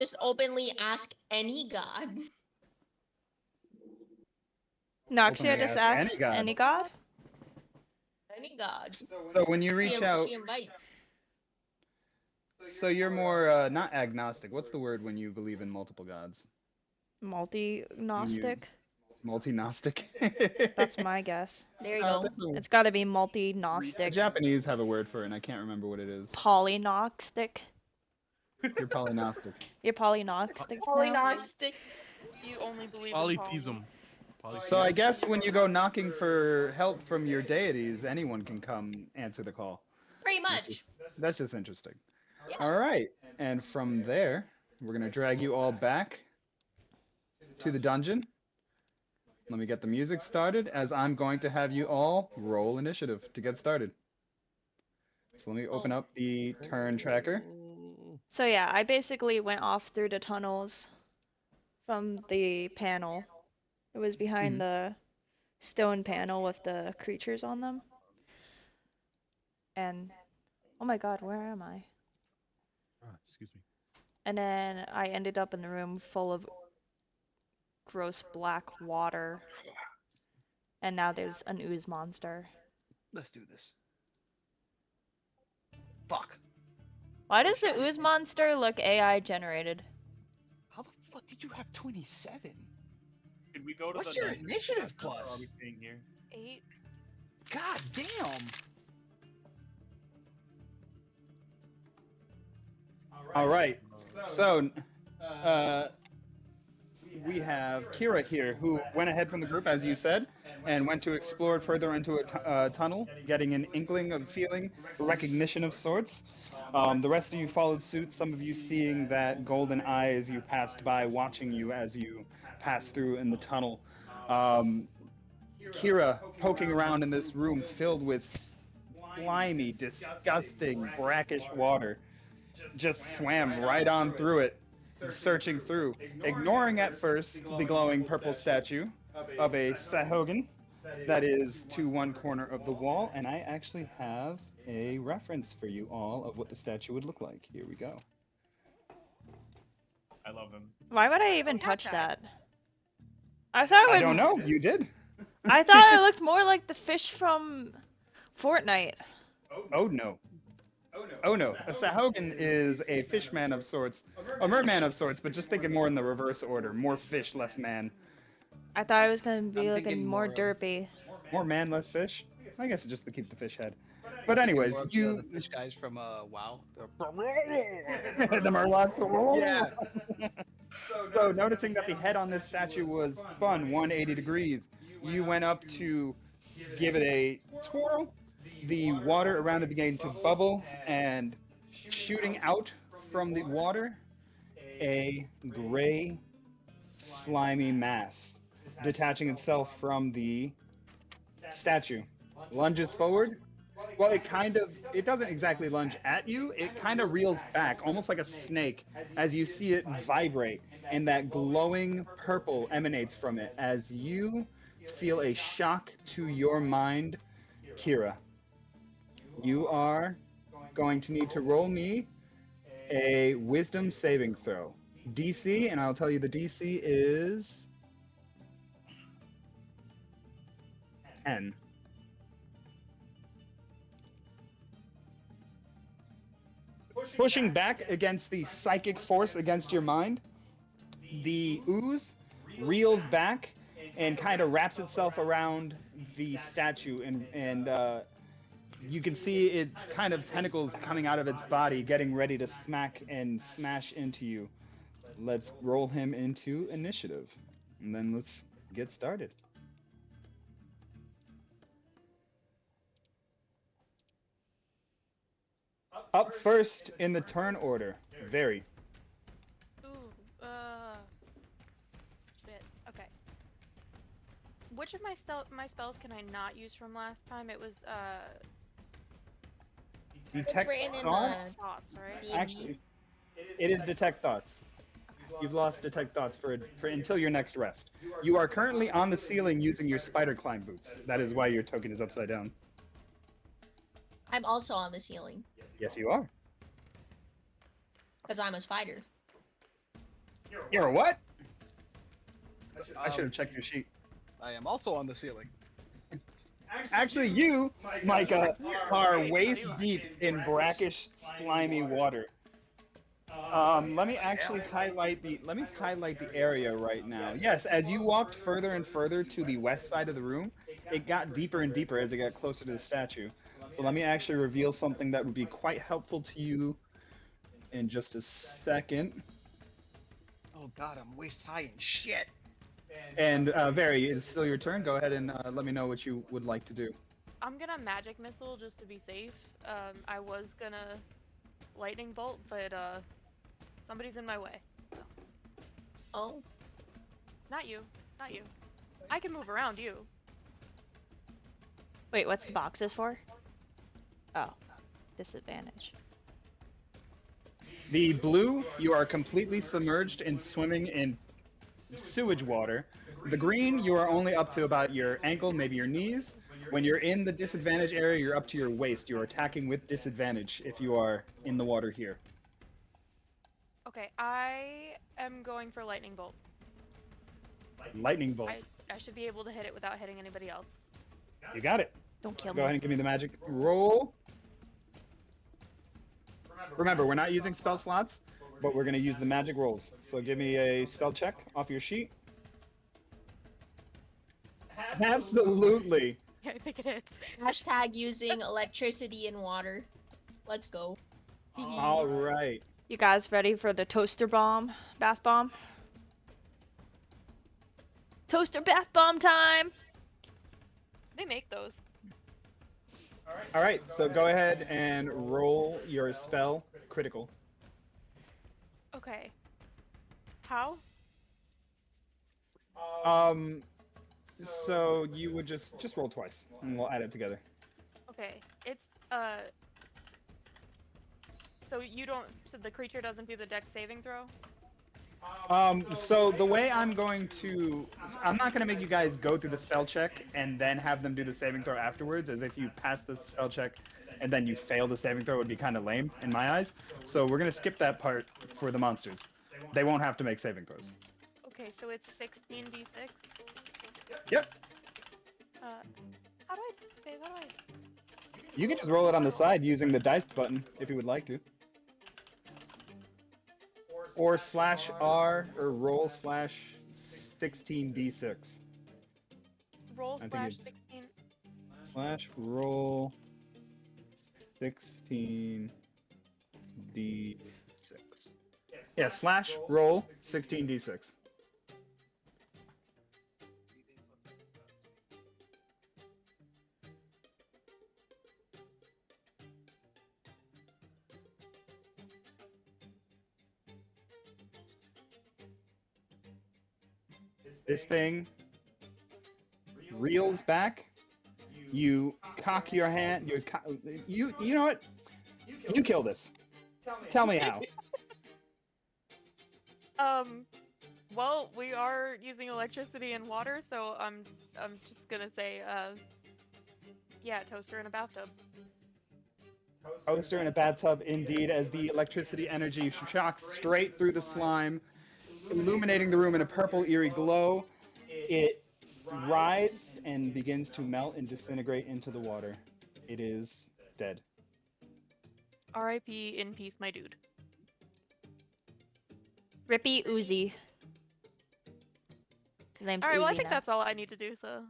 Just openly ask any god. Noxia Openly just ask any asks god. any god? Any god. So when you reach out, She invites. so you're more not agnostic. What's the word when you believe in multiple gods? Multi-gnostic? Multi-gnostic. That's my guess. There you go. It's gotta be The multi-gnostic. Japanese have a word for it, and I can't remember what it is. Polygnostic. You're polygnostic. You're polygnostic now? Polygnostic. You only believe in Polytheism. So I guess when you go knocking for help from your deities, anyone can come answer the call. Pretty much. That's just interesting. Yeah. All right, and from there, we're gonna drag you all back to the dungeon. Let me get the music started, as I'm going to have you all roll initiative to get started. So let me open up the turn tracker. So yeah, I basically went off through the tunnels from the panel. It was behind the stone panel with the creatures on them. And oh my god, where am I? Excuse me. And then I ended up in the room full of gross black water. And now there's an ooze monster. Let's do this. Fuck. Why does the ooze monster look AI generated? How the fuck did you have 27? Did we go to What's the your dungeon initiative first, or Are plus? we staying here? 8. God damn. All right. So, we have Kira here, who went ahead from the group, as you said, and went to explore further into a tunnel, getting an inkling of feeling, recognition of sorts. The rest of you followed suit, some of you seeing that golden eye as you passed by, watching you as you passed through in the tunnel. Kira poking around in this room filled with slimy, disgusting, brackish water, just swam right on through it, searching through, ignoring at first the glowing purple statue of a Sahogan that is to one corner of the wall, and I actually have a reference for you all of what the statue would look like. Here we go. I love him. Why would I even touch that? I thought it would... I don't know. You did. I thought it looked more like the fish from Fortnite. Oh no. Oh no. A Sahogan is a fishman of sorts, a merman of sorts, but just thinking more in the reverse order. More fish, less man. I thought it was gonna be I'm looking thinking more more of- derpy. More man, less fish. I guess just to keep the fish head. But anyways, More of you the fish guys from WoW. the Murloc. Yeah. So noticing that the head on this statue was spun 180 degrees, you went up to give it a twirl. The water around it began to bubble, and shooting out from the water, a gray, slimy mass detaching itself from the statue. Lunges forward. Well, it doesn't exactly lunge at you. It kind of reels back, almost like a snake, as you see it vibrate, and that glowing purple emanates from it as you feel a shock to your mind, Kira. You are going to need to roll me a wisdom saving throw. DC, and I'll tell you the DC is 10. Pushing back against the psychic force against your mind, the ooze reels back and kind of wraps itself around the statue, and you can see it kind of tentacles coming out of its body, getting ready to smack and smash into you. Let's roll him into initiative, and then let's get started. Up first in the turn order, Very. Ooh, shit. Okay. Which of my spells can I not use from last time? It was Detect written in thoughts? thoughts, right? D&D. Actually, it is detect thoughts. You've lost detect thoughts for until your next rest. You are currently on the ceiling using your spider climb boots. That is why your token is upside down. I'm also on the ceiling Yes, you are. because I'm a spider. You're a what? I should have checked your sheet. I am also on the ceiling. Actually, you, Micah, are waist deep in brackish, slimy water. Let me actually highlight the area right now. Yes, as you walked further and further to the west side of the room, it got deeper and deeper as it got closer to the statue. So let me actually reveal something that would be quite helpful to you in just a second. Oh god, I'm waist high and shit. And Very, it's still your turn. Go ahead and let me know what you would like to do. I'm gonna magic missile just to be safe. I was gonna lightning bolt, but somebody's in my way. Oh, Not you. Not you. I can move around you. Wait, what's the boxes for? Oh, disadvantage. The blue, you are completely submerged and swimming in sewage water. The green, you are only up to about your ankle, maybe your knees. When you're in the disadvantage area, you're up to your waist. You're attacking with disadvantage if you are in the water here. Okay, I am going for lightning bolt. Lightning bolt. I should be able to hit it without hitting anybody else. You got it. Don't kill Go me. ahead and give me the magic roll. Remember, we're not using spell slots, but we're going to use the magic rolls. So give me a spell check off your sheet. Absolutely. Yeah, I think it is. hashtag using electricity and water. Let's go. All right. You guys ready for the toaster bomb? Bath bomb? Toaster bath bomb time! They make those. All right. So go ahead and roll your spell critical. Okay. How? So you would just roll twice, and we'll add it together. Okay. It's so you don't. So the creature doesn't do the dex saving throw. So the way I'm going to, I'm not going to make you guys go through the spell check and then have them do the saving throw afterwards, as if you pass the spell check and then you fail the saving throw would be kind of lame in my eyes. So we're going to skip that part for the monsters. They won't have to make saving throws. Okay, so it's 16d6. Yep. How do I save? How do I? You can just roll it on the side using the dice button if you would like to. Or /R or roll /16d6. Roll I think slash it's- 16. /roll 16d6. Yeah, /roll 16d6. This thing reels back. You cock your hand. You know what? You kill this. Tell me how. Well, we are using electricity and water, so I'm just gonna say, yeah, toaster in a bathtub. Toaster in a bathtub, indeed, as the electricity energy shocks straight through the slime, illuminating the room in a purple, eerie glow. It rises and begins to melt and disintegrate into the water. It is dead. R.I.P. in peace, my dude. Rippy Uzi. His name's All right, Uzi well, I think now. that's all I need to do. So.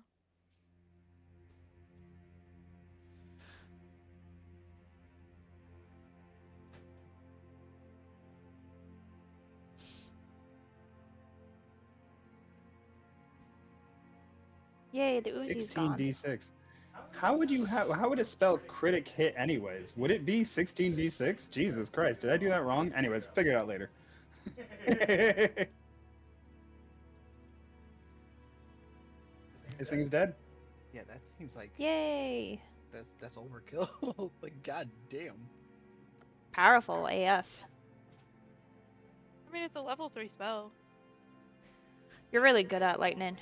Yay, the Uzi's gone. 16d6. How would a spell critic hit anyways? Would it be 16d6? Jesus Christ, did I do that wrong? Anyways, figure it out later. This thing is dead. Yeah, that seems like Yay! that's overkill. Like god damn. Powerful AF. I mean, it's a level 3 spell. You're really good at lightning.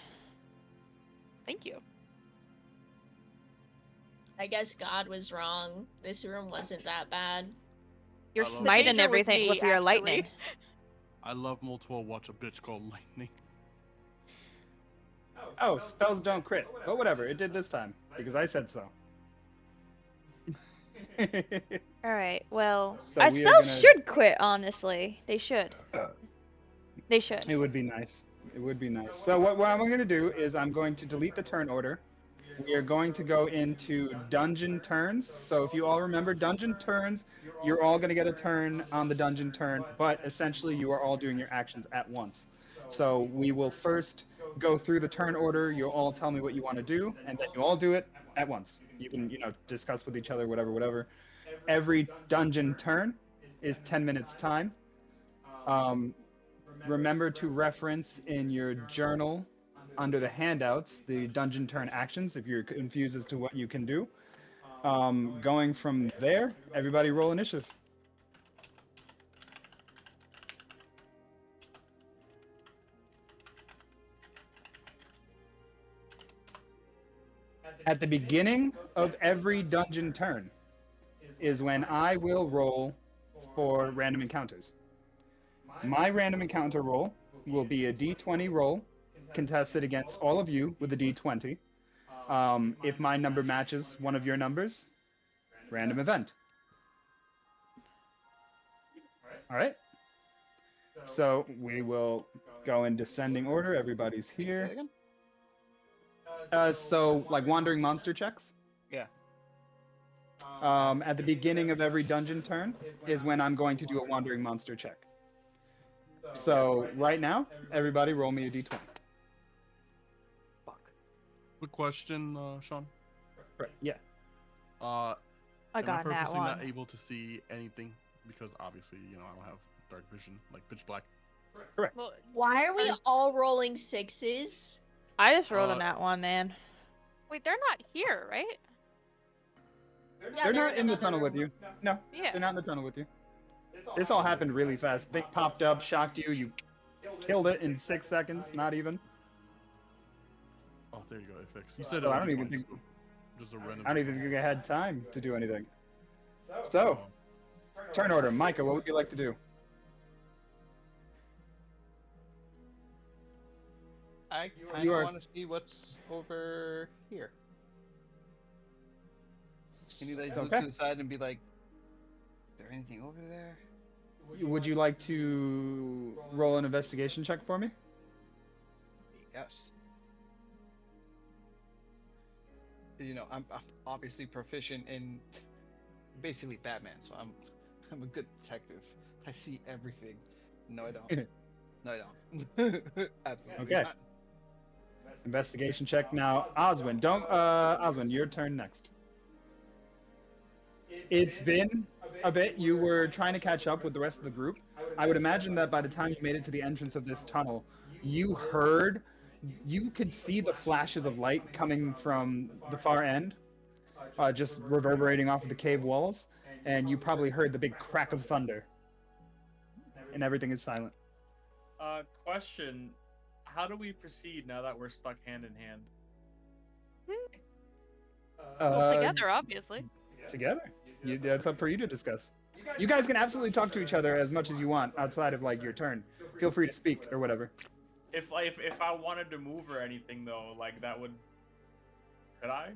Thank you. I guess God was wrong. This room wasn't that bad. You're I love smiting danger was everything me, with your actually. lightning. I love multiple watch a bitch called lightning. Oh, spells don't crit. But whatever, it did this time because I said so. Alright, well, So our we are spells gonna. should quit, honestly. They should. They should. It would be nice. It would be nice. So what I'm going to do is I'm going to delete the turn order. We are going to go into dungeon turns. So if you all remember dungeon turns, you're all going to get a turn on the dungeon turn, but essentially you are all doing your actions at once. So we will first go through the turn order. You'll all tell me what you want to do, and then you all do it at once. You can, discuss with each other, whatever. Every dungeon turn is 10 minutes time. Um, Remember to reference in your journal under the handouts the dungeon turn actions if you're confused as to what you can do. Going from there, everybody roll initiative. At the beginning of every dungeon turn is when I will roll for random encounters. My random encounter roll will be a d20 roll contested against all of you with a d20. If my number matches one of your numbers, random event. All right. So we will go in descending order. Everybody's here. So like wandering monster checks. Yeah. At the beginning of every dungeon turn is when I'm going to do a wandering monster check. So right now, everybody roll me a d20. Fuck. Quick question, Sean. Right. Yeah. Uh, I am I got that purposely not one. able to see anything because obviously, I don't have dark vision, like pitch black. Correct. Well, Why are we all rolling sixes? I just rolled Uh, on that one, man. wait, they're not here, right? Yeah, They're not in the another tunnel with room. you. No, Yeah. they're not in the tunnel with you. This all happened really fast. They popped up, shocked you. You killed it in 6 seconds. Not even. Oh, there you go, it fixed. You said So it I would don't be even 20, think. just a random. I don't even think I had time to do anything. So, turn order. Micah, what would you like to do? I kind You of are- want to see what's over here. Can you like move Okay. to the side and be like, is there anything over there? Would you like to roll an investigation check for me? Yes. I'm obviously proficient in basically Batman, so I'm a good detective. I see everything. No, I don't. No, I don't. Absolutely Okay. not. Investigation check. Now, Oswin, Oswin, your turn next. It's been a bit. You were trying to catch up with the rest of the group. I would imagine that by the time you made it to the entrance of this tunnel, you could see the flashes of light coming from the far end, just reverberating off of the cave walls, and you probably heard the big crack of thunder, and everything is silent. Question: how do we proceed now that we're stuck hand in hand? Well, together, obviously. Together. That's up for you to discuss. You guys can absolutely talk to each other as much as you want outside of like your turn. Feel free to speak or whatever. If I wanted to move or anything though, like that would. Could I?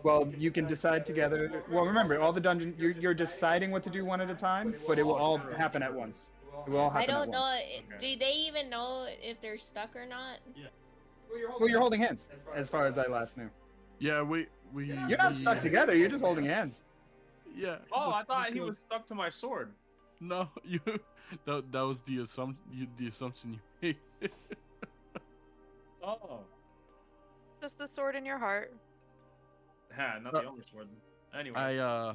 Well, you can decide together. Well, remember, all the dungeon you're deciding what to do one at a time, but it will all happen at once. It will all happen I don't at know. once. Do they even know if they're stuck or not? Well, you're holding hands, as far as I last knew. Yeah, we. You're not stuck together. You're just holding hands. Yeah. Oh, I just thought he go- was stuck to my sword. No, you. That was the assumption you made. Oh. Just the sword in your heart. Yeah, not the other sword. Anyway. I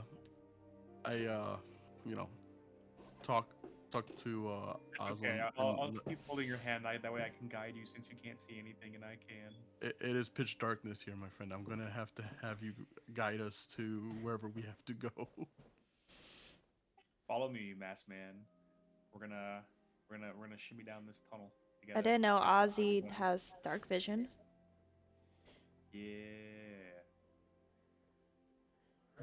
talk to It's Oswin. okay. I'll and keep holding your hand. That way I can guide you since you can't see anything and I can. it is pitch darkness here, my friend. I'm gonna have to have you guide us to wherever we have to go. Follow me, masked man. We're gonna shimmy down this tunnel together. I didn't know Ozzy has dark vision. Yeah.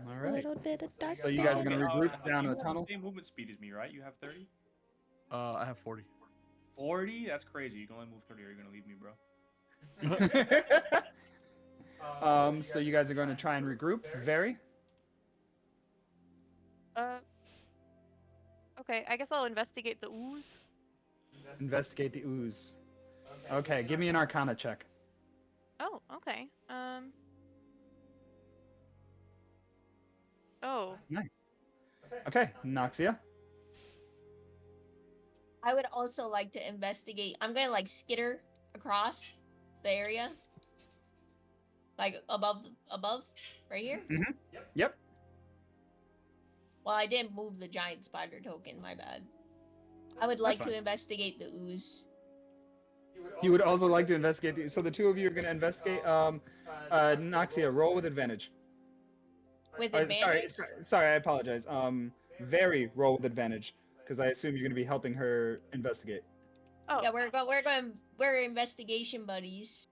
All A right. little bit of dark So you guys are vision. gonna regroup down in the tunnel. Same movement speed as me, right? You have 30. I have 40. 40? That's crazy. You can only move 30 or you're gonna leave me, bro. So you guys are going to try and regroup. Very. Okay, I guess I'll investigate the ooze. Investigate the ooze. Okay, give me an Arcana check. Oh, okay. Oh, Nice. Okay, Noxia. I would also like to investigate. I'm gonna like skitter across the area, like above, right here. Yep. Well, I didn't move the giant spider token. My bad. I would like fine. to investigate the ooze. You would also like to investigate. So the two of you are going to investigate. Noxia, roll with advantage. With Sorry, advantage? sorry, I apologize. Very roll with advantage because I assume you're going to be helping her investigate. oh. Yeah, we're investigation buddies.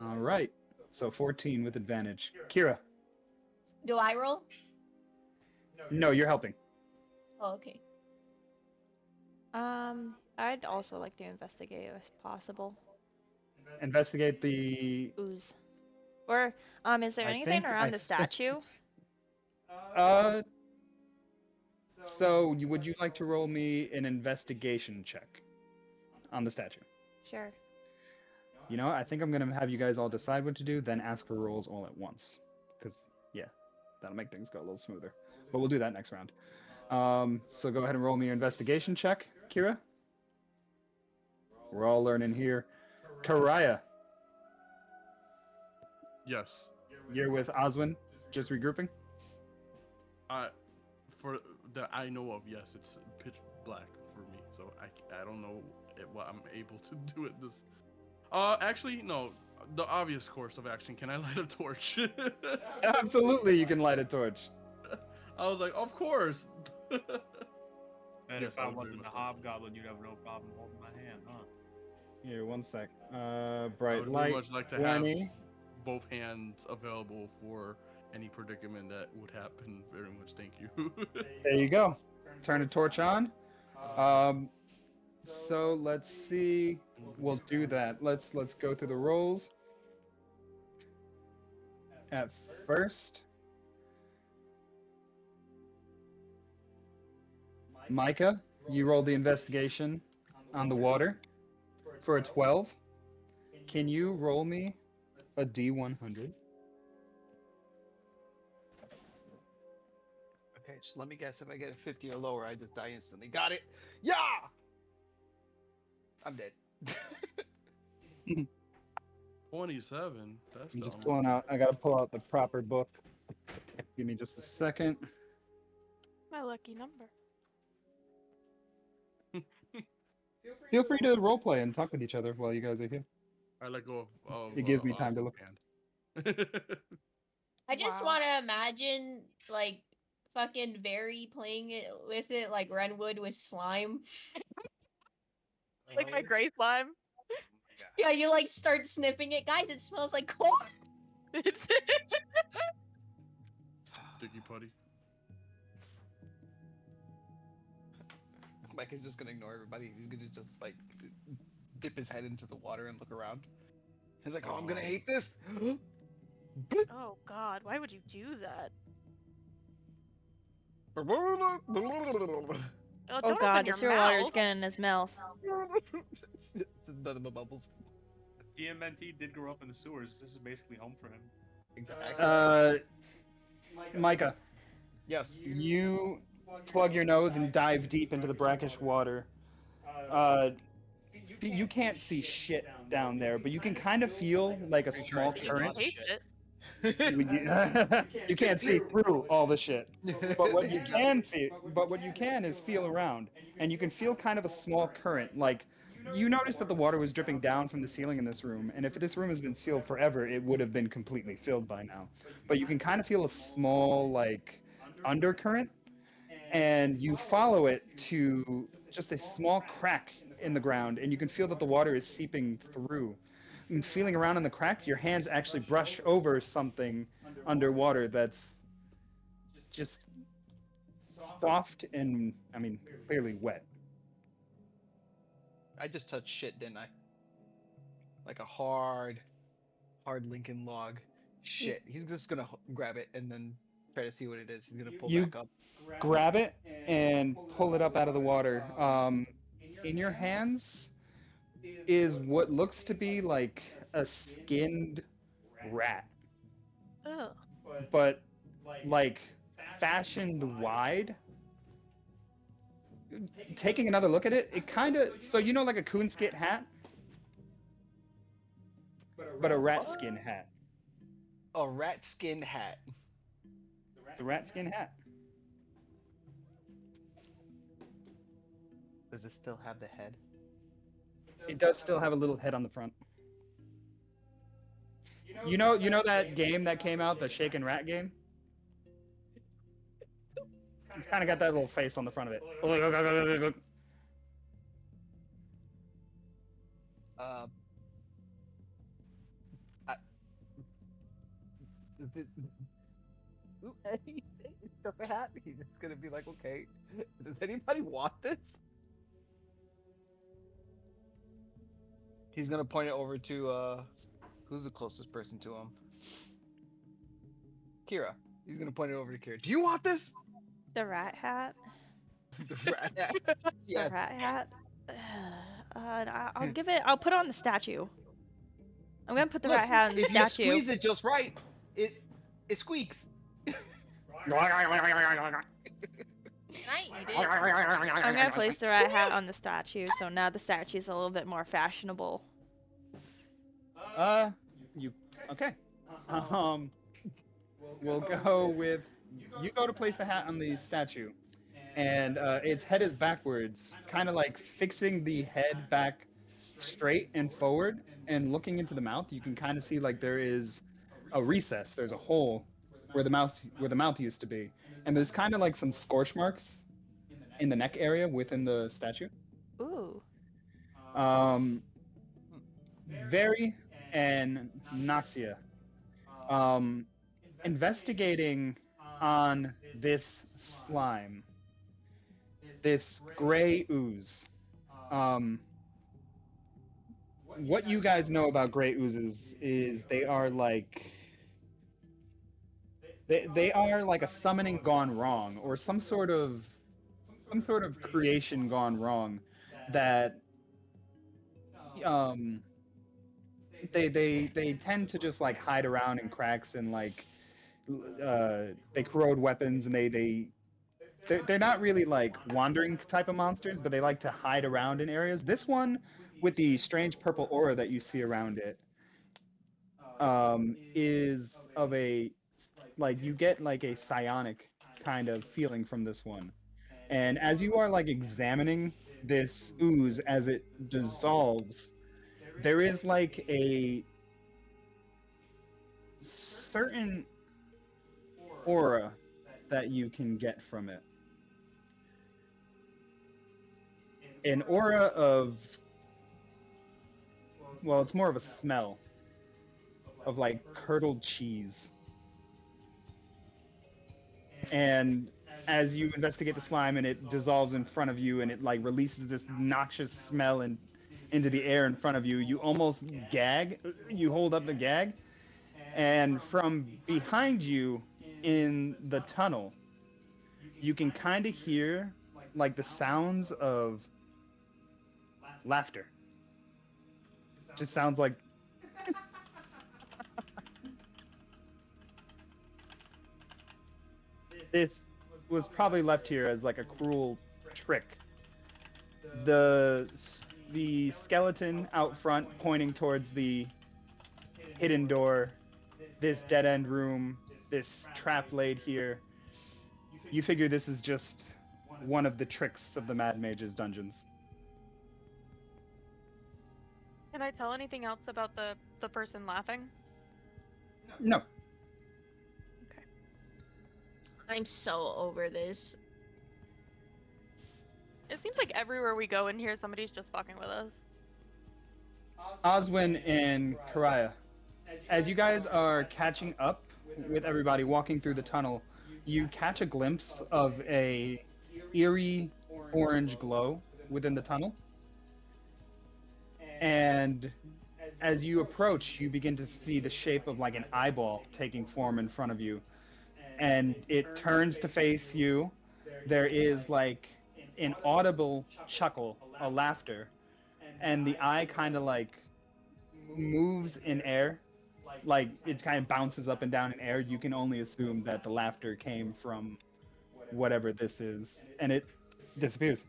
All right. So 14 with advantage. Kira. Do I roll? No, you're helping. Oh, okay. I'd also like to investigate if possible. Investigate the. Ooze. Or, is there I anything think around the statue? Uh. So would you like to roll me an investigation check on the statue? Sure. You know, I think I'm gonna have you guys all decide what to do, then ask for rolls all at once. Because, yeah, that'll make things go a little smoother. But we'll do that next round. So go ahead and roll me your investigation check, Kira. We're all learning here. Karaya, Yes. you're with Oswin, just regrouping? For that I know of, yes, it's pitch black for me, so I don't know what I'm able to do at this. Actually, no. The obvious course of action. Can I light a torch? Absolutely, you can light a torch. I was like, of course. And Yes, if I I would wasn't bring a my torch. hobgoblin, you'd have no problem holding my hand, huh? Here, one sec. I Bright would very light, much like to have 20. both hands available for any predicament that would happen. Very much, thank you. There you go. Turn the torch on. So let's see. We'll do that. Let's go through the rolls. At first, Micah, you rolled the investigation on the water for a 12. Can you roll me a D100? Okay, just let me guess. If I get a 50 or lower, I just die instantly. Got it. Yeah. I'm dead. 27. That's I'm just dumb. pulling out. I gotta pull out the proper book. Give me just a second. My lucky number. Feel free to roleplay and talk with each other while you guys are here. I let go of It gives me time to look. hand. I just Wow. want to imagine like fucking Very playing it with it like Renwood with slime. Like my gray slime. Oh my god. Yeah, you like start sniffing it, guys. It smells like corn. Sticky putty. Mike is just gonna ignore everybody. He's gonna just like dip his head into the water and look around. He's like, "Oh, I'm gonna hate this." Oh God, why would you do that? Oh, Oh don't god, open the your sewer water is mouth. getting in his mouth. None of the bubbles. TMNT did grow up in the sewers. This is basically home for him. Exactly. Micah, Yes. you plug your nose and dive deep into the brackish water. You can't see shit down there, but you can kind of feel like a Pretty sure I small see a current. lot of Hate shit. You can't see through all the shit. But what you Exactly. can feel, but what you can is feel around, and you can feel kind of a small current. Like you noticed that the water was dripping down from the ceiling in this room, and if this room has been sealed forever, it would have been completely filled by now. But you can kind of feel a small like undercurrent, and you follow it to just a small crack in the ground, and you can feel that the water is seeping through. And feeling around in the crack, your hands actually brush over something underwater that's just soft and, I mean, clearly wet. I just touched shit, didn't I? Like a hard Lincoln log. Shit. He's just gonna grab it and then try to see what it is. He's gonna pull You back up. grab it and pull it up out of the water. In your hands is what looks to be like a skinned rat, Ugh. but like fashioned wide. Taking another look at it, it kind of, so you know, like a coonskin hat, but a rat skin hat. A rat skin hat. It's a rat skin hat. Does it still have the head? It does still have a little head on the front. You know that game that came out, the Shaken Rat game? It's kind of got that little face on the front of it. Uh, I, is it, ooh, anything? It's just a hat. He's just gonna be like, okay, does anybody want this? He's gonna point it over to who's the closest person to him? Kira. He's gonna point it over to Kira. Do you want this? The rat hat. The rat hat. Yes. The rat hat. I'll give it. I'll put it on the statue. I'm gonna put the Look, rat hat on the if statue. you squeeze it just right, it squeaks. Right, you did. I'm gonna place the rat hat on the statue, so now the statue's a little bit more fashionable. You okay? We'll go with you go to place the hat on the statue, and its head is backwards, kind of like fixing the head back straight and forward, and looking into the mouth. You can kind of see like there is a recess. There's a hole where the mouth used to be, and there's kind of like some scorch marks in the neck area within the statue. Ooh. Very and Noxia. Investigating on this slime, this gray ooze. What you guys know about gray oozes is they are like a summoning gone wrong, or some sort of creation gone wrong that they tend to just like hide around in cracks, and like they corrode weapons, and they're not really like wandering type of monsters, but they like to hide around in areas. This one, with the strange purple aura that you see around it, is of a, like, you get like a psionic kind of feeling from this one. And as you are like examining this ooze as it dissolves, there is like a certain aura that you can get from it. An aura of, well, it's more of a smell of like curdled cheese. And as you investigate the slime and it dissolves in front of you and it like releases this noxious smell and into the air in front of you, you almost gag. You hold up the gag, and from behind you in the tunnel, you can kind of hear like the sounds of laughter. Just sounds like this was probably left here as like a cruel trick. The skeleton out front pointing towards the hidden door, this dead end room, this trap laid here. You figure this is just one of the tricks of the Mad Mage's dungeons. Can I tell anything else about the person laughing? No. I'm so over this. It seems like everywhere we go in here, somebody's just fucking with us. Oswin and Karaya, as you guys are catching up with everybody walking through the tunnel, you catch a glimpse of a eerie orange glow within the tunnel. And as you approach, you begin to see the shape of like an eyeball taking form in front of you. And it turns to face you. There is like an audible chuckle, a laughter, and the eye kind of like moves in air, like it kind of bounces up and down in air. You can only assume that the laughter came from whatever this is, and it disappears.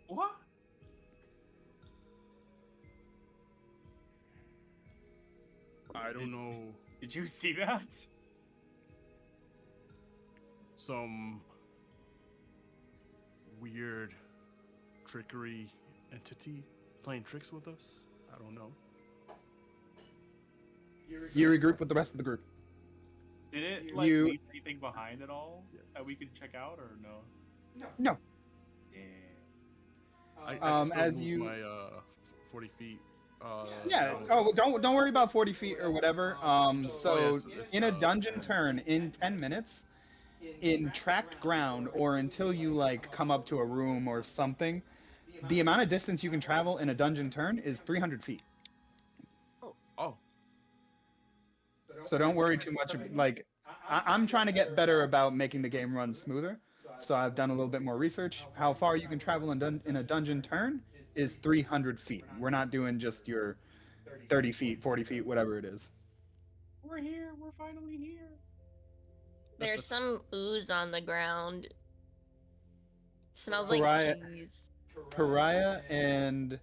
What? I don't know. Did you see that? Some weird trickery entity playing tricks with us. I don't know. You regroup with the rest of the group. Did it like You- leave anything behind at all that we could check out or no? No. Yeah. I can still as move you- my 40 feet. Yeah. down. Oh, don't worry about 40 feet or whatever. So yes, it's, in a dungeon turn in 10 minutes, in tracked ground or until you like come up to a room or something, the amount of distance you can travel in a dungeon turn is 300 feet. Oh, So don't worry too much. Like, I'm trying to get better about making the game run smoother. So I've done a little bit more research. How far you can travel in a dungeon turn is 300 feet. We're not doing just your 30 feet, 40 feet, whatever it is. We're here. We're finally here. There's some ooze on the ground. Smells like Pariah- cheese. Pariah and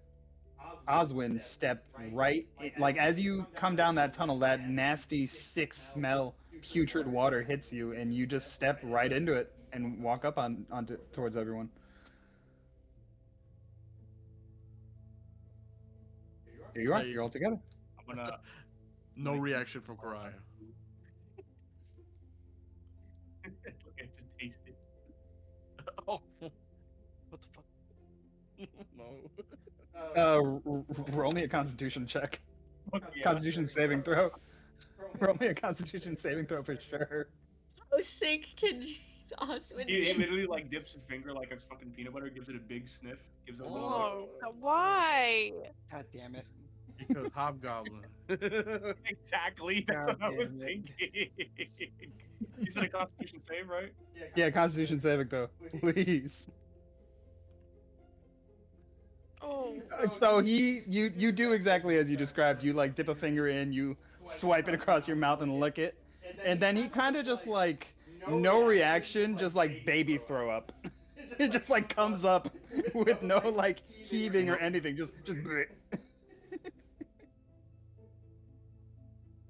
Oswin step right, like as you come down that tunnel, that nasty stick smell, putrid water hits you, and you just step right into it and walk up onto towards everyone. Here you are. Hey. You're all together. I'm gonna. no reaction from Karaya. Look at you taste it. Oh, What the fuck? no. Roll me a Constitution check. Fuck yeah. Constitution saving throw. Roll me a Constitution saving throw for sure. How sick can Oswin He get? literally like dips a finger like it's fucking peanut butter, gives it a big sniff, gives it a little. Oh, why? God damn it. Because Hobgoblin. Exactly. That's God what I was damn it. thinking. You said a Constitution save, right? Yeah, Constitution saving throw, please. Oh, So you do exactly as you described. You like dip a finger in, you swipe it across your mouth and lick it, and then he kind of just like no reaction, just like baby throw up. It just like comes up with no like heaving or anything, just. bleh.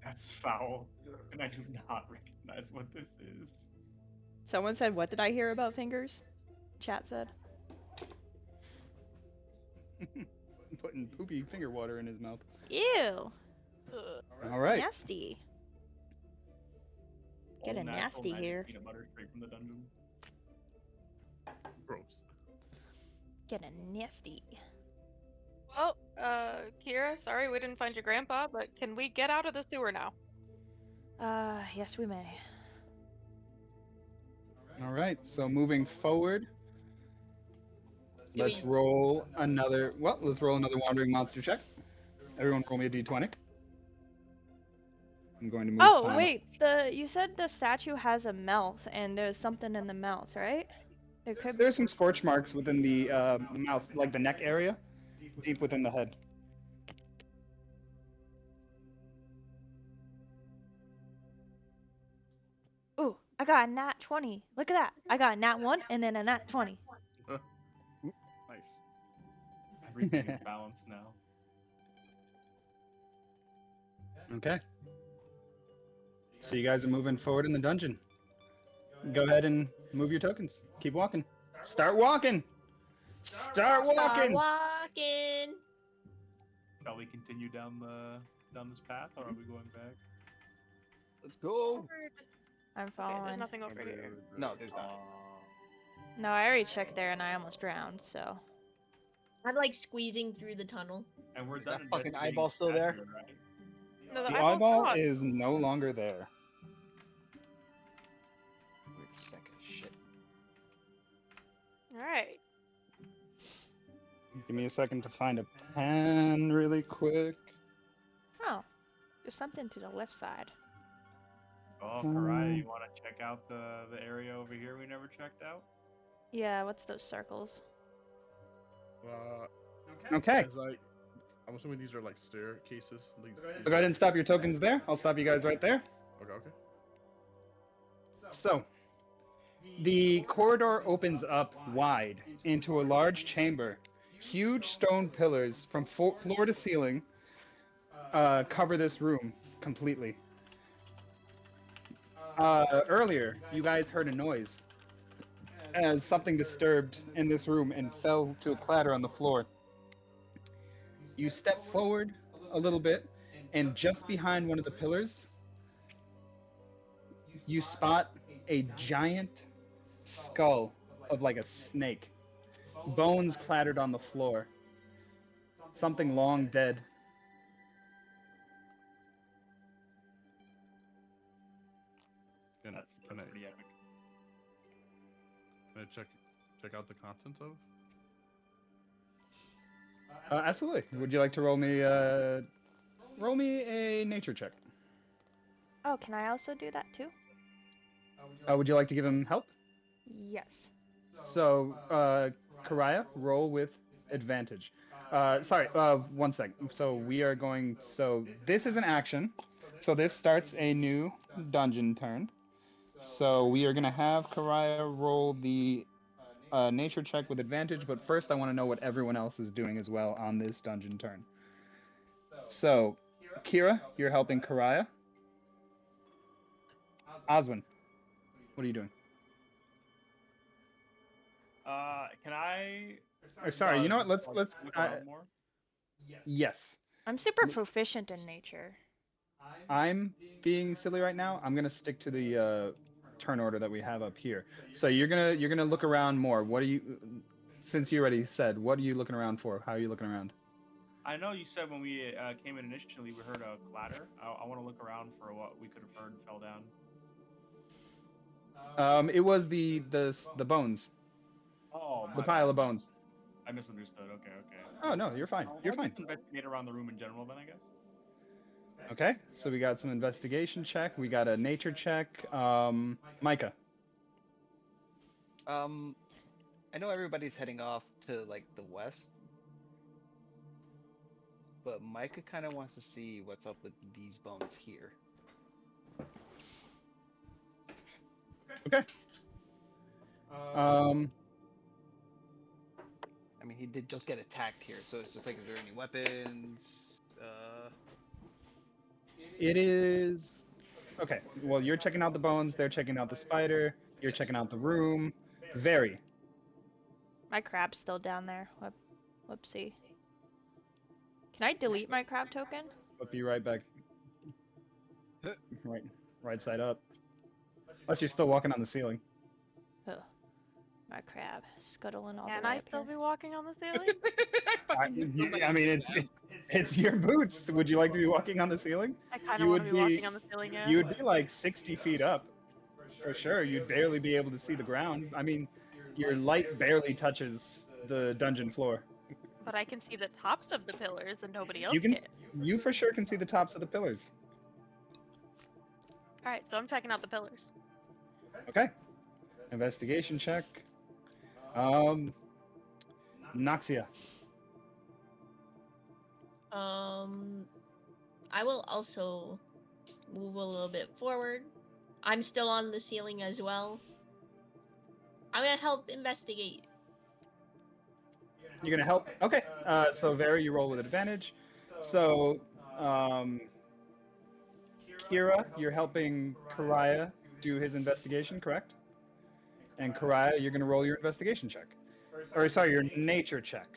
That's foul, and I do not recognize what this is. Someone said, "What did I hear about fingers?" Chat said. Putting poopy finger water in his mouth. Ew. ugh. All right. Nasty. Get All a natural nasty magic here. Peanut butter straight from the dungeon. Gross. Get a nasty. Well, Kira, sorry we didn't find your grandpa, but can we get out of the sewer now? Yes we may. All right. So moving forward, Do let's we- roll another. Well, let's roll another wandering monster check. Everyone, roll me a d20. I'm going to move. Oh time. wait, you said the statue has a mouth and there's something in the mouth, right? There could There's some scorch marks within the mouth, like the neck area, deep within the head. Ooh, I got a nat 20. Look at that. I got a nat 1 and then a nat 20. Nice. Everything is balanced now. Okay. So you guys are moving forward in the dungeon. Go ahead and move your tokens. Keep walking. Start walking. Start Start walking. walking. Shall we continue down this path, or are we going back? Let's go. I'm Okay, following. there's nothing over here. No, there's not. No, I already checked there and I almost drowned, so. I'm like squeezing through the tunnel. And we're That done. fucking investigating eyeball the still there? statue, right? No, The eyeball's eyeball gone. is no longer there. Wait a second. Shit. All right. Give me a second to find a pen really quick. Oh, there's something to the left side. Oh, Karaya, you want to check out the area over here we never checked out? Yeah, what's those circles? Okay. I'm assuming these are like staircases. So go ahead and stop your tokens there. I'll stop you guys right there. Okay. So, the corridor opens up wide into a large chamber. Huge stone pillars from floor to ceiling cover this room completely. Earlier, you guys heard a noise as something disturbed in this room and fell to a clatter on the floor. You step forward a little bit, and just behind one of the pillars, you spot a giant skull of like a snake. Bones clattered on the floor. Something long dead. That's pretty epic. Can I check out the contents of? Absolutely. Would you like to roll me a nature check? Oh, can I also do that too? Would you like to give him help? Yes. So, Karaya, roll with advantage. Sorry, one sec. So we are going. So this is an action. So this starts a new dungeon turn. So we are gonna have Karaya roll the nature check with advantage. But first, I want to know what everyone else is doing as well on this dungeon turn. So, Kira, you're helping Karaya. Oswin, what are you doing? Can I? Sorry, you know what? just, Let's. look around more. Yes. I'm super proficient in nature. I'm being silly right now. I'm gonna stick to the turn order that we have up here. So you're gonna look around more. What are you? Since you already said, what are you looking around for? How are you looking around? I know you said when we came in initially, we heard a clatter. I want to look around for what we could have heard fell down. It was the bones, Oh, the my pile bad. of bones. I misunderstood. Okay. Oh no, you're fine. You're I'll fine. just investigate around the room in general, then I guess. Okay, so we got some investigation check. We got a nature check. Micah. I know everybody's heading off to like the west, but Micah kind of wants to see what's up with these bones here. Okay. I mean, he did just get attacked here, so it's just like, is there any weapons? It is. Okay. Well, you're checking out the bones. They're checking out the spider. You're checking out the room. Very. My crab's still down there. Whoopsie. Can I delete my crab token? I'll be right back. Right side up. Unless you're still walking on the ceiling. Ugh. My crab scuttling all Can the way I up still here. be walking on the ceiling? I mean, it's your boots. Would you like to be walking on the ceiling? I kind You of want would to be be walking on the ceiling, yeah. you would be like 60 feet up, for sure. You'd barely be able to see the ground. I mean, your light barely touches the dungeon floor. But I can see the tops of the pillars and nobody else You can, can. you for sure can see the tops of the pillars. Alright, so I'm checking out the pillars. Okay. Investigation check. Noxia. I will also move a little bit forward. I'm still on the ceiling as well. I'm gonna help investigate. You're gonna help. Okay. So Very, you roll with advantage. So, Kira, you're helping Karaya do his investigation, correct? And Karaya, you're gonna roll your investigation check. Or sorry, your nature check.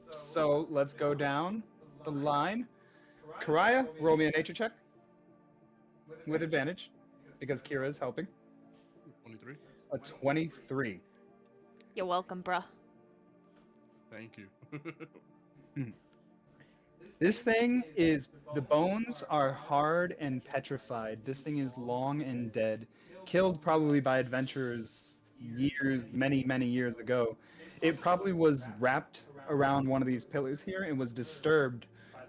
So let's go down the line. Karaya, roll me a nature check with advantage because Kira is helping. 23. A 23. You're welcome, bruh. Thank you. This thing is, the bones are hard and petrified. This thing is long and dead, killed probably by adventurers years, many years ago. It probably was wrapped around one of these pillars here and was disturbed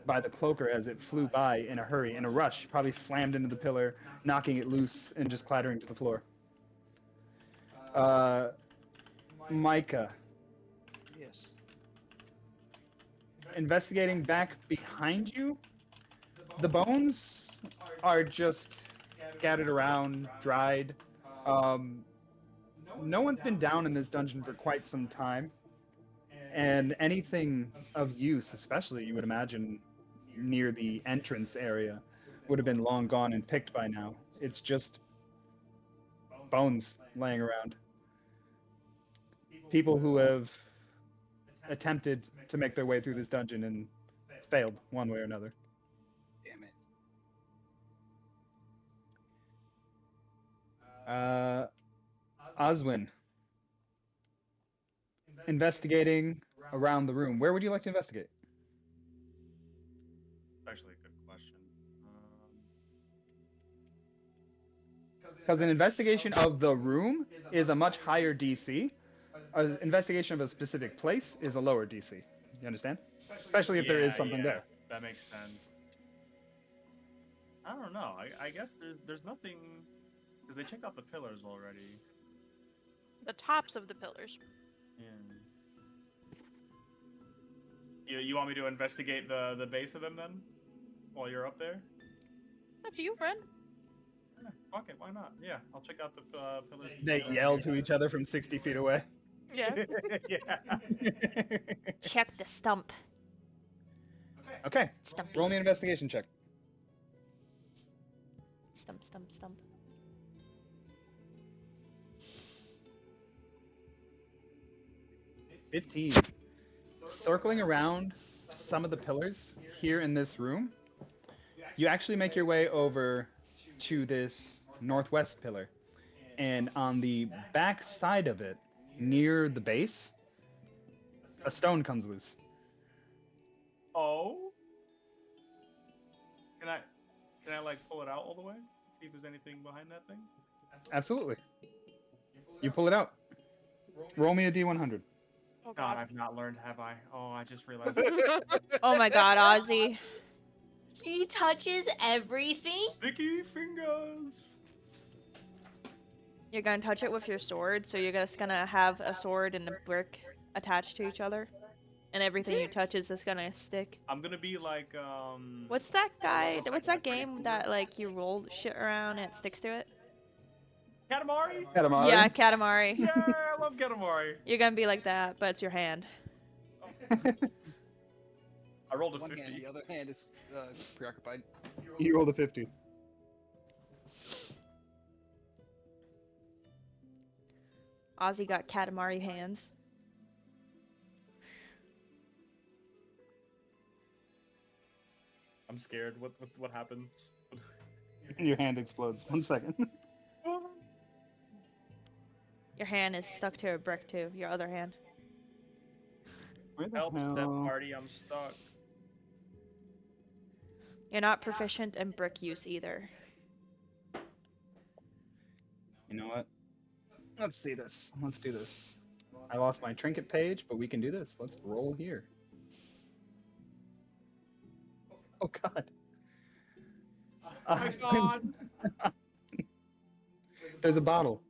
by the cloaker as it flew by in a hurry, in a rush. Probably slammed into the pillar, knocking it loose and just clattering to the floor. Uh, Micah, Yes. investigating back behind you, the bones are just scattered around, dried. Um, no one's been down in this dungeon for quite some time, and anything of use, especially you would imagine near the entrance area, would have been long gone and picked by now. It's just bones laying around. People who have attempted to make their way through this dungeon and failed one way or another. Damn it. Oswin, investigating around the room. Where would you like to investigate? That's actually a good question. Because an investigation of the room is a much higher DC. An investigation of a specific place is a lower DC. You understand? Especially if there is something there. That makes sense. I don't know. I guess there's nothing because they checked out the pillars already. The tops of the pillars. Yeah. You want me to investigate the base of them then, while you're up there? Up to you, friend. Yeah, fuck it, why not? Yeah, I'll check out the pillars. They yell to each other from 60 feet away. Yeah. Yeah. Check the stump. Okay, Stumpy. roll me an investigation check. Stump, stump, stump. 15. Circling around some of the pillars here in this room, you actually make your way over to this northwest pillar. And on the back side of it, near the base, a stone comes loose. Oh. Can I like pull it out all the way? See if there's anything behind that thing? Absolutely. You pull it out. Roll me a D100. Oh God, god. I've not learned, have I? Oh, I just realized. Oh my god, Ozzy. He touches everything. Sticky fingers. You're gonna touch it with your sword, so you're just gonna have a sword and a brick attached to each other. And everything you touch is just gonna stick. I'm gonna be like What's that guy? almost What's like that a game pretty that like you roll shit around and it sticks to it? Katamari? Katamari. Yeah, Katamari. Yeah, I love Katamari. You're gonna be like that, but it's your hand. I rolled a One 50. hand, the other hand is preoccupied. You rolled a 50. Ozzy got Katamari hands. I'm scared. What happens? Your hand explodes. 1 second. Your hand is stuck to a brick too, your other hand. Where the Help, step hell? party, I'm stuck. You're not proficient in brick use either. You know what? Let's see this. Let's do this. I lost my trinket page, but we can do this. Let's roll here. Oh god. Oh my god. There's a bottle.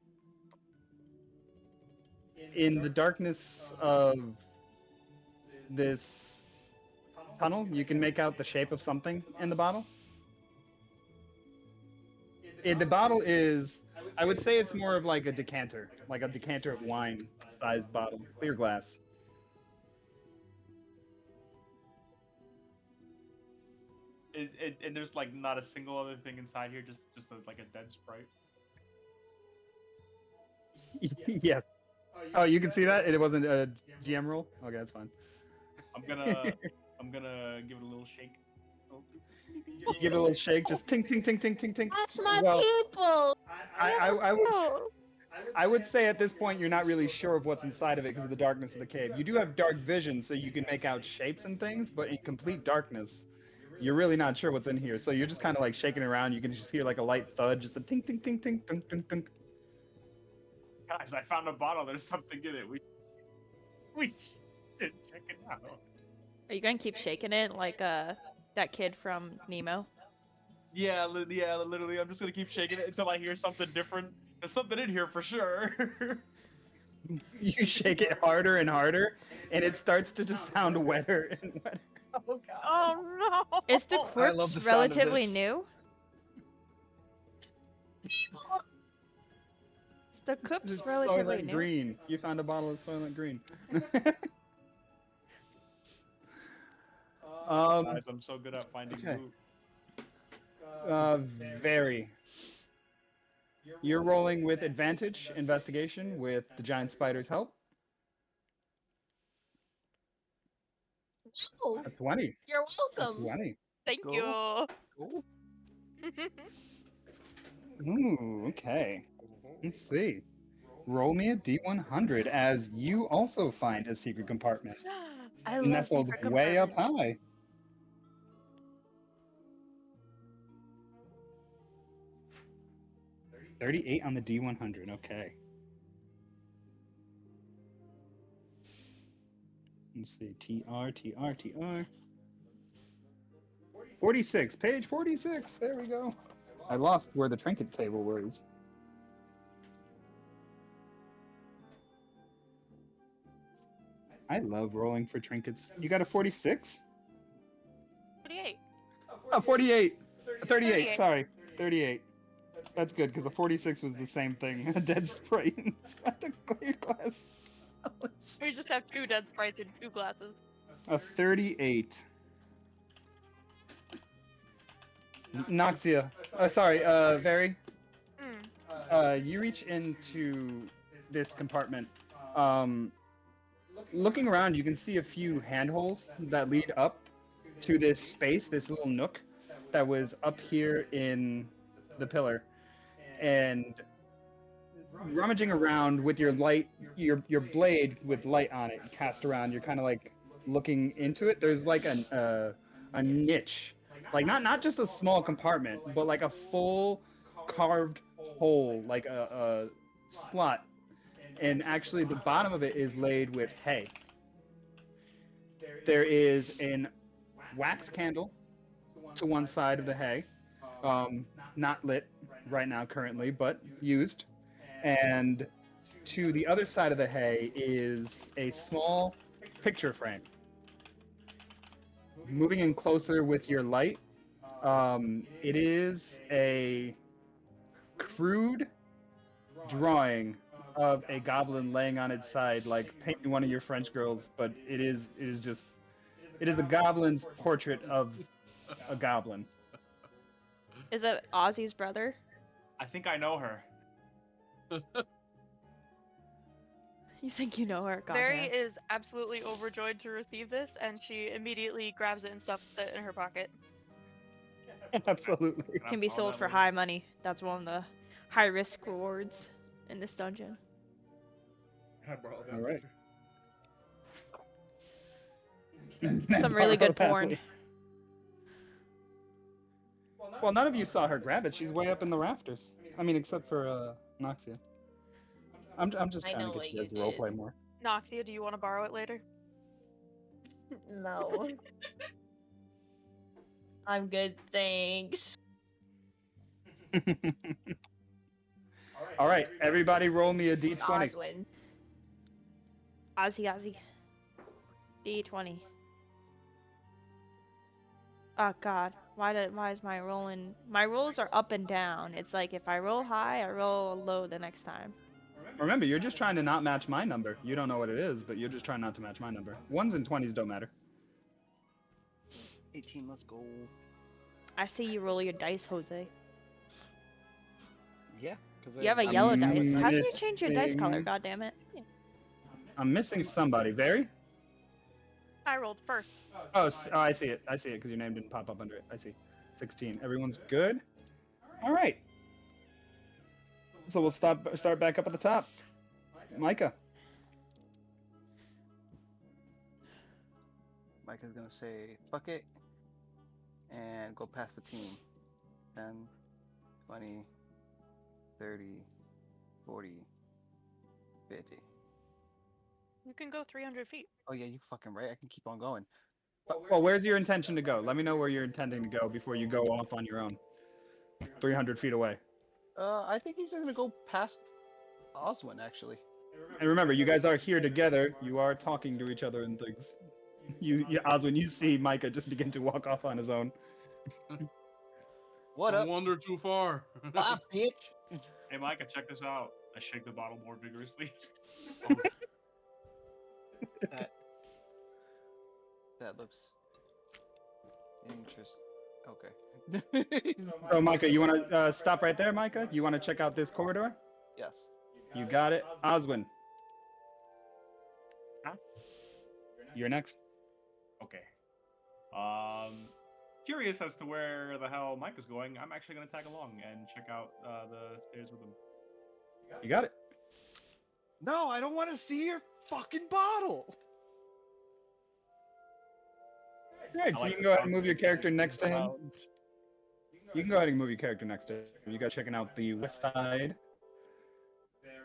In the darkness of this tunnel, you can make out the shape of something in the bottle. The bottle is, I would say it's more of like a decanter of wine sized bottle, clear glass. And there's like not a single other thing inside here, just like a dead Sprite. Yes. Oh, you can see that? It wasn't a GM roll? Okay, that's fine. I'm gonna give it a little shake. You give it a little shake, just tink, tink, tink, tink, tink, tink. That's my Well, people. I would say at this point you're not really sure of what's inside of it because of the darkness of the cave. You do have dark vision, so you can make out shapes and things, but in complete darkness, you're really not sure what's in here. So you're just kind of like shaking around. You can just hear like a light thud, just a tink, tink, tink, tink, tink, tink, tink. Guys, I found a bottle. There's something in it. We should check it out. Are you gonna keep shaking it like that kid from Nemo? Yeah, literally. I'm just gonna keep shaking it until I hear something different. There's something in here for sure. You shake it harder and harder, and it starts to just sound wetter and wetter. Oh god. Oh no! Is the I love corpse the sound of relatively this. new? Is the corpse It's relatively Soylent new? Green. You found a bottle of Soylent Green. Guys, I'm so good at finding okay. loot. Very. You're rolling with advantage investigation with the giant spider's help. Oh, A 20. you're A welcome. 20. Thank Go. you. Cool. Ooh, okay. Let's see. Roll me a d100 as you also find a secret compartment I love nestled secret way up compartments. high. 38 on the d100. Okay. Let's see. TR. 46. Page 46. There we go. I lost where the trinket table was. I love rolling for trinkets. You got a 46? 38. Oh, 48. 38, 38. sorry. 38. That's good, because a 46 was the same thing. A dead sprite inside a clear glass. We just have 2 dead sprites in 2 glasses. A 38. Noxia. Sorry, Very. You reach into this compartment. Looking around, you can see a few handholds that lead up to this space, this little nook that was up here in the pillar. And rummaging around with your light, your blade with light on it cast around, you're kind of like looking into it. There's like a niche, like not just a small compartment, but like a full carved hole, like a slot. And actually, the bottom of it is laid with hay. There is an wax candle to one side of the hay, not lit right now currently, but used. And to the other side of the hay is a small picture frame. Moving in closer with your light, it is a crude drawing of a goblin laying on its side, like painting one of your French girls, but it is the goblin's portrait of a goblin. Is it Ozzy's brother? I think I know her. You think you know her? Mary Goddamn. is absolutely overjoyed to receive this, and she immediately grabs it and stuffs it in her pocket. Absolutely. Can I Can be borrow sold that for later? high money. That's one of the high risk rewards in this dungeon. I borrowed that All right. later. Some really good porn. Well, none of you saw her grab it. She's way up in the rafters. I mean, except for Noxia. I'm just I trying know to get what you guys you to did. roleplay more. Noxia, do you want to borrow it later? No. I'm good, thanks. All right, everybody, roll me a It's d20. Oswin. Ozzy. D20. Oh god. Why is my rolling? My rolls are up and down. It's like if I roll high, I roll low the next time. Remember, you're just trying to not match my number. You don't know what it is, but you're just trying not to match my number. 1s and 20s don't matter. 18, let's go. I see you roll your dice, Jose. Yeah, because You have a I'm yellow dice. How do you change your dice color? missing- God damn it. I'm missing somebody. Very? I rolled first. Oh, I see it. I see it because your name didn't pop up under it. I see. 16. Everyone's good? All right. So we'll start back up at the top. Micah. Micah's gonna say, fuck it, and go past the team. 10, 20, 30, 40, 250. You can go 300 feet. Oh yeah, you fucking right. I can keep on going. Well, where's your intention to go? Let me know where you're intending to go before you go off on your own. 300 feet away. I think he's gonna go past Oswin actually. And remember, you guys are here together. You are talking to each other and things. Oswin, you see Micah just begin to walk off on his own. What Don't up? wander too far. Bye, bitch. Hey, Micah, check this out. I shake the bottle more vigorously. That looks interesting. Okay. So, Micah, you want to stop right there, Micah? You want to check out this corridor? Yes. You got it. Oswin. Huh? You're next. Okay. Curious as to where the hell Mike is going. I'm actually gonna tag along and check out the stairs with him. You got it. No, I don't want to see your fucking bottle. All right, I so like you can the go ahead sound and move your of character the next to him. sound. You can go ahead and move your character next to him. You guys checking out the west side.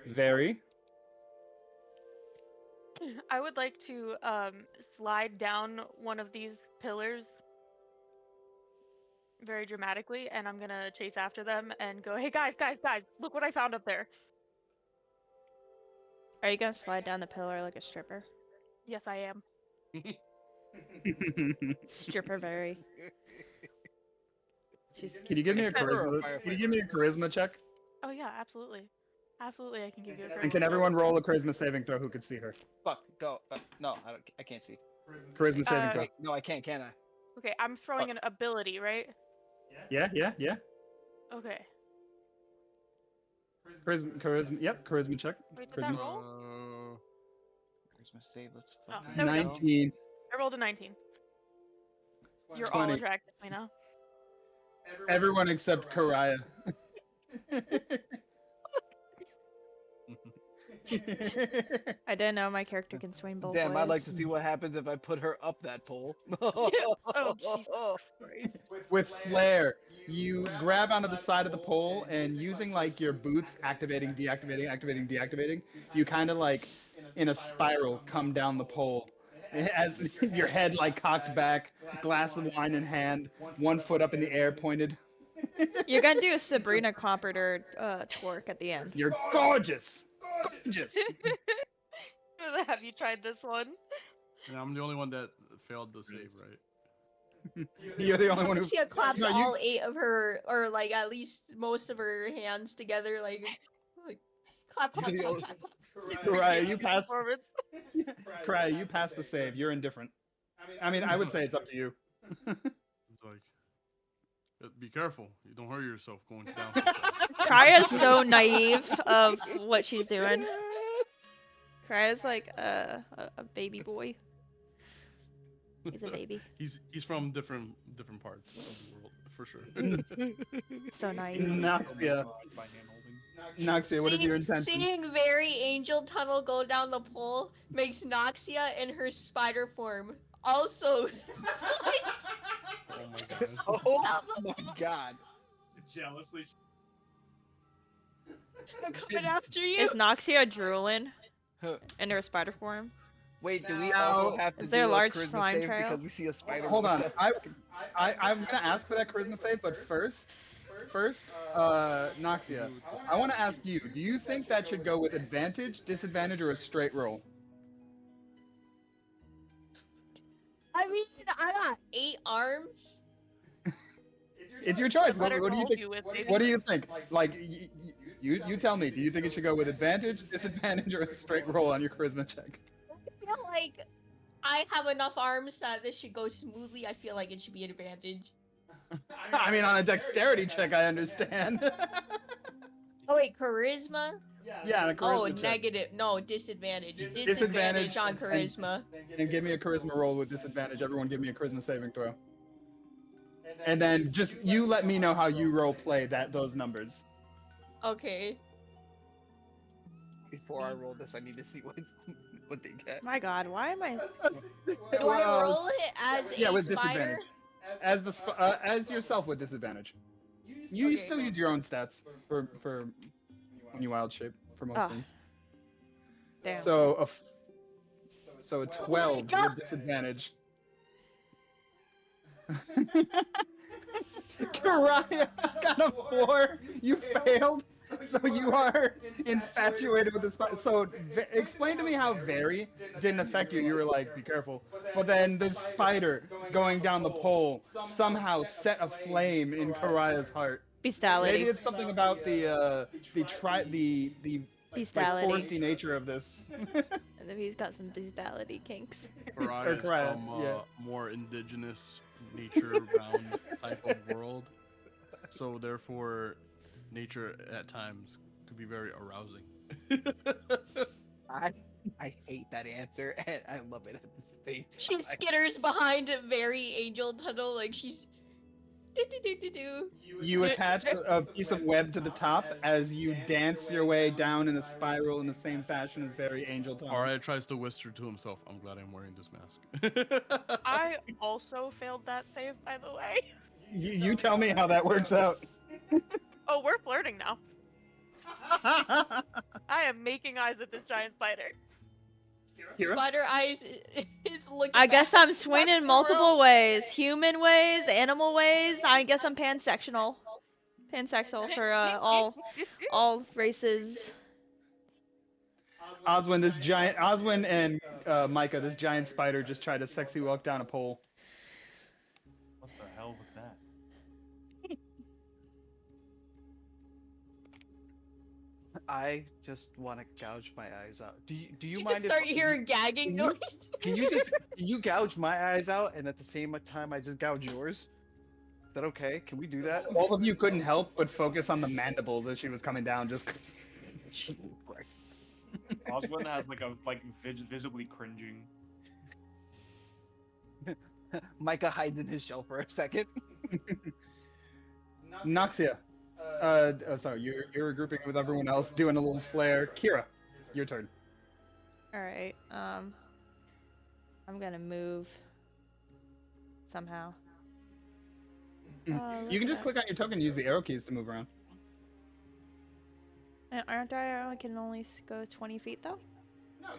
Very. I would like to slide down one of these pillars very dramatically, and I'm gonna chase after them and go, "Hey guys, guys, guys! Look what I found up there!" Are you gonna slide down the pillar like a stripper? Yes, I am. Stripper very. She's Can you give me a Except for a charisma? Can you give me a charisma check? Oh yeah, absolutely, absolutely. I can give you a And can charisma. everyone roll a charisma saving throw who can see her? Fuck. Go. No, I don't. I can't see. Charisma saving throw. Wait, no, I can't. Can I? Okay, I'm throwing an ability, right? Yeah. Okay. Charisma. Yep. Charisma check. Wait, did that Charisma. roll? Charisma save. Let's Oh, fucking there we go. 19. I rolled a 19. You're 20. all attracted to me now. Everyone except Karaya. I didn't know my character can swing both Damn, ways. I'd like to see what happens if I put her up that pole. Oh, Jesus Christ. With flair, you grab onto the side of the pole and using like your boots, activating, deactivating, you kind of like in a spiral come down the pole. As your head like cocked back, glass of wine in hand, one foot up in the air pointed. You're gonna do a Sabrina Carpenter twerk at the end. You're gorgeous! Gorgeous! Have you tried this one? And I'm the only one that failed the save, right? You're the only one who. Lucia claps No, you- all 8 of her, or like at least most of her hands together, like clap, clap, You're the clap, only- clap, clap. Karaya, you passed. Performance. Karaya, you passed the save. You're indifferent. I mean, I would say it's up to you. It's like, be careful. You don't hurt yourself going down. so fast. Kaya's so naive of what she's doing. Kaya's like a baby boy. He's a baby. He's from different parts of the world for sure. So naive. Noxia. By hand-holding. Noxia, what is your intention? Seeing Very Angel Tunnel go down the pole makes Noxia in her spider form also slide Oh my goodness. Oh down the my god. Jealously. pole, coming after you. Is Noxia drooling Huh. in her spider form? Wait, do we Now- also have to Is there do a large charisma slime save trail? because we see a spider? Hold with on. that- I'm gonna ask for that charisma save, but first, Noxia, I want to ask you: do you think that should go with advantage, disadvantage, or a straight roll? I mean, I got 8 arms. It's your choice. The What, better what do you hold think? you with, baby. What do you think? Like, you tell me. Do you think it should go with advantage, disadvantage, or a straight roll on your charisma check? I feel like I have enough arms that this should go smoothly. I feel like it should be an advantage. I mean, on a dexterity check, I understand. Oh wait, charisma? Yeah, on a charisma Oh, check. negative. No, disadvantage. Disadvantage Disadvantage on and- charisma. And give me a charisma roll with disadvantage. Everyone, give me a charisma saving throw. And then just you let me know how you role play those numbers. Okay. Before I roll this, I need to see what they get. My God, why am I? Do I roll it as Yeah, a with spider? disadvantage. As yourself with disadvantage. You Okay. still use your own stats for when you wild shape for most Ah. things. Damn. So a Oh my 12 god! with disadvantage. Karaya got a 4. You failed. So you are infatuated with the spider. So explain to me how Very didn't affect you. You were like, be careful. But then this spider going down the pole somehow set a flame in Karaya's heart. Maybe Bestiality. it's something about the like Bestiality. foresty nature of this. And then he's got some bestiality kinks. Pariah is Karaya, from yeah. more indigenous, nature-bound type of world, so therefore, nature at times could be very arousing. I I hate that answer, and I love it at the same She time. skitters behind a very angel tunnel like she's do. You attach a piece of web to the top as you dance your way down in a spiral in the same fashion as Very Angel Tunnel. Pariah tries to whisper to himself, "I'm glad I'm wearing this mask." I also failed that save, by the way. You tell me how that works out. Oh, we're flirting now. I am making eyes at this giant spider. Kira? Spider eyes is looking. I guess back. I'm swinging multiple ways. Human ways, animal ways. I guess I'm pansexual. Pansexual for all races. Oswin and Micah, this giant spider just tried to sexy walk down a pole. What the hell was that? I just want to gouge my eyes out. Do you You mind just start if hearing gagging can you- noise. can you gouge my eyes out and at the same time I just gouge yours? Is that okay? Can we do that? All of you couldn't help but focus on the mandibles as she was coming down. Just Oswin has visibly cringing. Micah hides in his shell for a second. Noxia. Sorry, you're grouping with everyone else, doing a little flare. Kira, your turn. Alright, I'm gonna move somehow. You can just click on your token and use the arrow keys to move around. Aren't I can only go 20 feet though?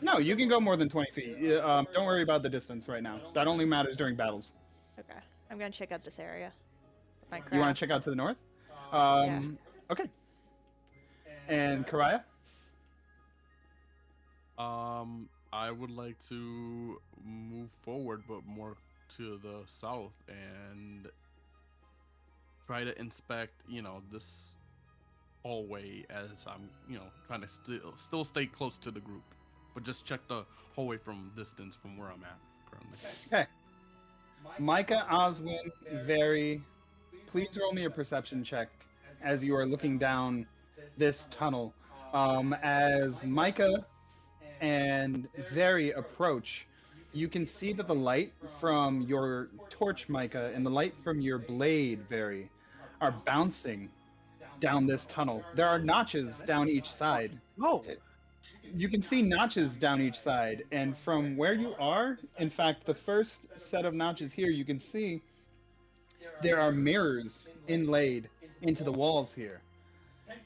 No, you can go more than 20 feet. Don't worry about the distance right now. That only matters during battles. Okay, I'm gonna check out this area. With my You want craft. to check out to the north? Yeah. Okay. And Karaya? I would like to move forward, but more to the south and try to inspect, this hallway as I'm, trying to still stay close to the group, but just check the hallway from distance from where I'm at currently. Okay. Micah, Oswin, Very, please roll me a perception check as you are looking down this tunnel. As Micah and Very approach, you can see that the light from your torch, Micah, and the light from your blade, Very, are bouncing down this tunnel. There are notches down each side. Oh, You can see notches down each side, and from where you are, in fact, the first set of notches here, you can see there are mirrors inlaid into the walls here.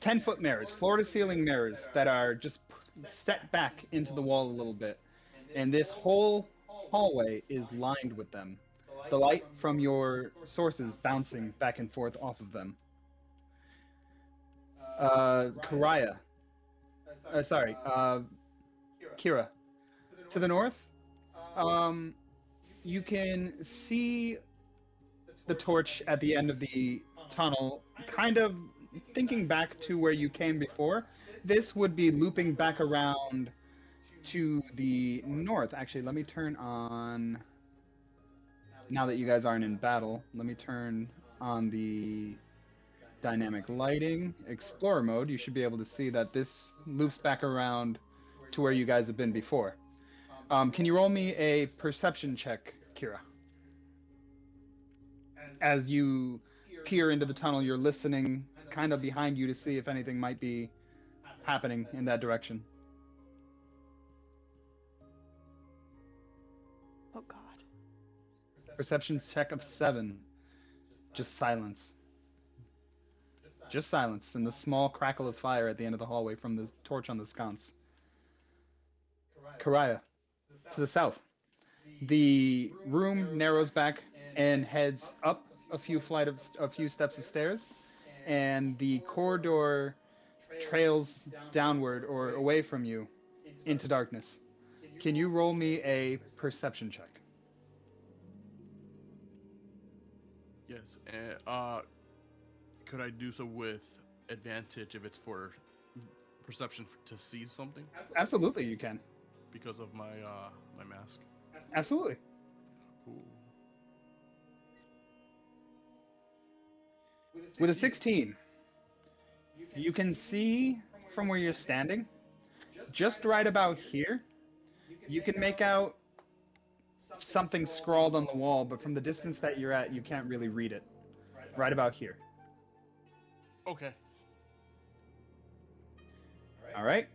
10-foot mirrors, floor-to-ceiling mirrors that are just set back into the wall a little bit. And this whole hallway is lined with them. The light from your sources bouncing back and forth off of them. Karaya. Kira. To the north, you can see the torch at the end of the tunnel, kind of thinking back to where you came before. This would be looping back around to the north. Actually, let me turn on, now that you guys aren't in battle, let me turn on the dynamic lighting, explorer mode. You should be able to see that this loops back around to where you guys have been before. Can you roll me a perception check, Kira? As you peer into the tunnel, you're listening kind of behind you to see if anything might be happening in that direction. Oh god. Perception check of 7. Just silence. Just silence and the small crackle of fire at the end of the hallway from the torch on the sconce. Karaya, to the south. The room narrows back and heads up a few steps of stairs, and the corridor trails downward or away from you into darkness. Can you roll me a perception check? Yes. And could I do so with advantage if it's for perception to see something Absolutely, you can. because of my my mask? Absolutely. Cool. With a 16, you can see from where you're standing, just right about here, you can make out something scrawled on the wall, but from the distance that you're at, you can't really read it. Right about here. Okay. All right.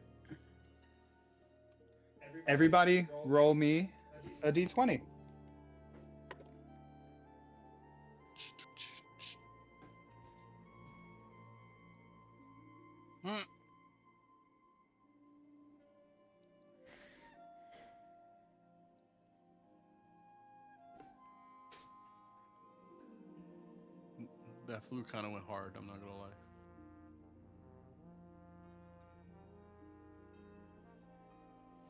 Everybody, roll me a d20. Hmm. That flu kind of went hard. I'm not gonna lie.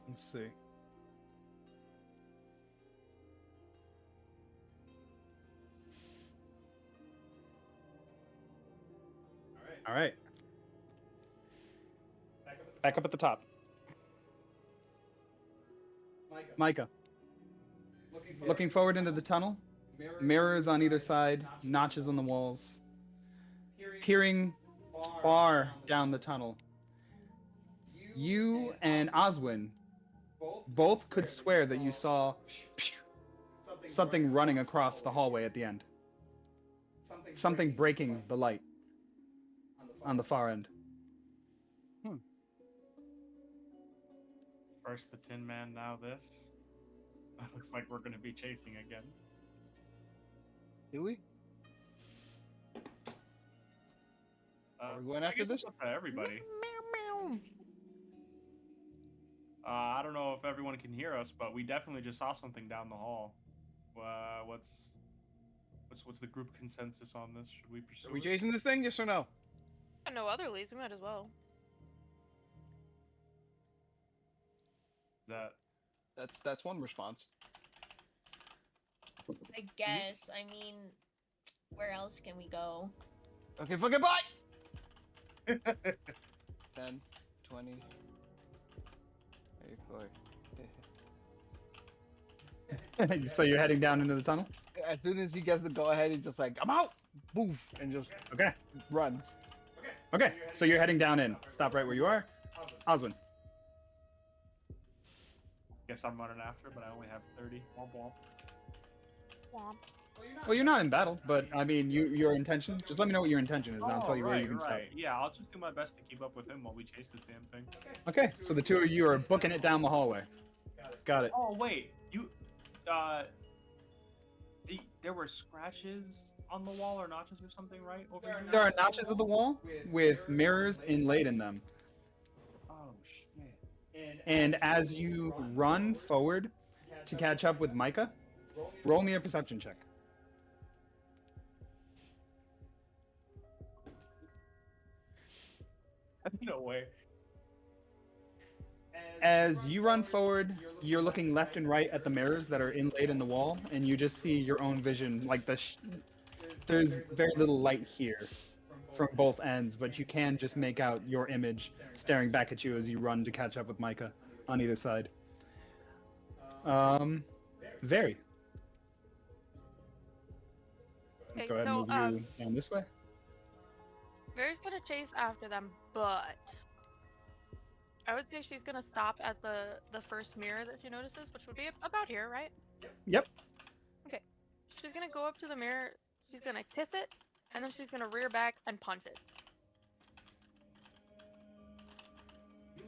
Let's see. All right. Back up at the top. Micah. Looking forward into the tunnel. Mirrors on either side, notches on the walls. Peering far down the tunnel. You and Oswin both could swear that you saw something running across the hallway at the end. Something breaking the light on the far end. First the Tin Man, now this. Looks like we're gonna be chasing again. Do we? Are we going I after guess this? it's up to everybody. I don't know if everyone can hear us, but we definitely just saw something down the hall. What's the group consensus on this? Should we pursue Are we it? chasing this thing? Yes or no? Got no other leads. We might as well. That That's one response. I guess. I mean, where else can we go? Okay, fucking bye! 10, 20, 34. So you're heading down into the tunnel? As soon as he gets the go ahead, he's just like, I'm out! Boof! And just Okay. runs. Okay. So you're heading down in. Stop right where you are. Oswin. guess I'm running after, but I only have 30. Womp womp. Womp. Well, you're not in battle, but I mean, your intention. Just let me know what your intention is, and I'll tell you where right, you can right. stop. Yeah, I'll just do my best to keep up with him while we chase this damn thing. Okay. So the two of you are booking it down the hallway. Got it. Oh wait, there were scratches on the wall or notches or something, right? Over here. There are notches of the wall with mirrors inlaid in them. Oh shit. And as you run forward to catch up with Micah, roll me a perception check. No way. As you run forward, you're looking left and right at the mirrors that are inlaid in the wall, and you just see your own vision. Like there's very little light here from both ends, but you can just make out your image staring back at you as you run to catch up with Micah on either side. Very. Let's Okay, go ahead and so, move you down this way. Varys gonna chase after them, but I would say she's gonna stop at the first mirror that she notices, which would be about here, right? Yep. Okay. She's gonna go up to the mirror, she's gonna kiss it, and then she's gonna rear back and punch it.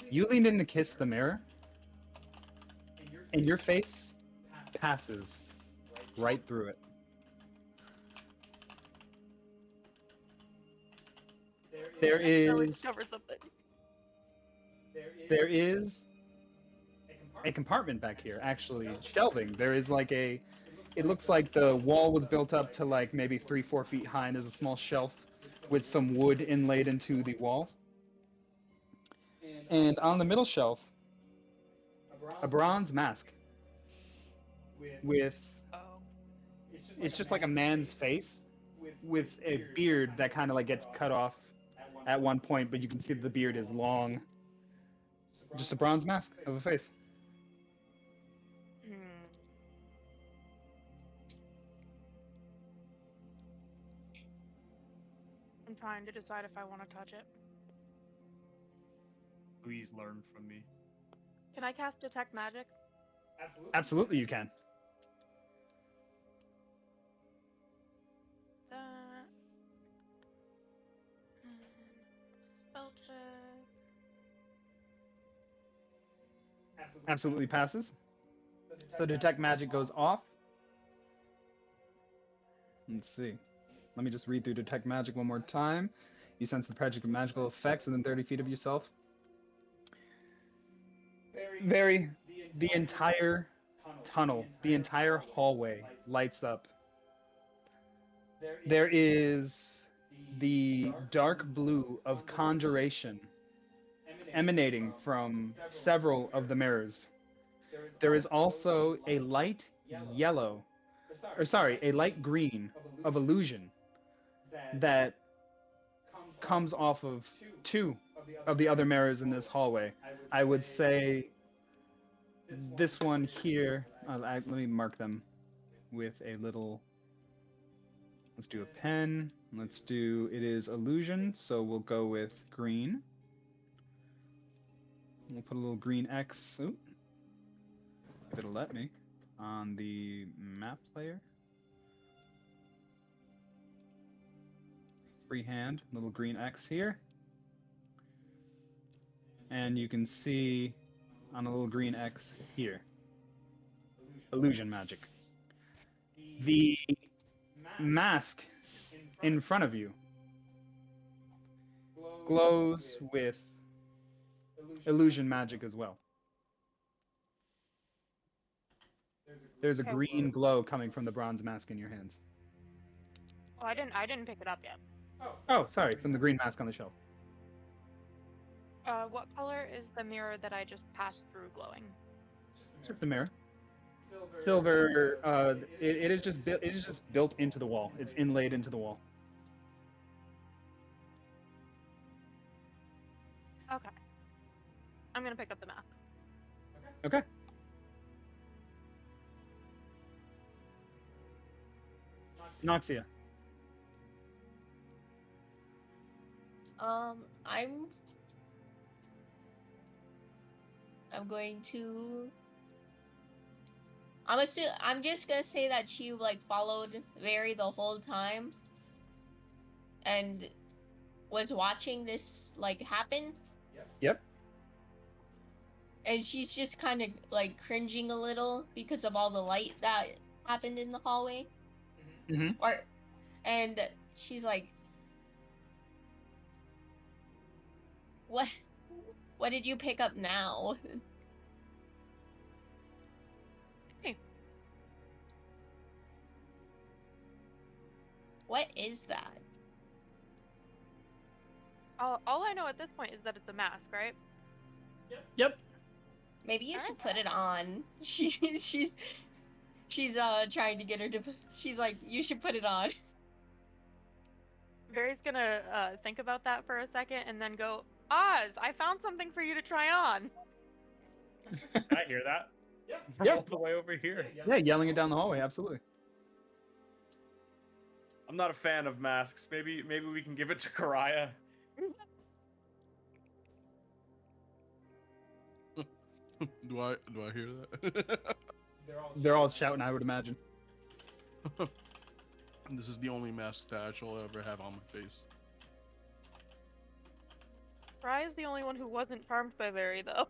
You lean in to kiss the mirror, and your face passes right through it. There I feel like is cover something. there is a compartment back here, actually shelving. There is like a, it looks like the wall was built up to like maybe 3, 4 feet high, and there's a small shelf with some wood inlaid into the wall. And on the middle shelf, a bronze mask with, Oh. it's just like a man's face with a beard that kind of like gets cut off at one point, but you can see the beard is long. Just a bronze mask of a face. Hmm. I'm trying to decide if I want to touch it. Please learn from me. Can I cast Detect Magic? Absolutely, you can. That. Spell check. Absolutely passes. So detect magic goes off. Let's see. Let me just read through detect magic one more time. You sense the presence of magical effects within 30 feet of yourself. The entire tunnel, the entire hallway lights up. There is the dark blue of conjuration emanating from several of the mirrors. There is also a light yellow, or sorry, a light green of illusion that comes off of two of the other mirrors in this hallway. I would say this one here, let me mark them with a little, let's do a pen. Let's do, it is illusion, so we'll go with green. We'll put a little green X, if it'll let me, on the map player. Freehand, little green X here. And you can see on a little green X here. Illusion magic. The mask in front of you glows with illusion magic as well. There's a Okay. green glow coming from the bronze mask in your hands. Oh, I didn't pick it up yet. Oh, sorry, from the green mask on the shelf. What color is the mirror that I just passed through glowing? Just the mirror. Silver. It is just built. It is just built into the wall. It's inlaid into the wall. Okay. I'm gonna pick up the map. Okay. Noxia. I'm going to. I'm just gonna say that she like followed Very the whole time, and was watching this like happen. Yep. And she's just kind of like cringing a little because of all the light that happened in the hallway. Mm-hmm. And she's like, "What? What did you pick up now?" Hey. What is that? All I know at this point is that it's a mask, right? Yep. Maybe you Alright. should put it on. She's trying to get her to. She's like, you should put it on. Very's gonna think about that for a second and then go, Oz, I found something for you to try on. Can I hear that? From Yeah. all the way over here. Yeah, yelling it down the hallway. Absolutely. I'm not a fan of masks. Maybe we can give it to Karaya. Do I hear that? They're all shouting, I would imagine. This is the only mask that I shall ever have on my face. Fry is the only one who wasn't charmed by Very, though.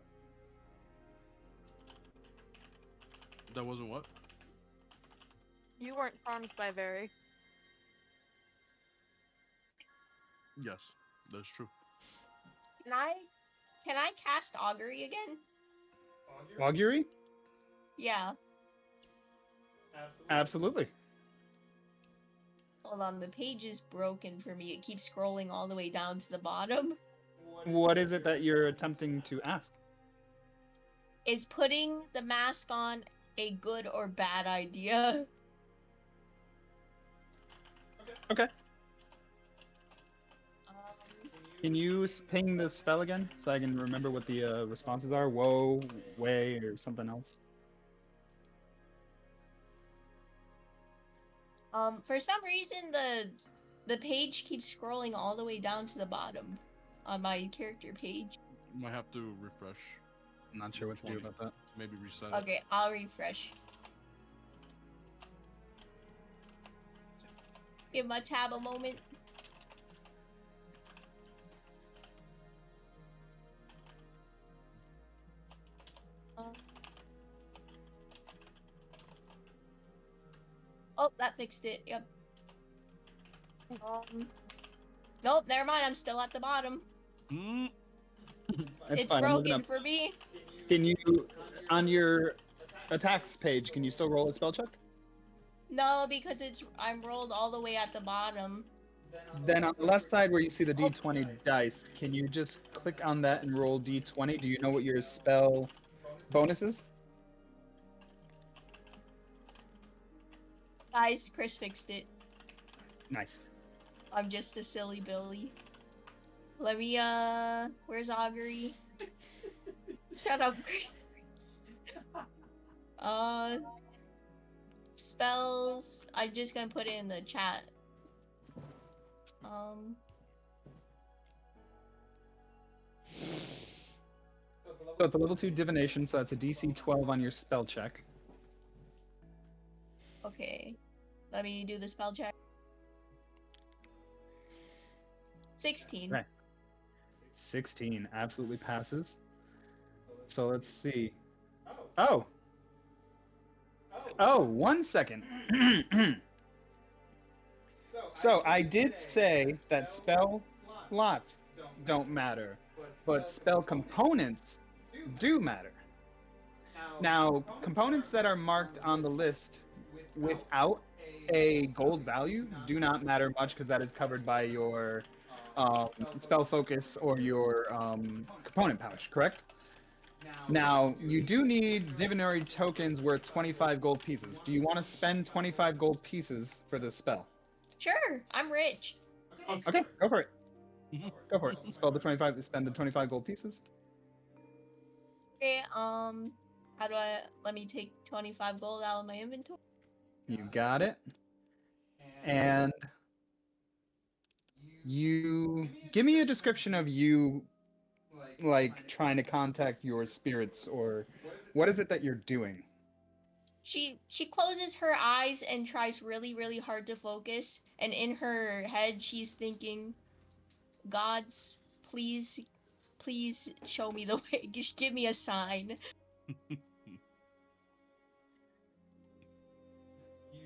That wasn't what? You weren't charmed by Very. Yes, that's true. Can I cast augury again? Augury? Yeah. Absolutely. Hold on, the page is broken for me. It keeps scrolling all the way down to the bottom. What is it that you're attempting to ask? Is putting the mask on a good or bad idea? Okay. Um, Can you ping the spell again so I can remember what the responses are? Woe, way, or something else? for some reason the page keeps scrolling all the way down to the bottom on my character page. You might have to refresh. I'm not sure what to do about that. Maybe reset. Okay, I'll refresh. Give my tab a moment. Oh, that fixed it. Yep. Nope, never mind. I'm still at the bottom. Mm. That's It's fine. I'm moving broken up. for me. Can you, on your attacks page, can you still roll a spell check? No, because I'm rolled all the way at the bottom. Then on the left side where you see the d20 dice, can you just click on that and roll d20? Do you know what your spell bonus is? Guys, Chris fixed it. Nice. I'm just a silly Billy. Let me, where's Augury? Shut up, Chris. Spells. I'm just gonna put it in the chat. So it's a level 2 divination, so that's a DC 12 on your spell check. Okay. Let me do the spell check. 16. Okay. 16 absolutely passes. So let's see. Oh. Oh, 1 second. So I did say that spell slots don't matter, but spell components do matter. Now, components that are marked on the list without a gold value do not matter much because that is covered by your spell focus or your component pouch, correct? Now, you do need divinatory tokens worth 25 gold pieces. Do you want to spend 25 gold pieces for this spell? Sure, I'm rich. Okay, go for it. Go for it. Spend the 25 gold pieces. Okay, how do let me take 25 gold out of my inventory? You got it. And you give me a description of you like trying to contact your spirits, or what is it that you're doing? She closes her eyes and tries really, really hard to focus, and in her head she's thinking, Gods, please show me the way. Just give me a sign.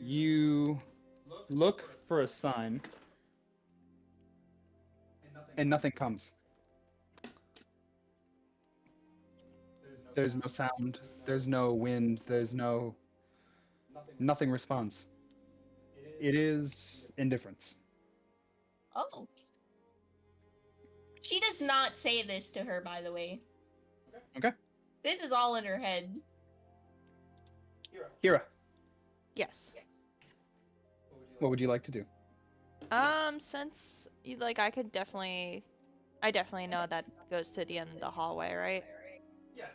You look for a sign and nothing comes. There's no sound, there's no wind, there's nothing responds. It is indifference. Oh. She does not say this to her, by the way. Okay. This is all in her head. Hira, Yes. what would you like to do? Since I definitely know that goes to the end of the hallway, right?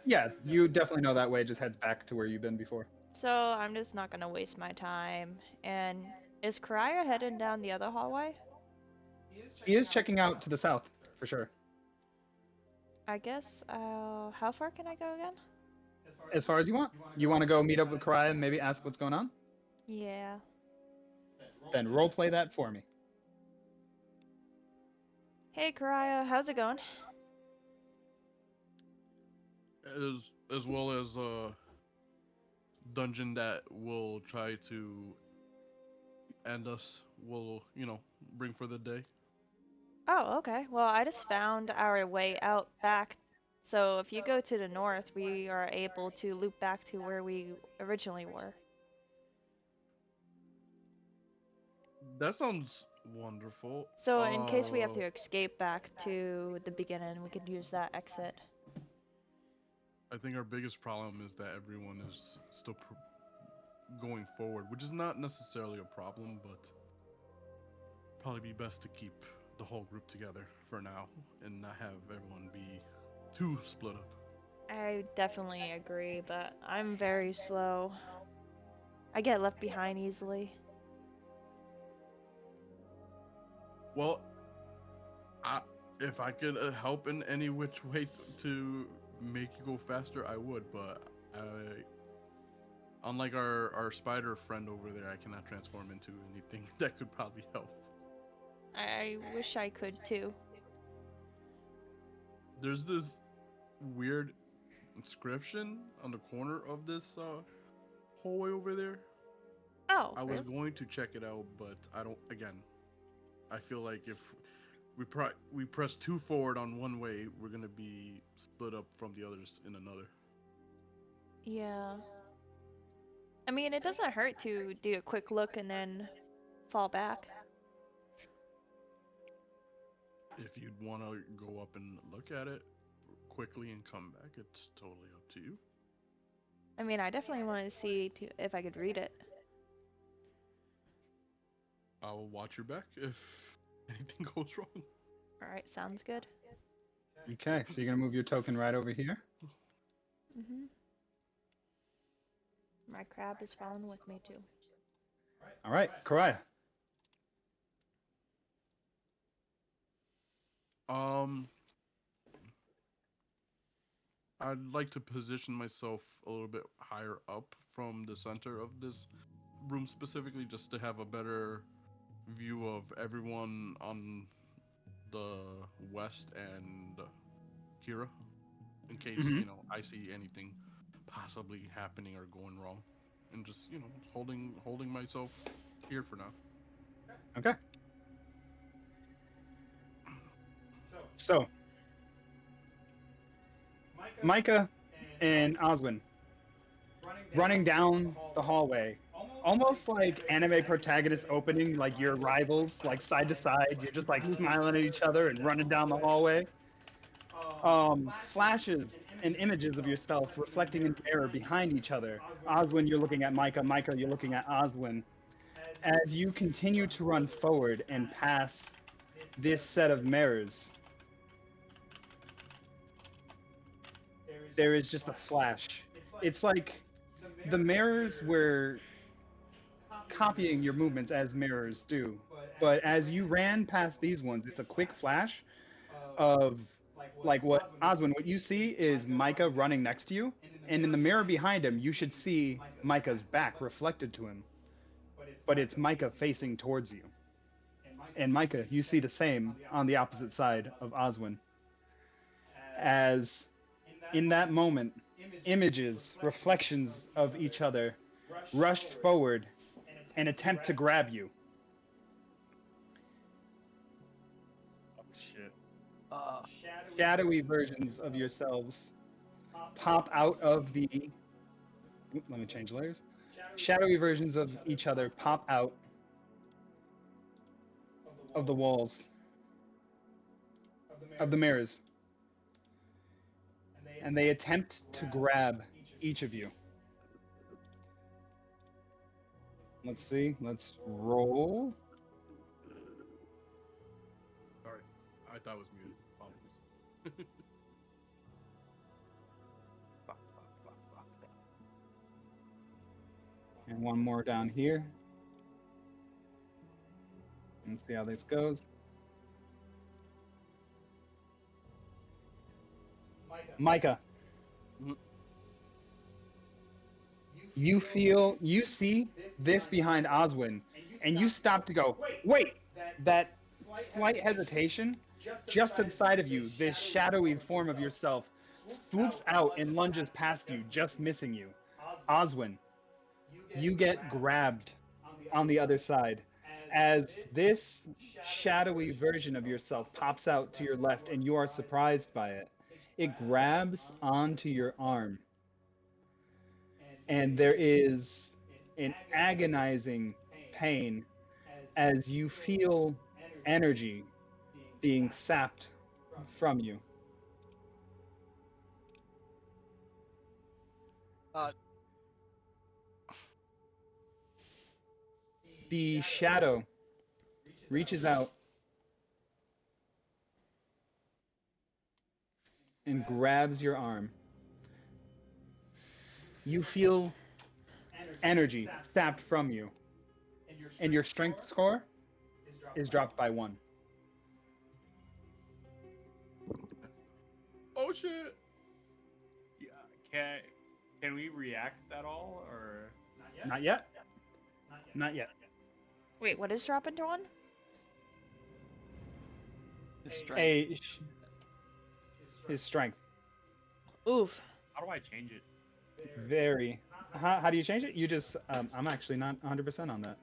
Yeah, you definitely know that way just heads back to where you've been before. So I'm just not gonna waste my time. And is Karaya heading down the other hallway? He is checking out to the south, for sure. I guess, how far can I go again? As far as you want. You want to go meet up with Karaya and maybe ask what's going on? Yeah. Then roleplay that for me. Hey Karaya, how's it going? As well as a dungeon that will try to end us will, bring for the day. Oh, okay. Well, I just found our way out back So if you go to the north, we are able to loop back to where we originally were. That sounds wonderful. So in case we have to escape back to the beginning, we could use that exit. I think our biggest problem is that everyone is still going forward, which is not necessarily a problem, but probably be best to keep the whole group together for now and not have everyone be too split up. I definitely agree, but I'm very slow. I get left behind easily. Well, if I could help in any which way to make you go faster, I would, but unlike our spider friend over there, I cannot transform into anything that could probably help. I wish I could too. There's this weird inscription on the corner of this hallway over there. Oh, I was really? going to check it out, but I don't. Again, I feel like if we press too forward on one way, we're gonna be split up from the others in another. Yeah. I mean, it doesn't hurt to do a quick look and then fall back. If you'd want to go up and look at it quickly and come back, it's totally up to you. I mean, I definitely want to see if I could read it. I'll watch your back if anything goes wrong. Alright, sounds good. Okay, so you're gonna move your token right over here. Mm-hmm. My crab is following with me too. All right, Karaya. I'd like to position myself a little bit higher up from the center of this room specifically, just to have a better view of everyone on the west and Kira, in case Mhm. I see anything possibly happening or going wrong, and just holding myself here for now. Okay. So, Micah and Oswin running down the hallway, almost like anime protagonist opening, like your rivals, like side to side. You're just like smiling at each other and running down the hallway. Flashes and images of yourself reflecting in the mirror behind each other. Oswin, you're looking at Micah. Micah, you're looking at Oswin. As you continue to run forward and pass this set of mirrors, there is just a flash. It's like the mirrors were copying your movements as mirrors do. But as you ran past these ones, it's a quick flash of like what you see is Micah running next to you, and in the mirror behind him, you should see Micah's back reflected to him. But it's Micah facing towards you. And Micah, you see the same on the opposite side of Oswin. As in that moment, images, reflections of each other rush forward and attempt to grab you. Oh shit. Shadowy versions of yourselves pop out of the. Let me change layers. Shadowy versions of each other pop out of the walls of the mirrors, and they attempt to grab each of you. Let's see. Let's roll. Sorry, I thought it was muted. Apologies. And one more down here. Let's see how this goes. Micah, Mhm. you see this behind Oswin, and you stop to go, wait, that slight hesitation, just to the side of you, this shadowy form of yourself swoops out and lunges past you, just missing you. Oswin, you get grabbed on the other side as this shadowy version of yourself pops out to your left, and you are surprised by it. it grabs onto your arm, and there is an agonizing pain as you feel energy being sapped from you. Uh, The shadow reaches out and grabs your arm. You feel energy sapped from you, and your strength score is dropped by 1. Oh shit! Yeah, can we react at all or? Not yet. Not yet. Wait, what is dropping to 1? his strength. His strength. Oof. How do I change it? Very. How do you change it? You just. I'm actually not 100% on that.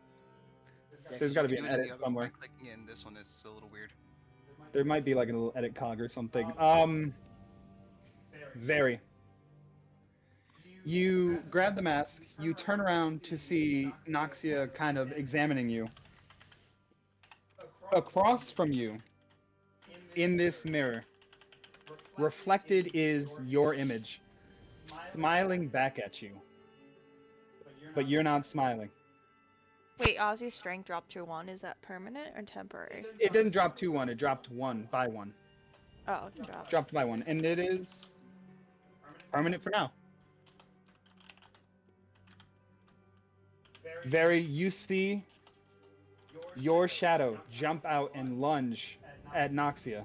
Yeah, There's 'cause got to you be can an do it in edit the other one by somewhere. clicking it, and this one is a little weird. There might be like a little edit cog or something. Very. You grab the mask. You turn around to see Noxia kind of examining you. Across from you, in this mirror, reflected is your image, smiling back at you. But you're not smiling. Wait, Ozzy's strength dropped to 1. Is that permanent or temporary? It didn't drop to 1. It dropped 1 by 1. Oh, drop. Dropped by 1, and it is permanent for now. Very, you see your shadow jump out and lunge at Noxia.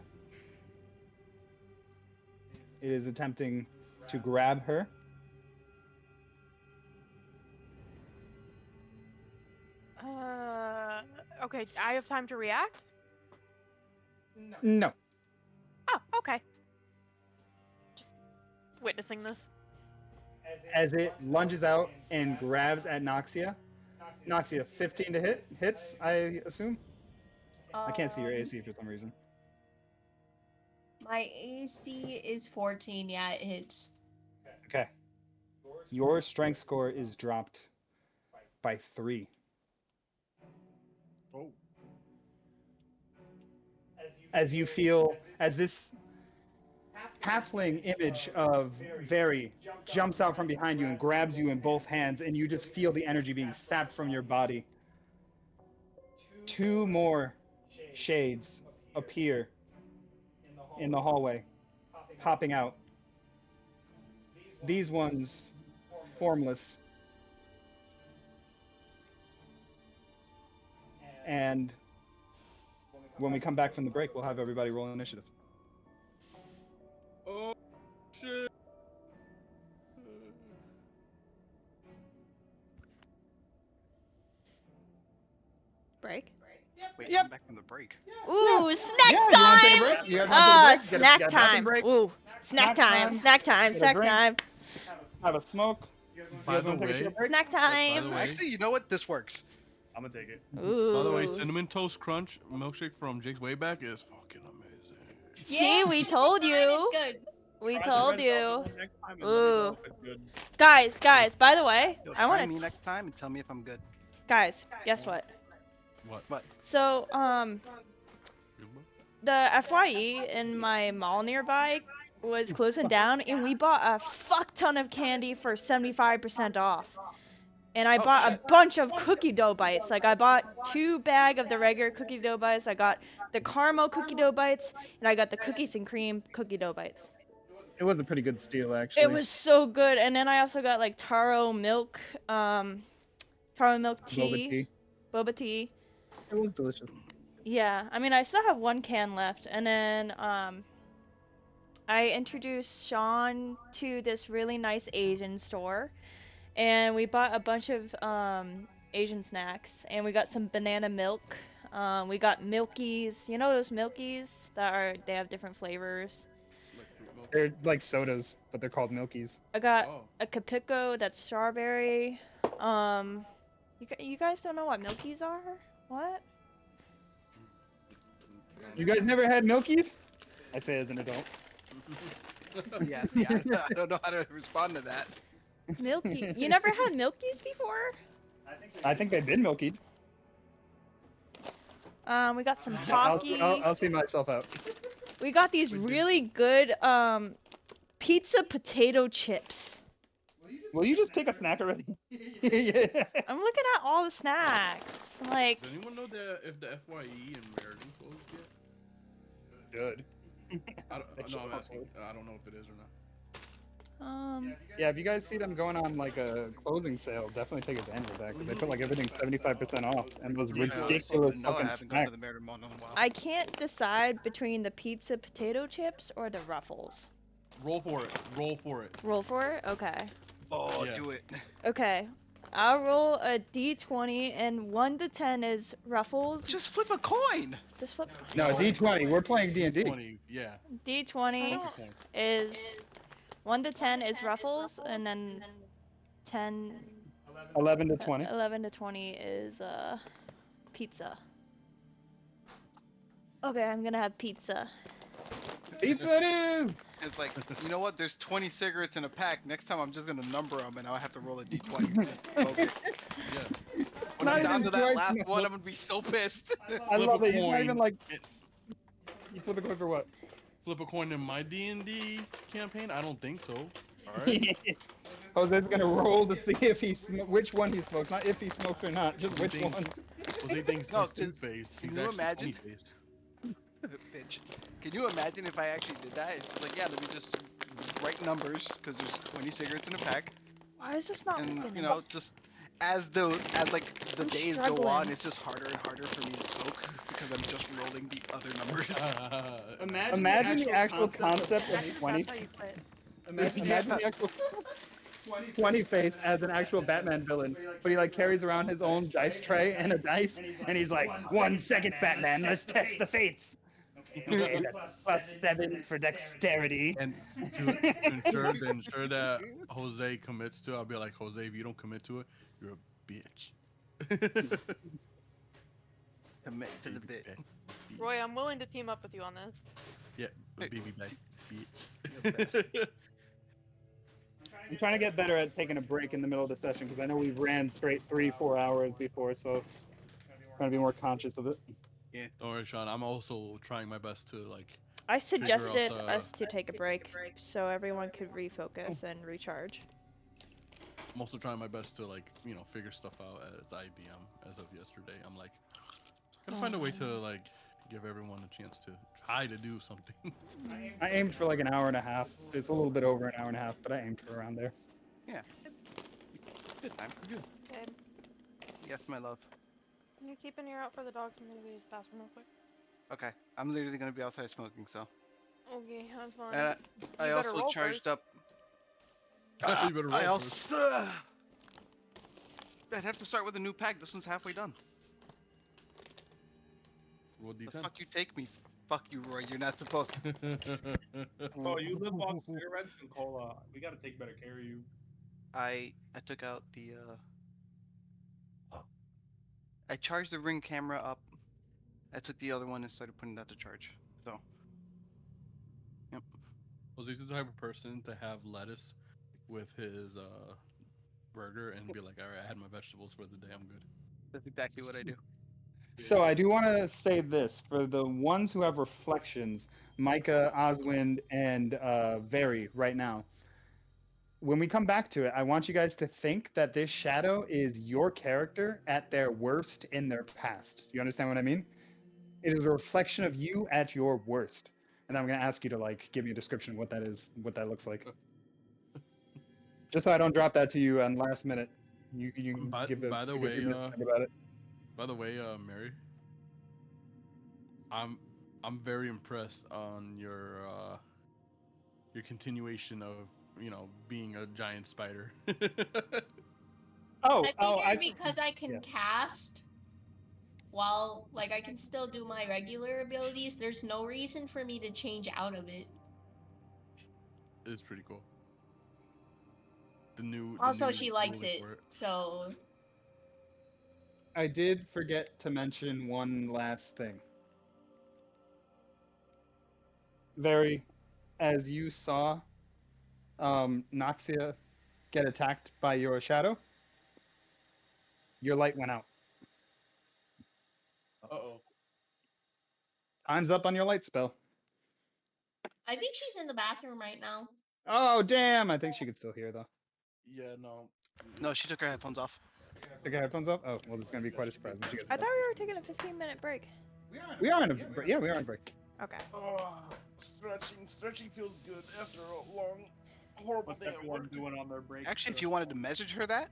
It is attempting to grab her. Okay, I have time to react? No. Oh, okay. Just witnessing this. As it lunges out and grabs at Noxia. Noxia, 15 to hit. Hits, I assume? I can't see your AC for some reason. My AC is 14. Yeah, it hits. Okay. Your strength score is dropped by 3. Oh. As you feel, as this halfling image of Very jumps out from behind you and grabs you in both hands, and you just feel the energy being sapped from your body. 2 more shades appear in the hallway, popping out. These ones, formless. And when we come back from the break, we'll have everybody roll initiative. Oh shit! Break? Wait, Yep. I'm back from the break. Ooh, snack Yeah, you want to take a time! break? You guys want to take a Ah, break? snack Get a bathroom time. break? Ooh, snack time, snack time, Get a snack drink? time, Have a smoke? You By guys the want to take a way, short break? snack by time. the way, Actually, you know what? This works. I'm gonna take it. Ooh. by the way, cinnamon toast crunch milkshake from Jake's way back is fucking amazing. See, Yeah, we told fine, you. It's good. We Try the told red velvet you. one next time and let me know Ooh. if it's good. Guys, by the way, Yo, I try want me to. next time and tell me if I'm good. Guys, guess what? What? What? So, the FYE in my mall nearby was closing down, and we bought a fuck ton of candy for 75% off. And I Oh, bought a shit. bunch of cookie dough bites. Like, I bought 2 bags of the regular cookie dough bites. I got the caramel cookie dough bites, and I got the cookies and cream cookie dough bites. It was a pretty good steal, actually. It was so good. And then I also got, like, taro milk tea, boba tea. It was delicious. Yeah, I mean, I still have 1 can left. And then, I introduced Sean to this really nice Asian store. And we bought a bunch of Asian snacks, and we got some banana milk. We got Milkies. You know those Milkies they have different flavors. Like fruit milk? They're like sodas, but they're called Milkies. I got Oh. a Capico that's strawberry. You guys don't know what Milkies are? What? You guys never had Milkies? I say as an adult. Yeah, see, I don't know how to respond to that. Milky. You never had Milkies before? I think they've been milkied. We got some I'll, hockey. I'll see myself out. We got these Wait, did- really good pizza potato chips. Will you just pick a snack already? Yeah. I'm looking at all the snacks. Like, Does anyone know if the FYE and Meriden closed yet? Good. No, I'm asking. I don't know if it is or not. Yeah, if you guys see them going on like a closing sale, definitely take advantage of that because they put like everything 75% off and those Yeah, ridiculous No, I fucking haven't gone to snacks. the Meriden Mall in a while. I can't decide between the pizza potato chips or the Ruffles. Roll for it. Roll for it. Roll for it? Okay. Oh, Yeah. do it. Okay. I'll roll a d20 and 1 to 10 is Ruffles. Just flip a coin. Just flip. No, D20. We're playing D&D. 20. Yeah. D20 Flip a coin. is 1 to 10 is Ruffles, and then 10, 11 to 20. 11 to 20 is pizza. Okay, I'm gonna have pizza. Pizza it is! It's like, you know what? There's 20 cigarettes in a pack. Next time I'm just gonna number them and I'll have to roll a d20. Just smoke it. Yeah. When Not I'm down even to that twice, last no. one, I'm gonna be so pissed. I Flip love a it. It's not even coin. like. You flip a coin for what? Flip a coin in my D&D campaign? I don't think so. All right. Jose's gonna roll to see if which one he smokes, not if he smokes or not, just which Think- one. Jose thinks No, he's 'cause two-faced. can He's you actually imagine? 20-faced. Bitch. Can you imagine if I actually did that? It's just like, yeah, let me just write numbers because there's 20 cigarettes in a pack, Why is this not and opening? you know, just as the I'm days go struggling. on, it's just harder and harder for me to smoke because I'm just rolling the other numbers. Imagine the actual concept of Imagine if 20. that's how you quit. Imagine the actual 20 face as an actual Batman villain, but he like carries around his own dice tray and a dice, and he's like, 1 second, Batman, let's test the fates. Okay, that's +7 for dexterity. And to ensure that Jose commits to it, I'll be like, Jose, if you don't commit to it, you're a bitch. Commit to the bit. Bitch. Roy, I'm willing to team up with you on this. Yeah, Hey. baby back. You're Bitch. I'm trying to get better at taking a break in the middle of the session because I know we've ran straight 3-4 hours before, so trying to be more conscious of it. Don't worry, Sean. I'm also trying my best to like. I suggested the- us to take a break so everyone could refocus and recharge. I'm also trying my best to like figure stuff out as IDM as of yesterday. I'm like, gotta find a way to like give everyone a chance to try to do something. I aimed for like an hour and a half. It's a little bit over an hour and a half, but I aimed for around there. Good time. Good. Okay. Yes, my love. Can you keep an ear out for the dogs? I'm gonna go use the bathroom real quick. Okay, I'm literally gonna be outside smoking, so. Okay, that's fine. And I You better also roll charged first. up. You better roll I first. also. I'd have to start with a new pack. This one's halfway done. Roll The D10. fuck you take me? Fuck you, Roy. You're not supposed to. Oh, you live off cigarettes and cola. We gotta take better care of you. I took out the I charged the ring camera up. I took the other one and started putting that to charge. So. Yep. Jose's the type of person to have lettuce with his burger and be like, all right, I had my vegetables for the day. I'm good. That's exactly what I do. So I do want to say this for the ones who have reflections, Micah, Oswind, and Very right now. When we come back to it, I want you guys to think that this shadow is your character at their worst in their past. Do you understand what I mean? It is a reflection of you at your worst. And I'm going to ask you to like give me a description of what that is, what that looks like. Just so I don't drop that to you on last minute. You By- give by the give us way, your minute to think about it. By the way, Mary, I'm very impressed on your continuation of being a giant spider. Oh, I figured because I can cast while like I can still do my regular abilities, there's no reason for me to change out of it. It's pretty cool. The Also, new she likes ruling it, for so I did forget to mention one last thing. Very, as you saw Noxia get attacked by your shadow, your light went out. Uh-oh. Time's up on your light spell. I think she's in the bathroom right now. Oh, damn! I think she could still hear, though. Yeah, no. No, she took her headphones off. Take her headphones off? Oh, well, it's going to be quite a surprise when she gets I back. thought we were taking a 15-minute break. We are on a break. Yeah, we are on a break. Okay. Oh, stretching feels good after a long, horrible What's day at everyone work. doing on their break? Actually, if you wanted to message her that,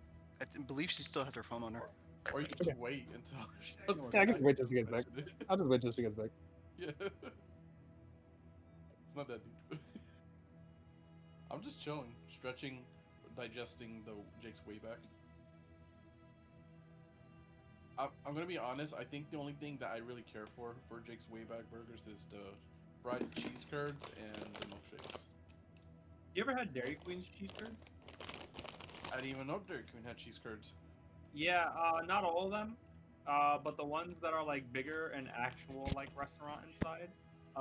believe she still has her phone on her. Or you could just wait until she has Yeah, I can wait till she gets back. I'll just wait till she gets back. Yeah. It's not that deep. I'm just chilling, stretching, digesting the Jake's way back. I'm gonna be honest. I think the only thing that I really care for Jake's way back burgers is the fried cheese curds and the milkshakes. You ever had Dairy Queen's cheese curds? I didn't even know Dairy Queen had cheese curds. Yeah, not all of them, but the ones that are like bigger and actual like restaurant inside,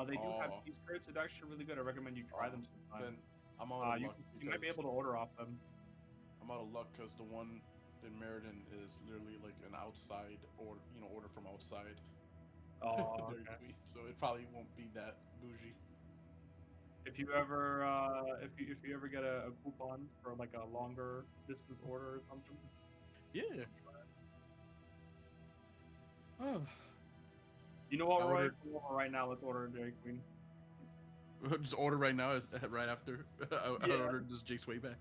they do have Oh. cheese curds. They're actually really good. I recommend you try them sometime. Then I'm out of You, luck. you might be able to order off them. I'm out of luck because the one in Meriden is literally like an outside order from outside. Oh, Dairy okay. Queen, so it probably won't be that bougie. If you ever if you ever get a coupon for like a longer distance order or something, Yeah. Oh. you know what, I Roy? ordered- Come over right now. Let's order a Dairy Queen. Just order right now, right after I Yeah. ordered this Jake's way back.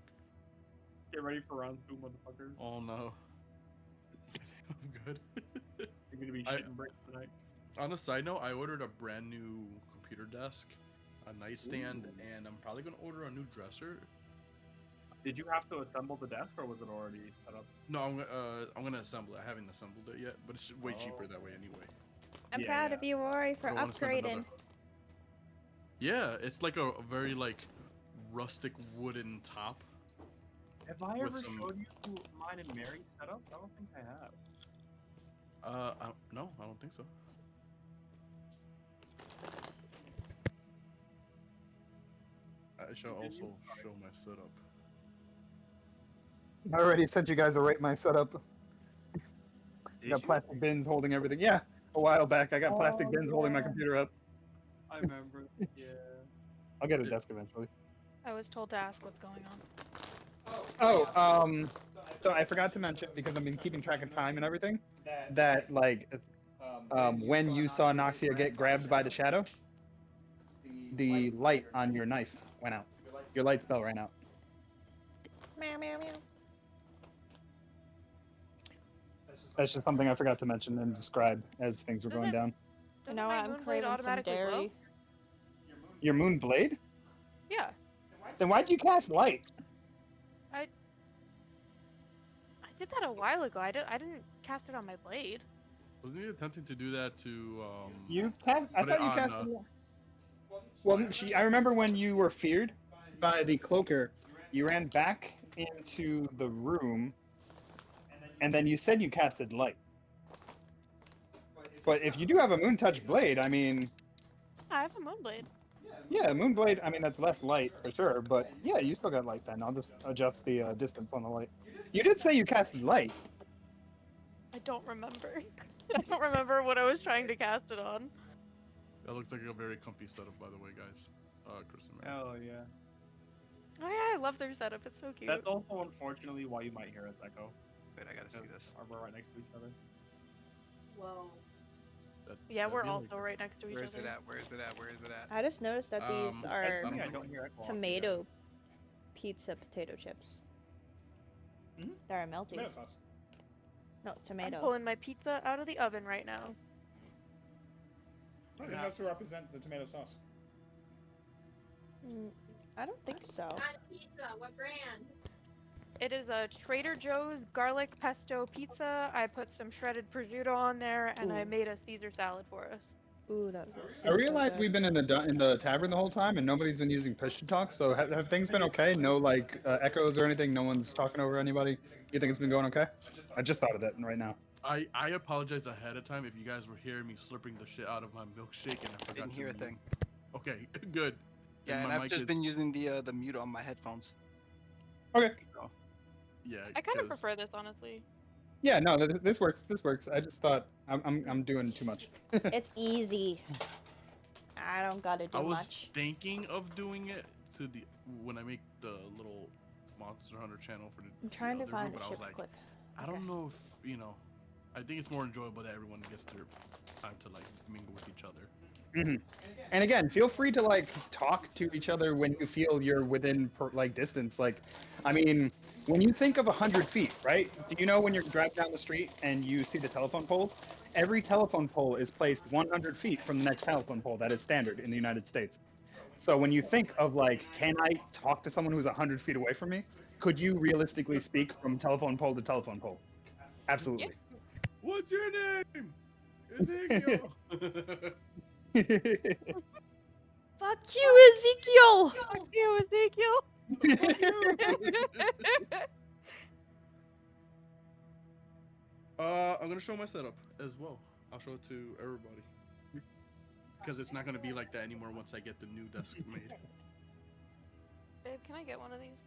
Get ready for round 2, motherfuckers. Oh no. I'm good. You're gonna be I- shitting bricks tonight. On a side note, I ordered a brand new computer desk, a nightstand, and I'm probably gonna order a new dresser. Did you have to assemble the desk, or was it already set up? No, I'm gonna assemble it. I haven't assembled it yet, but it's way cheaper Oh. that way anyway. I'm Yeah, proud yeah. of you, Rory, for I don't wanna spend upgrading. another- Yeah, it's like a very like rustic wooden top. Have I With ever some- showed you mine and Mary's setup? I don't think I have. No, I don't think so. I shall Did you? also show my setup. I already sent you guys a rate my setup. I Did got you? plastic bins holding everything. Yeah, a while back I got plastic Oh, bins holding my yeah. computer up. I remember. Yeah. I'll get a desk eventually. I was told to ask what's going on. Oh, so I forgot to mention, because I've been keeping track of time and everything, that like when you saw Noxia get grabbed by the shadow, the light on your knife went out. Your light spell ran out. Meow, meow, meow. That's just something I forgot to mention and describe as things were going Doesn't- down. You Doesn't know my what? I'm moon blade craving some automatically glow? dairy. Your moon blade? Yeah, Then why'd you cast light? I did that a while ago. I didn't cast it on my blade. Wasn't you attempting to do that to You cast? I Put it thought you on, cast. Well, I remember when you were feared by the cloaker, you ran back into the room, and then you said you casted light. But if you do have a moon touch blade, I mean, I have a moon blade. yeah, moon blade. I mean, that's less light for sure. But yeah, you still got light. Then I'll just adjust the distance on the light. You did say you casted light. I don't remember. I don't remember what I was trying to cast it on. That looks like a very comfy setup, by the way, guys. Chris and Mary. Hell yeah. Oh yeah, I love their setup. It's so cute. That's also unfortunately why you might hear us echo. Wait, I gotta see this. We're right next to each other. Yeah, That'd we're be also like- right next to each Where is other. it at? Where is it at? Where is it at? I just noticed that these are I don't hear echo. tomato pizza potato chips. Mhm. They're melty. Tomato sauce. No, I'm tomato. pulling my pizza out of the oven right now. I think that's to represent the tomato sauce. I don't think so. Kind of pizza. What brand? It is a Trader Joe's garlic pesto pizza. I put some shredded prosciutto on there, and I Ooh. made a Caesar salad for us. Ooh, that looks I so realize good. we've been in the tavern the whole time, and nobody's been using push to talk. So have things been okay? No like echoes or anything. No one's talking over anybody. You think it's been going okay? I just thought of that right now. I apologize ahead of time if you guys were hearing me slurping the shit out of my milkshake and I forgot Didn't to hear a mute. thing. Okay, good. Yeah, and my I've mic just is been using the mute on my headphones. Okay. So, yeah. I kind of 'cause prefer this, honestly. Yeah, no, this works. This works. I just thought I'm doing too much. It's easy. I don't gotta I do was much. thinking of doing it to the when I make the little Monster Hunter channel for the I'm trying to other find group, a but I was ship like, quick. I don't know if I think it's more enjoyable that everyone gets their time to like mingle with each other. hmm And again, feel free to like talk to each other when you feel you're within like distance. Like, I mean, when you think of 100 feet, right? Do you know when you're driving down the street and you see the telephone poles? Every telephone pole is placed 100 feet from the next telephone pole. That is standard in the United States. So when you think of like, can I talk to someone who's 100 feet away from me? Could you realistically speak from telephone pole to telephone pole? Absolutely. What's your name? Ezekiel. Fuck you, Ezekiel! Fuck you, Ezekiel. Fuck you. I'm gonna show my setup as well. I'll show it to everybody because it's not gonna be like that anymore once I get the new desk made. Babe, can I get one of these?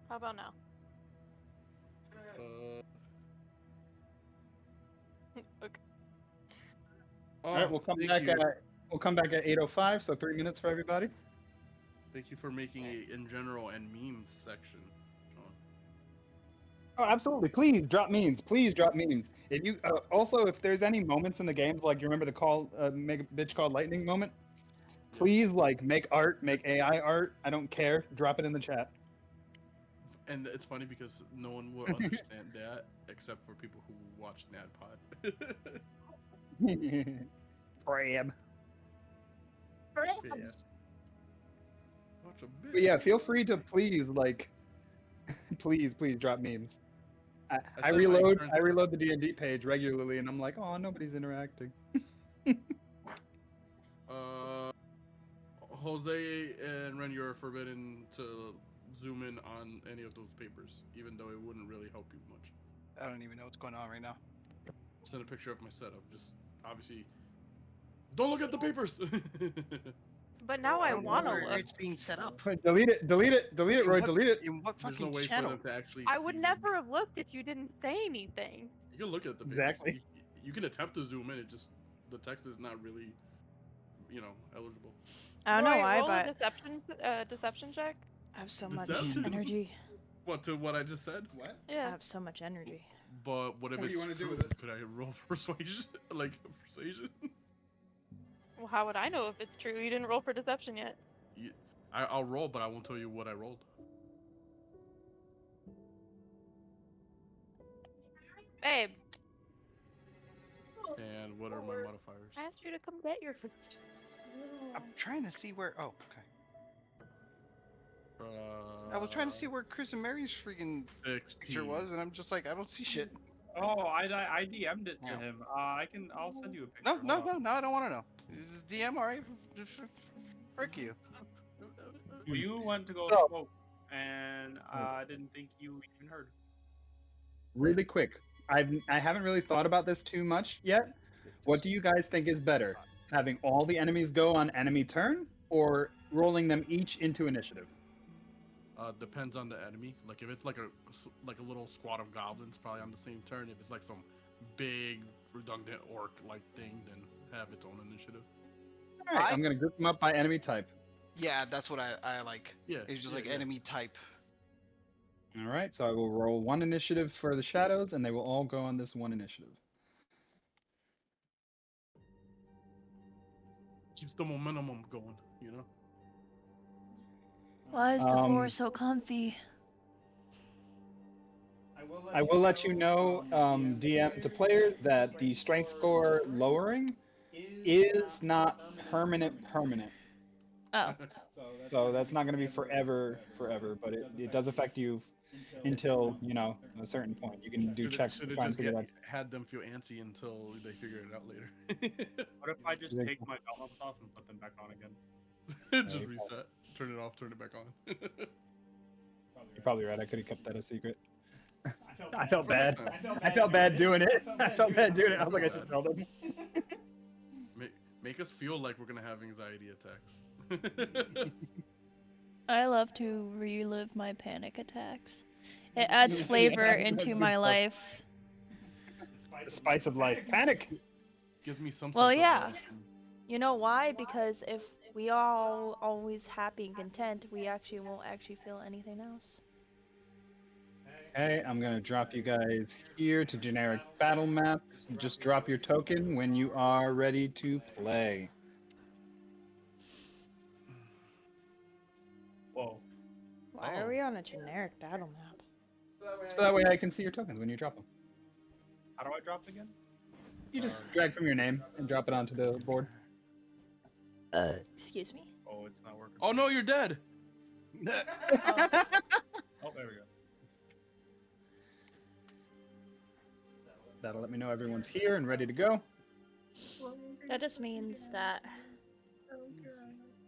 How about now? Uh, Okay. All right, oh, we'll come thank back you. at 8:05, so 3 minutes for everybody. Thank you for making a in general and memes section, Sean. Oh, absolutely. Please drop memes. Please drop memes. If you also, if there's any moments in the game, like you remember the call, make a bitch called lightning moment. Please, like, make art, make AI art. I don't care. Drop it in the chat. And it's funny because no one will understand that except for people who watch NADPod. Crab. Yeah. Watch a bitch. But yeah, feel free to please, like, please drop memes. I set my current. I reload the D&D page regularly, and I'm like, oh, nobody's interacting. Uh, Jose and Ren, you're forbidden to zoom in on any of those papers, even though it wouldn't really help you much. I don't even know what's going on right now. Send a picture of my setup. Just obviously, don't look at the papers. But now I want to Where look. it's being set up. Delete it, In Roy, what, delete it. in what There's no fucking way channel? for them to actually I see. would never have looked if you didn't say anything. You can look at the papers. Exactly. You can attempt to zoom in. It just the text is not really, eligible. I don't know Roy, why, roll but a deception check. I have so much Deception? energy. What to what I just said? What? I Yeah. have so much energy. But what if What do it's you wanna do true? with it? Could I roll persuasion? Like persuasion? Well, how would I know if it's true? You didn't roll for deception yet. I'll roll, but I won't tell you what I rolled. Babe, And what are my modifiers? I asked you to come get your. I'm trying to see where. Oh, okay. Uh, I was trying to see where Chris and Mary's freaking picture 16. was, and I'm just like, I don't see shit. Oh, I DM'd it to No. him. I'll send you a picture. No, Hold no, on. no, no, I don't want to know. Is DM alright? Frick you. Well, you went to go So- smoke, and I didn't think you even heard. Really quick. I haven't really thought about this too much yet. What do you guys think is better? Having all the enemies go on enemy turn, or rolling them each into initiative? Depends on the enemy. Like if it's like a little squad of goblins, probably on the same turn. If it's like some big redundant orc like thing, then have its own initiative. All right, I'm gonna group them up by enemy type. Yeah, that's what I like. Yeah. It's just yeah, like yeah. enemy type. All right, so I will roll one initiative for the shadows, and they will all go on this one initiative. Keeps the momentum going, you know. Why is the floor Um, so comfy? I will let you know, DM to players, that the strength score lowering is not permanent. Oh. So that's not going to be forever, but it does affect you until, a certain point. You can do checks to Should have try and just figure that. had them feel antsy until they figure it out later. What if I just Yeah. take my gauntlets off and put them back on again? Just reset, turn it off, turn it back on. You're probably right. I could have kept that a secret. I felt For next bad. time. I felt bad doing it. I felt bad doing it. I was like, I should tell them. Make us feel like we're gonna have anxiety attacks. I love to relive my panic attacks. It adds flavor into my life. The spice of life. Panic. Gives me some Well, sense yeah. of You know why? Because if we all always happy and content, we actually won't actually feel anything else. Okay, I'm gonna drop you guys here to generic battle map. Just drop your token when you are ready to play. Whoa. Why are Oh. we on a generic battle map? So that way I can see your tokens when you drop them. How do I drop it again? You just drag from your name and drop it onto the board. Excuse me? Oh, it's not working. Oh no, you're dead. Oh, there we go. That'll let me know everyone's here and ready to go. That just means that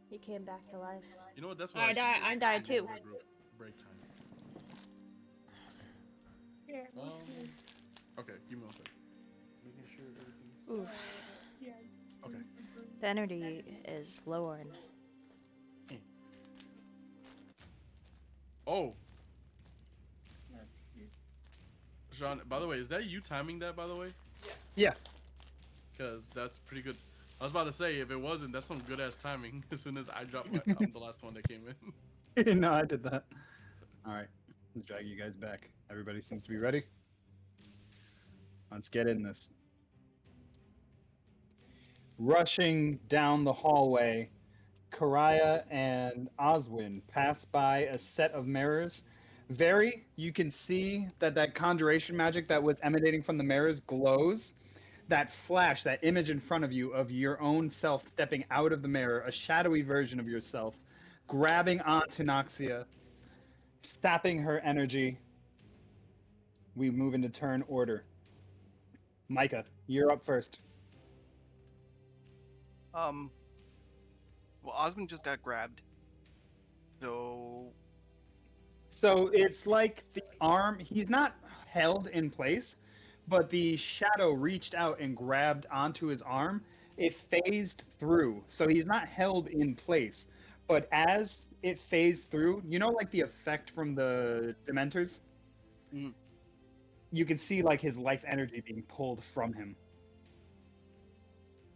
he came back to life. You know what? That's I why should died- go I died to too. Break time. Okay, give me one second. Making sure everything's. Ooh. Okay. The energy is lowering. Oh. Sean, by the way, is that you timing that, by the way? Yeah. Because that's pretty good. I was about to say, if it wasn't, that's some good ass timing. As soon as I dropped my, I'm the last one that came in. No, I did that. All right, let's drag you guys back. Everybody seems to be ready. Let's get in this. Rushing down the hallway, Karaya and Oswin pass by a set of mirrors. You can see that conjuration magic that was emanating from the mirrors glows. That flash, that image in front of you of your own self stepping out of the mirror, a shadowy version of yourself, grabbing onto Noxia, sapping her energy. We move into turn order. Micah, you're up first. Well, Osmond just got grabbed. So So it's like the arm, he's not held in place, but the shadow reached out and grabbed onto his arm. It phased through. So he's not held in place. But as it phased through, you know, like the effect from the Dementors? Mhm. You can see like his life energy being pulled from him.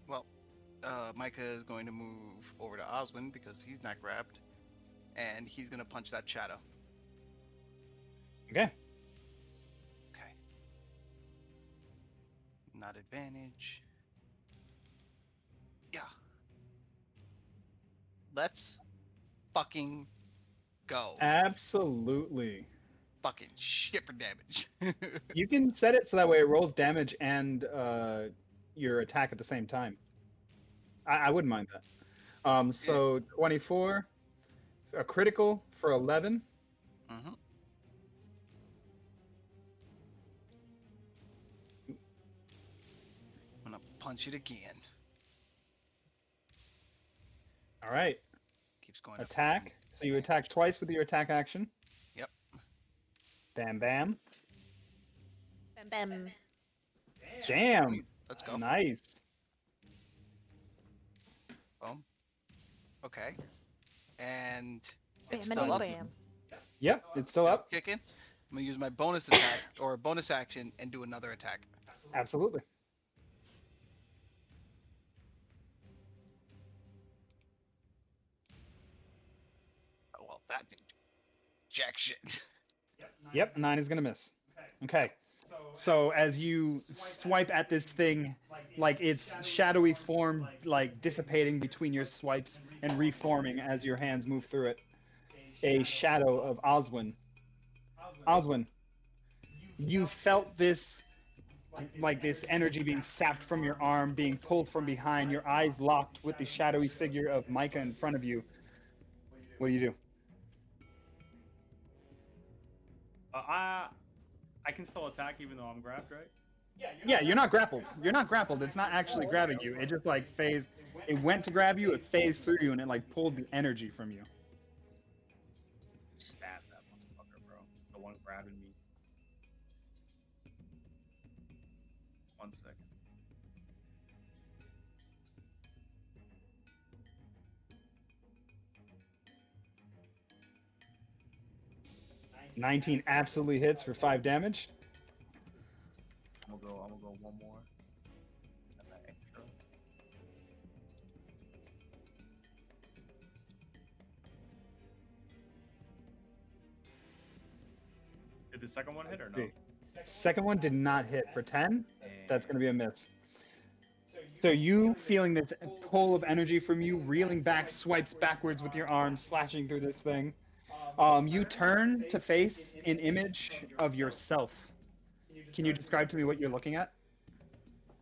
well, Micah is going to move over to Oswin because he's not grabbed, and he's gonna punch that shadow. Okay. Okay. Not advantage. Yeah. Let's fucking go. Absolutely. Fucking shit for damage. You can set it so that way it rolls damage and your attack at the same time. I wouldn't mind that. So 24, a critical for 11. Mm-hmm. I'm gonna punch it again. All right. Keeps going up. Attack. So you attack twice with your attack action. Yep. Bam, bam. Bam bam. Damn. Let's go. Nice. Boom. Okay. And it's Bam still up. bam. Yep, it's still up. Kicking. I'm gonna use my bonus attack or bonus action and do another attack. Absolutely. Oh well, that did jack shit. Yep, 9 is going to miss. Okay. So as you swipe at this thing, like its shadowy form, like dissipating between your swipes and reforming as your hands move through it, a shadow of Oswin. Oswin, you felt this, like this energy being sapped from your arm, being pulled from behind, your eyes locked with the shadowy figure of Micah in front of you. What do you do? I can still attack even though I'm grabbed, right? Yeah, you're not grappled. You're not grappled. It's not actually grabbing you. It just like phased. It went to grab you. It phased through you, and it like pulled the energy from you. Stab that motherfucker, bro. The one grabbing me. 1 second. $19 absolutely hits for 5 damage. I'm gonna go one more. And that extra. Did the second one hit or no? See. Second one did not hit for 10. That's going to be a miss. So you feeling this pull of energy from you, reeling back, swipes backwards with your arms, slashing through this thing. You turn to face an image of yourself. Can you describe to me what you're looking at?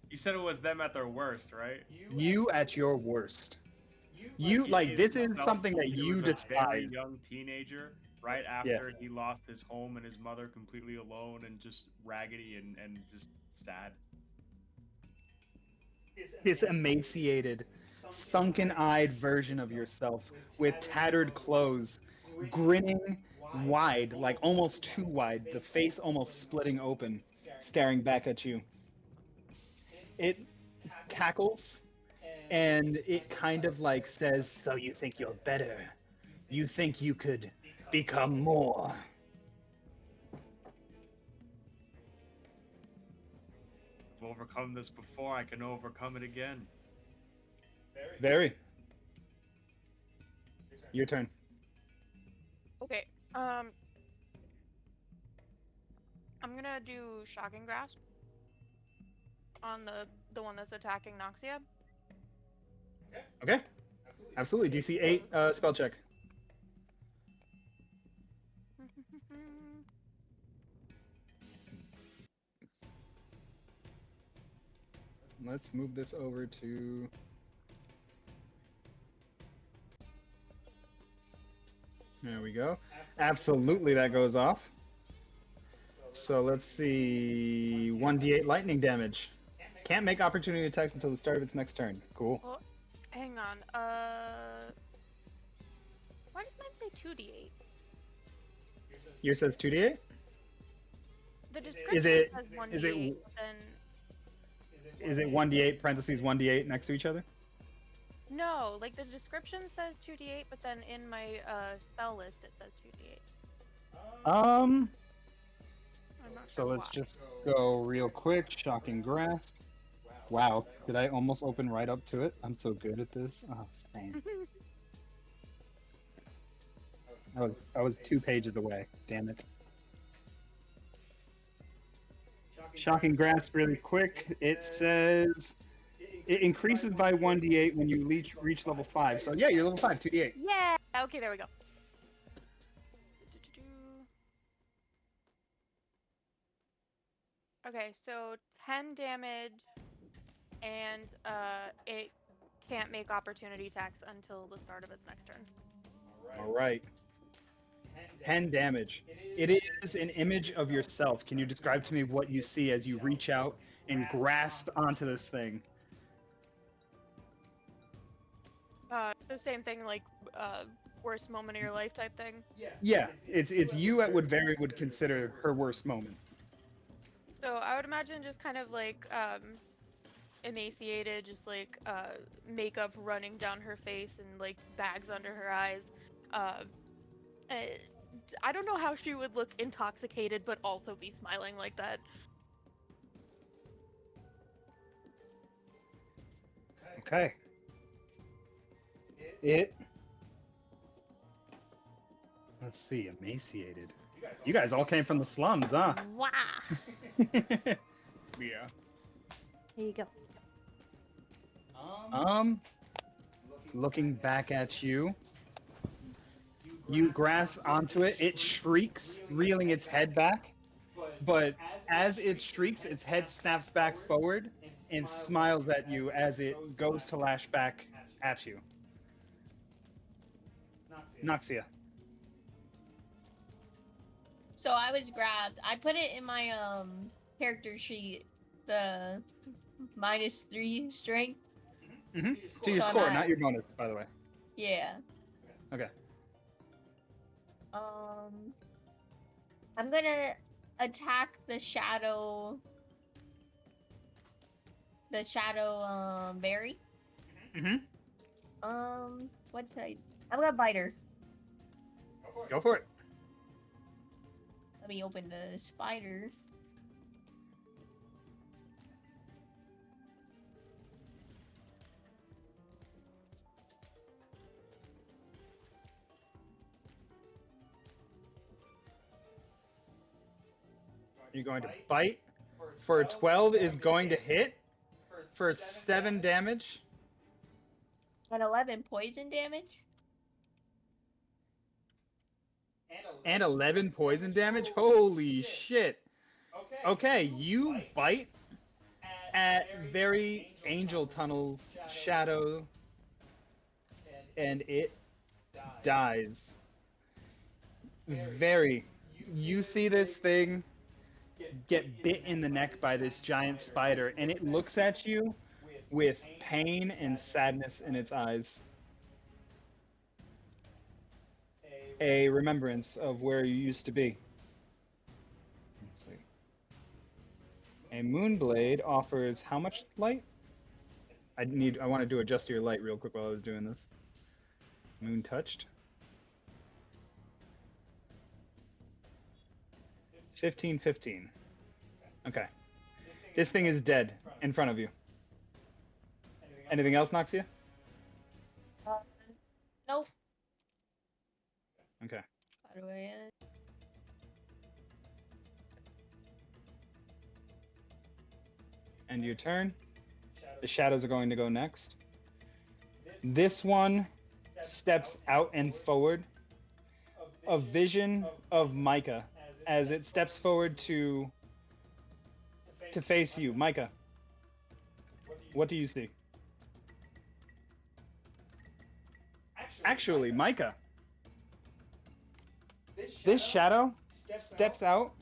You said it was them at their worst, right? You at your worst. You like this is something that He you was a very despise. young teenager, right after he lost his home and his mother, completely alone and just raggedy and just sad. This emaciated, sunken-eyed version of yourself with tattered clothes, grinning wide, like almost too wide, the face almost splitting open, staring back at you. It cackles and it kind of like says, "So you think you're better? You think you could become more?" I've overcome this before, I can overcome it again. Very. Your turn. Okay. I'm gonna do shocking grasp on the one that's attacking Noxia. Okay. Absolutely. DC 8 spell check. Let's move this over to... There we go. Absolutely, that goes off. So let's see... 1d8 lightning damage. Can't make opportunity attacks until the start of its next turn. Cool. Well, hang on. Why does mine say 2d8? Yours says 2d8? The description Is it... says 1d8, Is it... but then Is it 1d8 parentheses 1d8 next to each other? no, like the description says 2d8, but then in my spell list it says 2d8. I'm not So sure let's why. just go real quick. Shocking grasp. Wow, did I almost open right up to it? I'm so good at this. Oh, man. I was 2 pages away. Damn it. Shocking grasp really quick. It says it increases by 1d8 when you reach level 5. So yeah, you're level 5, 2d8. Yeah. Okay, there we go. Okay, so 10 damage, and it can't make opportunity attacks until the start of its next turn. All right. 10 damage. It is an image of yourself. Can you describe to me what you see as you reach out and grasp onto this thing? So same thing, like worst moment of your life type thing. Yeah, it's you at what Very would consider her worst moment. So I would imagine just kind of like emaciated, just like makeup running down her face and like bags under her eyes. I don't know how she would look intoxicated but also be smiling like that. Okay. It. Let's see, emaciated. You guys all came from the slums, huh? Wow. Yeah. Here you go. Looking back at you, you grasp onto it. It shrieks, reeling its head back. But as it shrieks, its head snaps back forward and smiles at you as it goes to lash back at you. Noxia. So I was grabbed. I put it in my character sheet, the -3 strength. Mm-hmm. So your So I'm score, at- not your bonus, by the way. Yeah. Okay. I'm gonna attack the shadow the shadow berry. Mm-hmm. What should I? I'm gonna bite her. Go for it. Let me open the spider. You're going to bite. For a 12 is going to hit for 7 damage. And 11 poison damage. And 11 poison damage? Holy shit. Okay, you bite at very Angel Tunnel's shadow, and it dies. Very. You see this thing get bit in the neck by this giant spider, and it looks at you with pain and sadness in its eyes. A remembrance of where you used to be. Let's see. A Moonblade offers how much light? I wanted to adjust your light real quick while I was doing this. Moon touched. 15. Okay. This thing is dead in front of you. Anything else, Noxia? Nope. Okay. How do I? End your turn. The shadows are going to go next. This one steps out and forward. A vision of Micah as it steps forward to face you. Micah, what do you see? Actually, Micah, this shadow steps out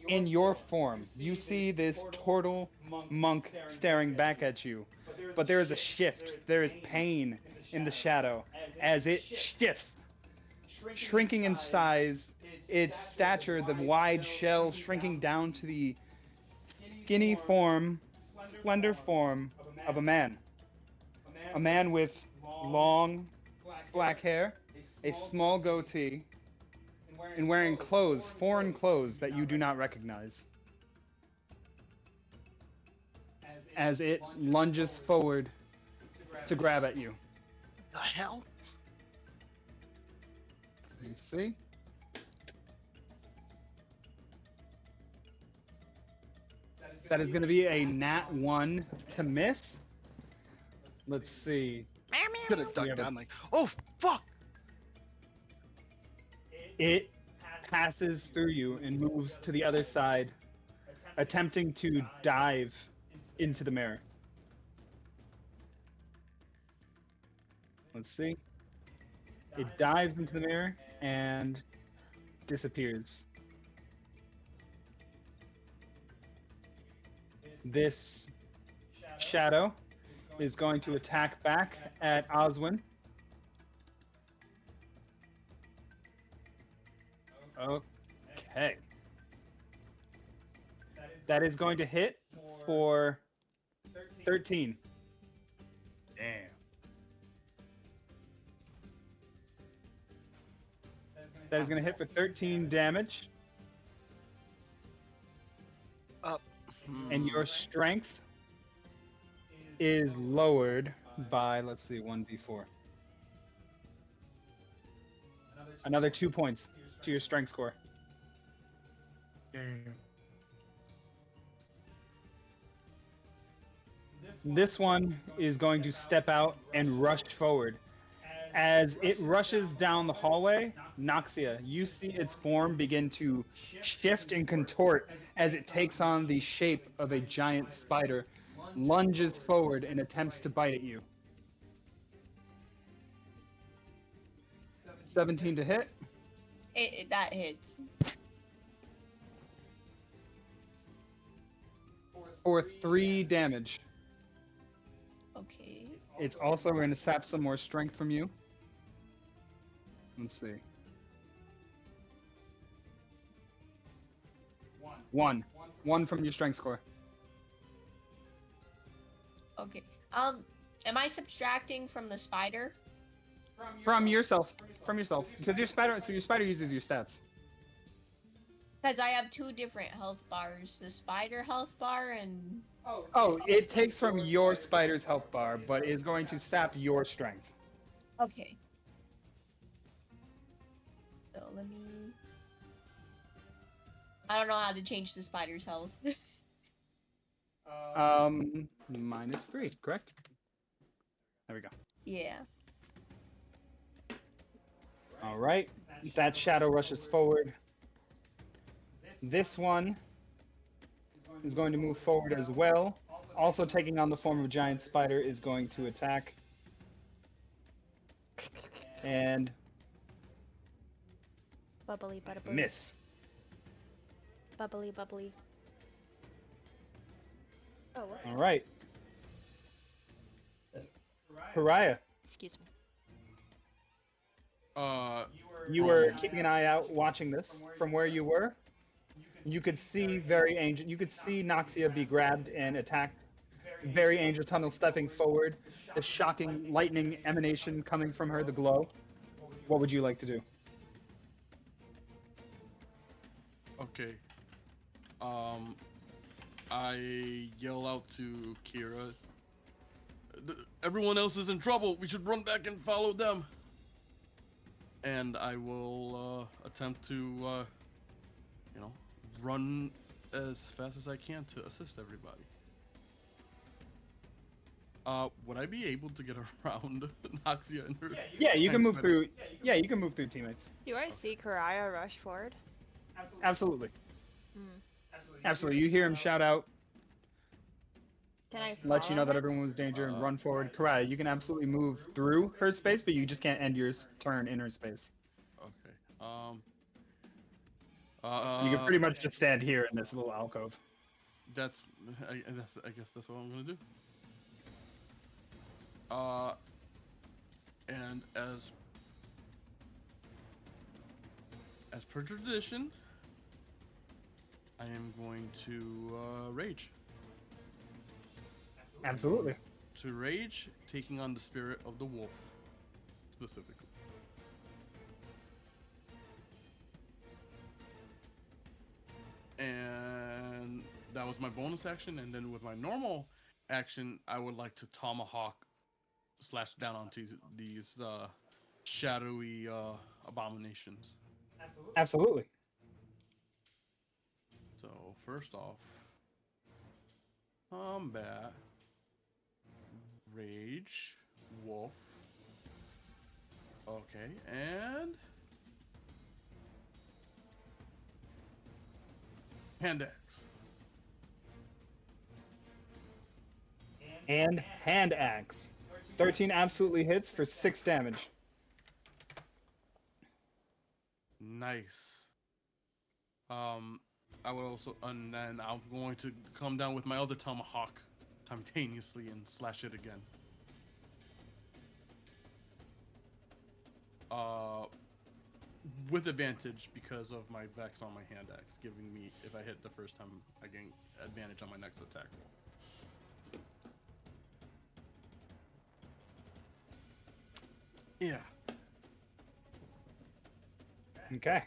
in your form. You see this turtle monk staring back at you, but there is a shift. There is pain in the shadow as it shifts, shrinking in size, its stature, the wide shell shrinking down to the skinny form, slender form of a man. A man with long black hair, a small goatee, and wearing clothes, foreign clothes that you do not recognize. As it lunges forward to grab at you. The hell? Let's see. That is going to be a nat 1 to miss. Let's see. Could have ducked down like, oh fuck! It passes through you and moves to the other side, attempting to dive into the mirror. Let's see. It dives into the mirror and disappears. This shadow is going to attack back at Oswin. Okay. That is going to hit for 13. Damn. That is going to hit for 13 damage. And your strength is lowered by, let's see, 1d4. Another 2 points to your strength score. Damn. This one is going to step out and rush forward. As it rushes down the hallway, Noxia, you see its form begin to shift and contort as it takes on the shape of a giant spider, lunges forward and attempts to bite at you. 17 to hit. That hits. For 3 damage. Okay. It's also going to sap some more strength from you. Let's see. 1. 1 from your strength score. Okay. Am I subtracting from the spider? From yourself. Because your spider uses your stats. Because I have two different health bars, the spider health bar and... Oh, it takes from your spider's health bar, but is going to sap your strength. Okay. So let me... I don't know how to change the spider's health. -3, correct? There we go. Yeah. All right. That shadow rushes forward. This one is going to move forward as well. Also taking on the form of a giant spider is going to attack. And Bubbly, bubbly. miss. Bubbly, bubbly. Oh, whoops. All right. Pariah, Excuse me. you were keeping an eye out watching this from where you were. You could see you could see Noxia be grabbed and attacked. Very Angel Tunnel stepping forward, the shocking lightning emanation coming from her, the glow. What would you like to do? Okay. I yell out to Kira. Everyone else is in trouble. We should run back and follow them. And I will attempt to, run as fast as I can to assist everybody. Would I be able to get around Noxia and her? Yeah, you can giant move spider? through. Yeah, you can move through teammates. Do I see Karaya rush forward? Absolutely. Hmm. Absolutely. You hear him shout out, Can I let you know follow that him? everyone was in danger, and run forward. Karaya, you can absolutely move through her space, but you just can't end your turn in her space. Okay. You can pretty much just stand here in this little alcove. I guess that's what I'm gonna do. And as per tradition, I am going to rage. Absolutely. To rage, taking on the spirit of the wolf, specifically. And that was my bonus action, and then with my normal action, I would like to tomahawk slash down onto these shadowy abominations. Absolutely. So first off, combat, rage, wolf. Okay, and hand axe. And hand axe. 13 absolutely hits for 6 damage. Nice. I will also, and then I'm going to come down with my other tomahawk simultaneously and slash it again. With advantage because of my vex on my hand axe, giving me, if I hit the first time, I gain advantage on my next attack. Yeah. Okay.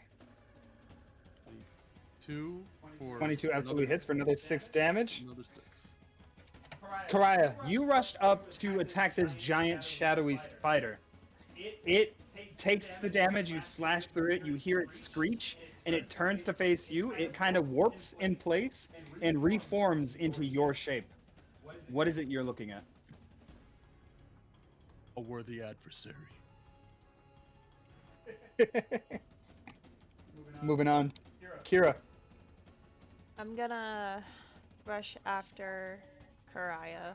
22 for 22 absolutely hits for another 6 damage. Another 6. Karaya, you rushed up to attack this giant shadowy spider. It takes the damage, you slash through it, you hear it screech, and it turns to face you. It kind of warps in place and reforms into your shape. What is it you're looking at? A worthy adversary. Moving on. Kira. I'm gonna rush after Karaya.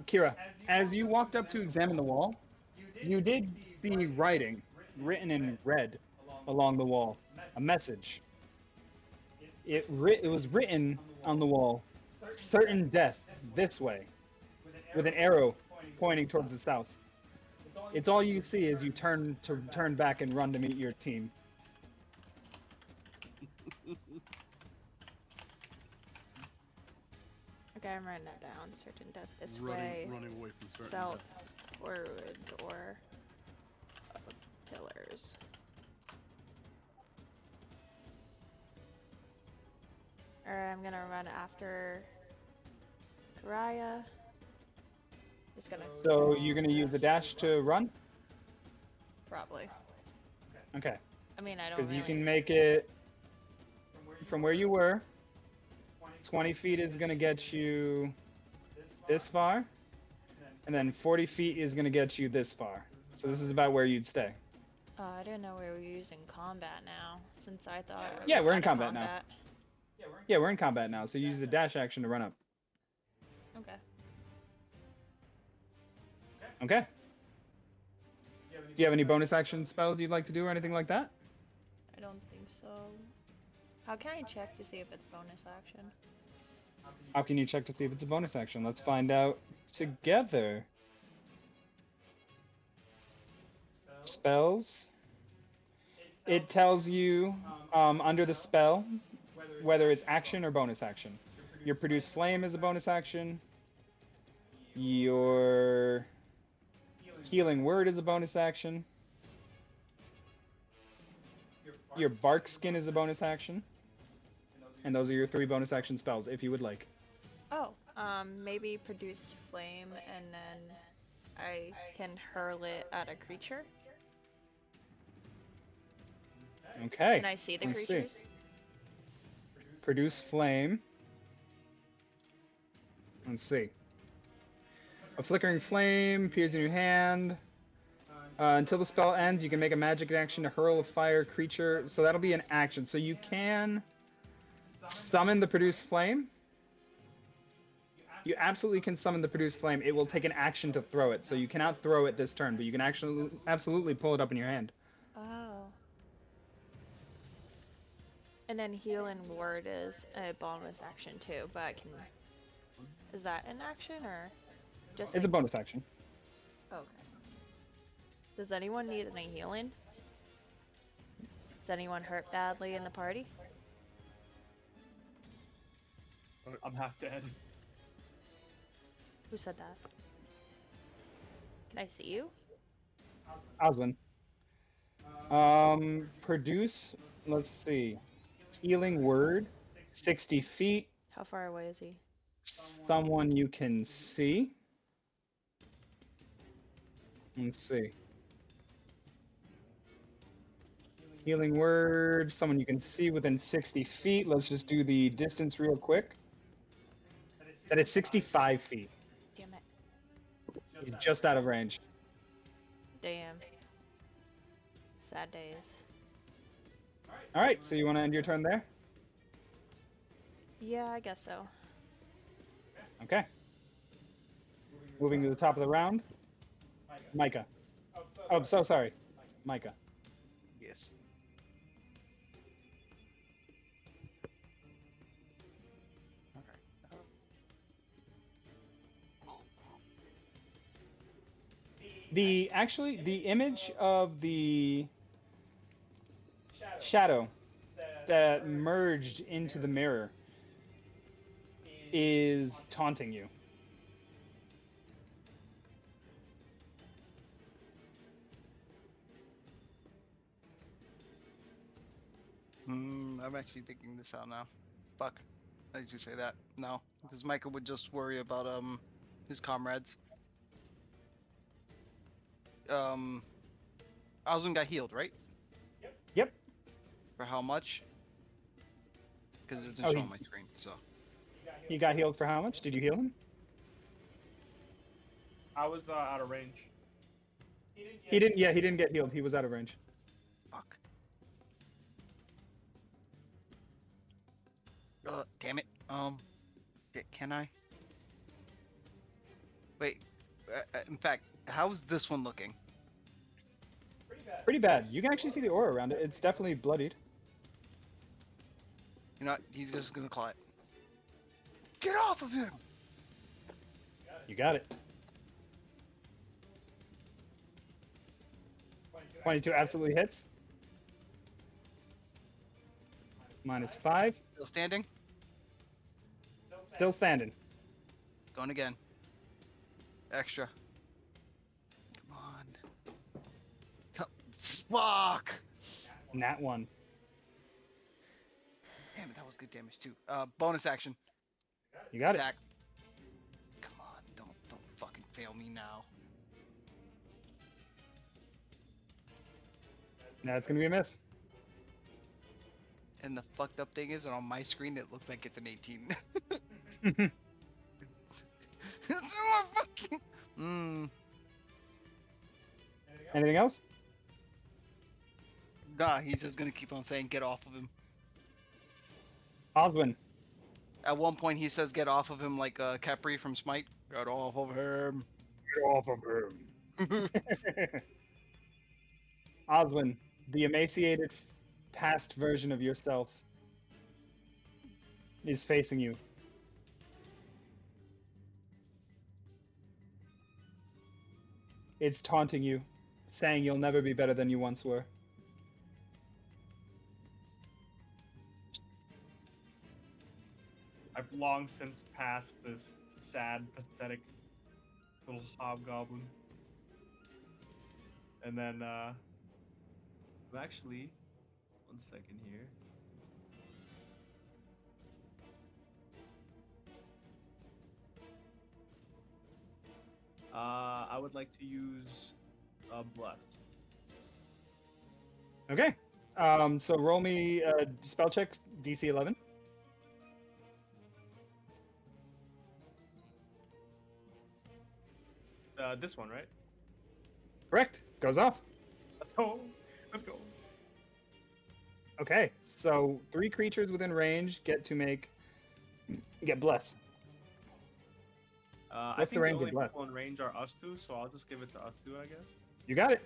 Kira, as you walked up to examine the wall, you did see writing written in red along the wall, a message. It was written on the wall, certain death this way, with an arrow pointing towards the south. It's all you see as you turn back and run to meet your team. Okay, I'm writing that down. Certain death this running, way. running away from certain South death. forward door of pillars. Alright, I'm gonna run after Karaya. Just gonna So you're gonna use a dash to run? probably. Okay. I mean, I don't Because really. you can make it from where you were. 20 feet is gonna get you this far, and then 40 feet is gonna get you this far. So this is about where you'd stay. Oh, I didn't know we were using combat now, since I thought I Yeah, was we're in out of combat now. Yeah, we're in combat now, so use the dash action to run up. Okay. Okay. Do you have any bonus action spells you'd like to do or anything like that? I don't think so. How can I check to see if it's bonus action? How can you check to see if it's a bonus action? Let's find out together. Spells. It tells you under the spell whether it's action or bonus action. Your produce flame is a bonus action. Your healing word is a bonus action. Your bark skin is a bonus action. And those are your 3 bonus action spells, if you would like. Oh, maybe produce flame and then I can hurl it at a creature. Okay. Can I see the let's creatures? Produce flame. Let's see. A flickering flame appears in your hand. Until the spell ends, you can make a magic action to hurl a fire creature. So that'll be an action. So you can summon the produce flame. You absolutely can summon the produce flame. It will take an action to throw it. So you cannot throw it this turn, but you can actually absolutely pull it up in your hand. Oh. And then healing word is a bonus action too, but I can. Is that an action or just? It's a bonus action. Okay. Does anyone need any healing? Is anyone hurt badly in the party? I'm half dead. Who said that? Can I see you? Oswin. Produce. Let's see. Healing word. 60 feet. How far away is he? Someone you can see. Let's see. Healing word. Someone you can see within 60 feet. Let's just do the distance real quick. That is 65 feet. Damn it. He's just out of range. Damn. Sad days. All right, so you want to end your turn there? Yeah, I guess so. Okay. Moving to the top of the round. Micah. Oh, so sorry. Micah. Yes. The image of the shadow that merged into the mirror is taunting you. I'm actually thinking this out now. Fuck. Why did you say that? No, because Michael would just worry about his comrades. Oswin got healed, right? Yep. For how much? Because it doesn't Oh, show he- on my screen. So He got healed for how much? Did you heal him? I was out of range. He didn't. Yeah, he didn't get healed. He was out of range. fuck. Damn it. Can I? Wait. In fact, how's this one looking? Pretty bad. You can actually see the aura around it. It's definitely bloodied. You know what? He's just gonna claw it. Get off of him! You got it. 22 absolutely hits. -5. Still standing? Still standing. Going again. Extra. Come on. Fuck! Nat 1. Damn it, that was good damage too. Bonus action. You got it. Attack. Come on, don't fucking fail me now. That's gonna be a miss. And the fucked up thing is that on my screen it looks like it's an 18. It's my fucking. Anything else? Nah, he's just gonna keep on saying get off of him. Oswin. At one point he says get off of him like Capri from Smite. Get off of him. Get off of him. Oswin, the emaciated past version of yourself is facing you. It's taunting you, saying you'll never be better than you once were. I've long since passed this sad, pathetic little hobgoblin. And then, actually, 1 second here. I would like to use Bless. Okay. So roll me spell check DC 11. This one, right? Correct. Goes off. Let's go. Let's go. Okay. So 3 creatures within range get blessed. I What's the think range the of only Bless? people in range are us two, so I'll just give it to us two, I guess. You got it.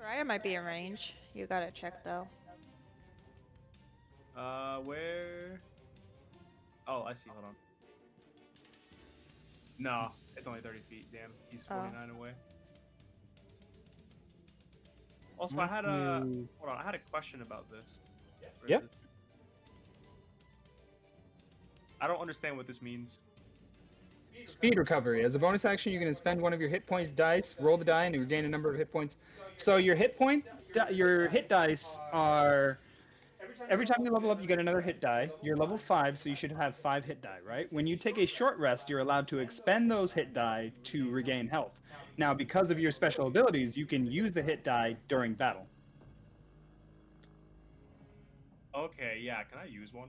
Raya might be in range. You gotta check though. Where? Oh, I see. Hold on. No, it's only 30 feet. Damn, he's 49 away. Also, I had a hold on. I had a question about this. Yep. I don't understand what this means. Speed recovery. As a bonus action, you can spend one of your hit points dice, roll the die, and you regain a number of hit points. So your hit dice are every time you level up, you get another hit die. You're level 5, so you should have 5 hit die, right? When you take a short rest, you're allowed to expend those hit die to regain health. Now, because of your special abilities, you can use the hit die during battle. Okay, yeah. Can I use one?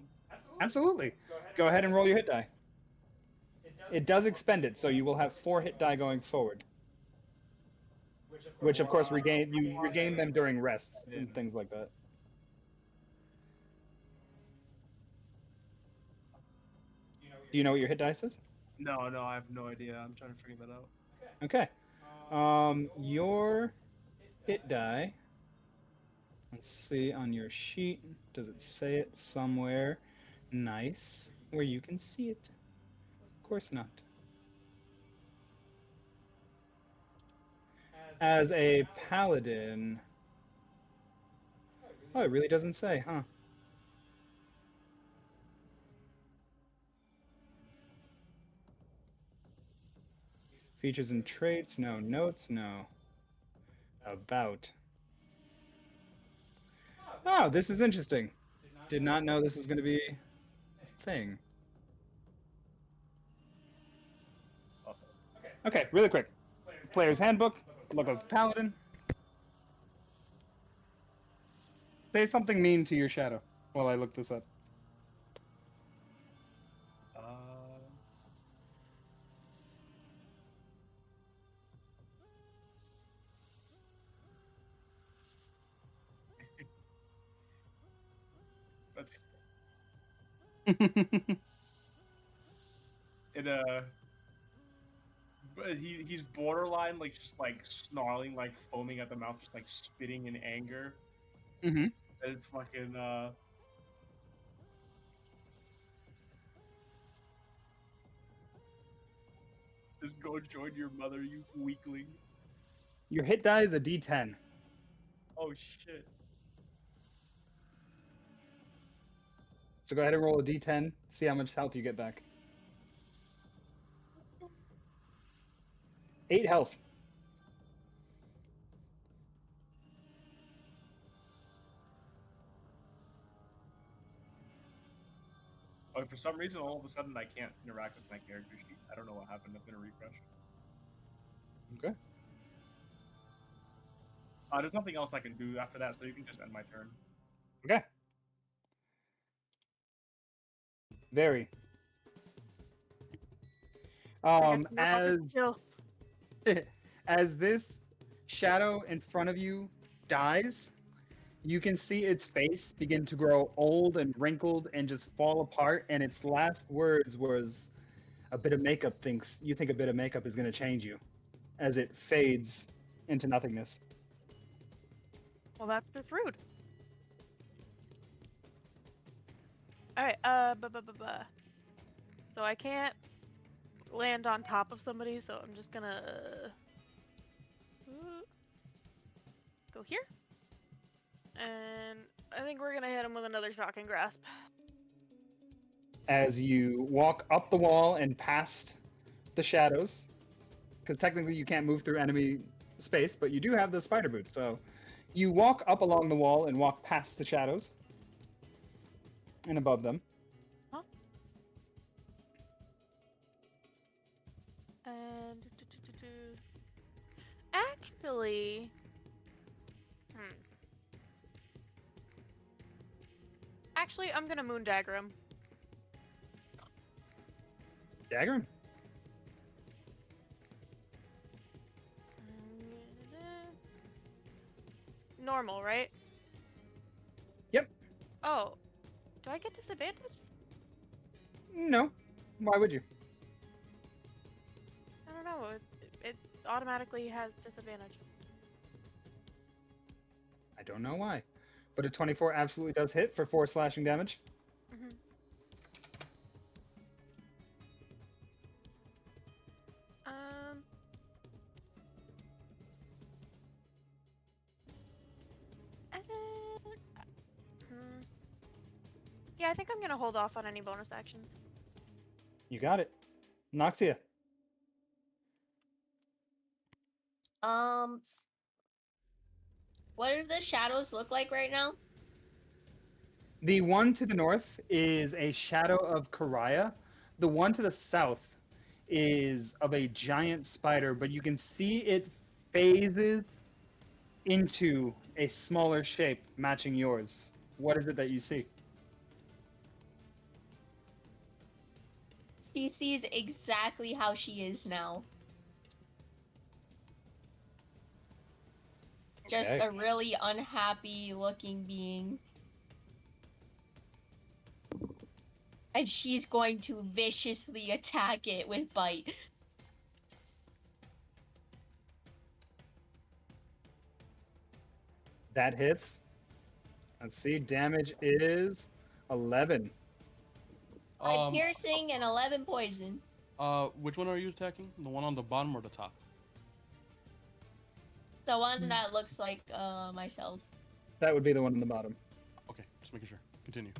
Absolutely. Go ahead and roll your hit die. It does expend it, so you will have 4 hit die going forward. Which, of course, you regain them during rest and things like that. Do you know what your hit dice is? No, I have no idea. I'm trying to figure that out. Okay. Your hit die. Let's see on your sheet. Does it say it somewhere nice where you can see it? Of course not. As a paladin. Oh, it really doesn't say, huh? Features and traits, no. Notes, no. About. Oh, this is interesting. Did not know this was going to be a thing. Okay, really quick. Player's Handbook, look up Paladin. Say something mean to your shadow while I look this up. That's it. But he's borderline like just like snarling, like foaming at the mouth, just like spitting in anger. Mm-hmm. And fucking just go join your mother, you weakling. Your hit die is a D10. Oh shit. So go ahead and roll a d10, see how much health you get back. 8 health. Oh, for some reason, all of a sudden, I can't interact with my character sheet. I don't know what happened. I'm gonna refresh. Okay. There's nothing else I can do after that, so you can just end my turn. Okay. Very. As as this shadow in front of you dies, you can see its face begin to grow old and wrinkled and just fall apart. And its last words was, "A bit of makeup thinks you think a bit of makeup is going to change you," as it fades into nothingness. Well, that's just rude. Alright, So I can't land on top of somebody, so I'm just gonna go here. And I think we're gonna hit him with another shocking grasp. As you walk up the wall and past the shadows, because technically you can't move through enemy space, but you do have the spider boots. So you walk up along the wall and walk past the shadows and above them. Huh? And actually, Actually, I'm gonna moon dagger him. Dagger him. Normal, right? Yep. Oh, do I get disadvantage? No. Why would you? I don't know. It automatically has disadvantage. I don't know why. But a 24 absolutely does hit for 4 slashing damage. Mm-hmm. Yeah, I think I'm gonna hold off on any bonus actions. You got it. Noxia. What do the shadows look like right now? The one to the north is a shadow of Karaya. The one to the south is of a giant spider, but you can see it phases into a smaller shape matching yours. What is it that you see? She sees exactly how she is now. Just Okay. a really unhappy looking being. And she's going to viciously attack it with bite. That hits. Let's see. Damage is 11. 5 piercing and 11 poison. Which one are you attacking? The one on the bottom or the top? The one that looks like myself. That would be the one on the bottom. Okay, just making sure. Continue.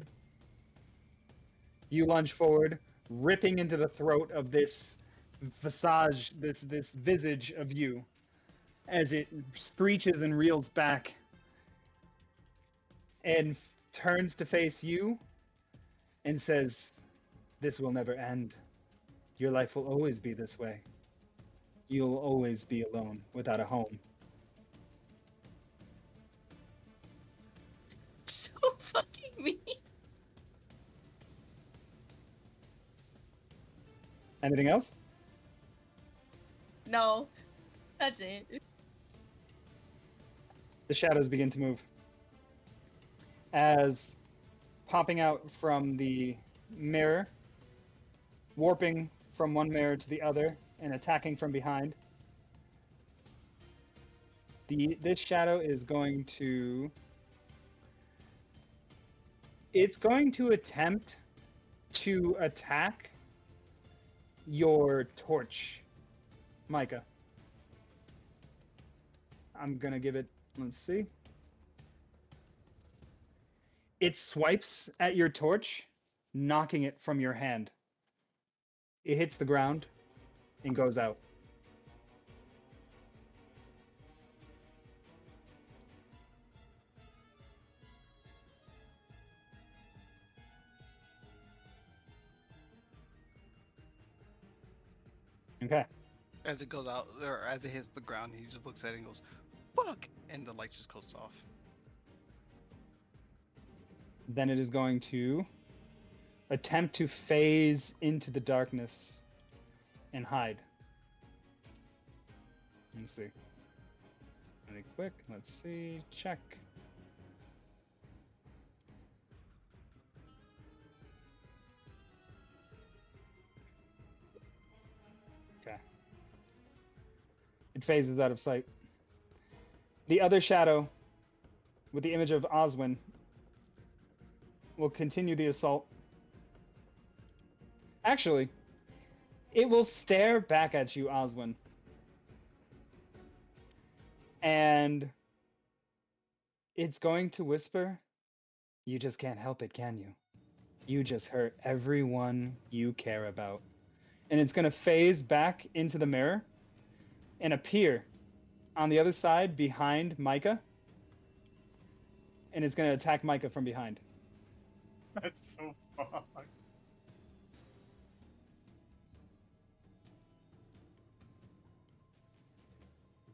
You lunge forward, ripping into the throat of this visage, this visage of you, as it screeches and reels back, and turns to face you, and says, "This will never end. Your life will always be this way. You'll always be alone, without a home." So fucking mean. Anything else? No. That's it. The shadows begin to move. As popping out from the mirror, warping from one mirror to the other, and attacking from behind. This shadow is going to... It's going to attempt to attack your torch, Micah. I'm gonna give it... Let's see. It swipes at your torch knocking it from your hand. It hits the ground and goes out. Okay. As it goes out, or as it hits the ground, he just looks at it and goes, "Fuck!" and the light just goes off. Then it is going to attempt to phase into the darkness and hide. Let's see. Really quick. Let's see. Check. Okay. It phases out of sight. The other shadow, with the image of Oswin, will continue the assault. Actually, it will stare back at you, Oswin. And it's going to whisper, "You just can't help it, can you? You just hurt everyone you care about." And it's going to phase back into the mirror and appear on the other side behind Micah. And it's going to attack Micah from behind. That's so fucked.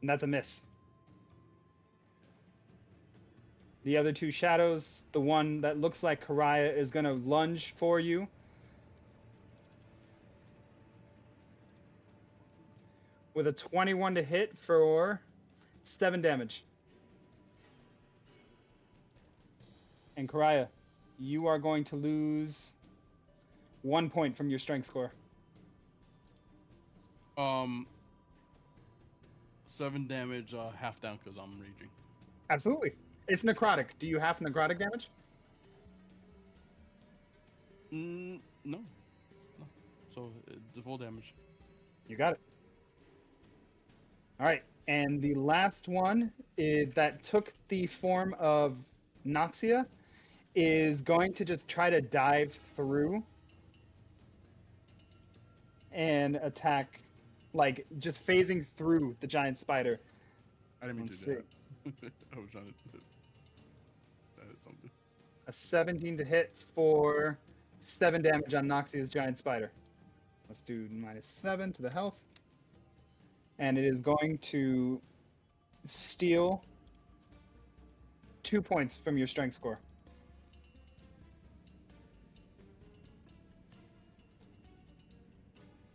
And that's a miss. The other two shadows, the one that looks like Karaya is going to lunge for you. With a 21 to hit for 7 damage. And Karaya, you are going to lose 1 point from your strength score. 7 damage, half down because I'm raging. Absolutely. It's necrotic. Do you have necrotic damage? No. So the full damage. You got it. All right. And the last one is that took the form of Noxia is going to just try to dive through and attack, like just phasing through the giant spider. I didn't mean Let's to do that. I was trying to do that. Is something. A 17 to hit for 7 damage on Noxia's giant spider. Let's do -7 to the health. And it is going to steal 2 points from your strength score.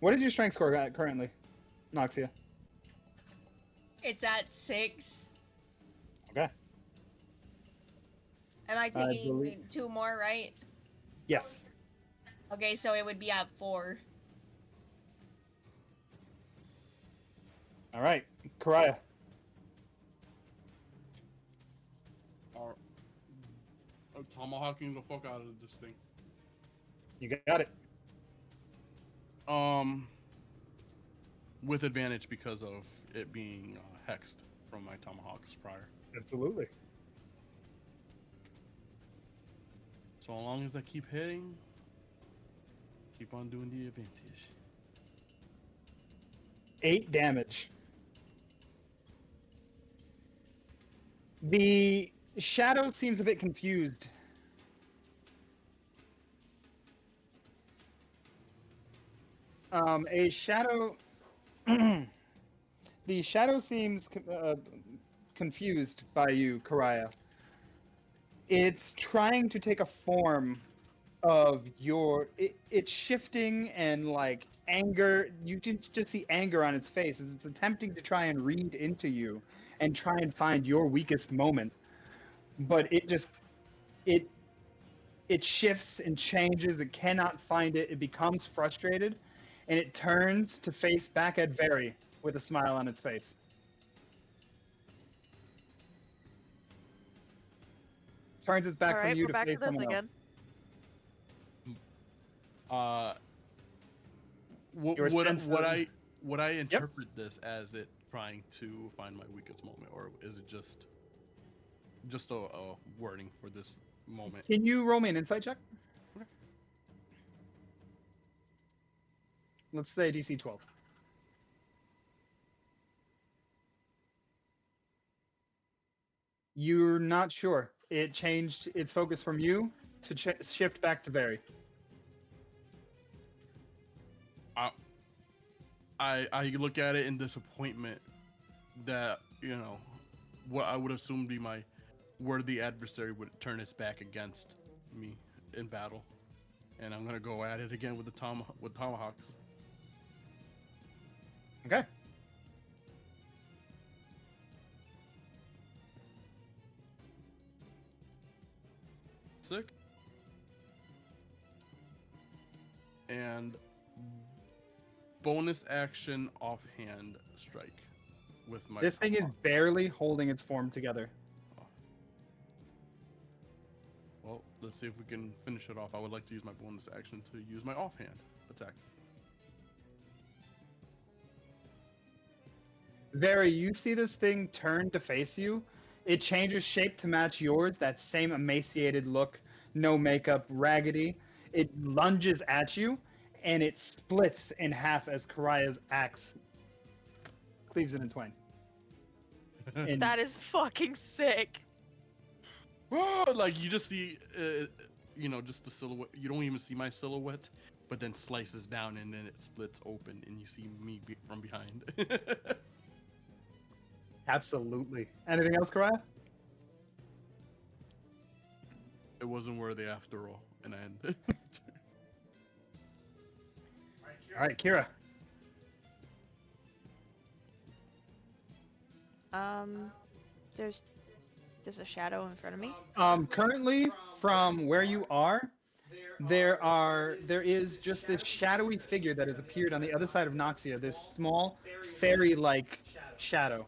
What is your strength score at currently, Noxia? It's at 6. Okay. Am I taking believe- 2 more, right? Yes. Okay, so it would be at 4. All right. Karaya. I'm tomahawking the fuck out of this thing. You got it. With advantage because of it being hexed from my tomahawks prior. Absolutely. So long as I keep hitting, keep on doing the advantage. 8 damage. The shadow seems a bit confused. A shadow. The shadow seems confused by you, Karaya. It's trying to take a form of your. It's shifting and like anger. You can just see anger on its face as it's attempting to try and read into you and try and find your weakest moment. But it shifts and changes. It cannot find it. It becomes frustrated, and it turns to face back at Very with a smile on its face. Turns its back All from right, you we're to back face to this someone else. again. Your Would sense of- I interpret this as it trying to find my weakest moment, or is it just a wording for this moment? Can you roll me an insight check? Let's say DC 12. You're not sure. It changed its focus from you to shift back to Barry. I look at it in disappointment that, you know, what I would assume be my worthy adversary would turn its back against me in battle, and I'm gonna go at it again with the tomahawks. Okay. Sick. And bonus action offhand strike with my. This thing is tomahawk. barely holding its form together. Well, let's see if we can finish it off. I would like to use my bonus action to use my offhand attack. Very, you see this thing turn to face you. It changes shape to match yours, that same emaciated look, no makeup, raggedy. It lunges at you, and it splits in half as Karaya's axe cleaves it in twain. And That is fucking sick. Oh, like you just see, you know, just the silhouette. You don't even see my silhouette, but then slices down and then it splits open, and you see me from behind. absolutely. Anything else, Karaya? It wasn't worthy after all, and I ended. All right, Kira. There's a shadow in front of me. Currently, from where you are, there is just this shadowy figure that has appeared on the other side of Noxia. This small, fairy-like shadow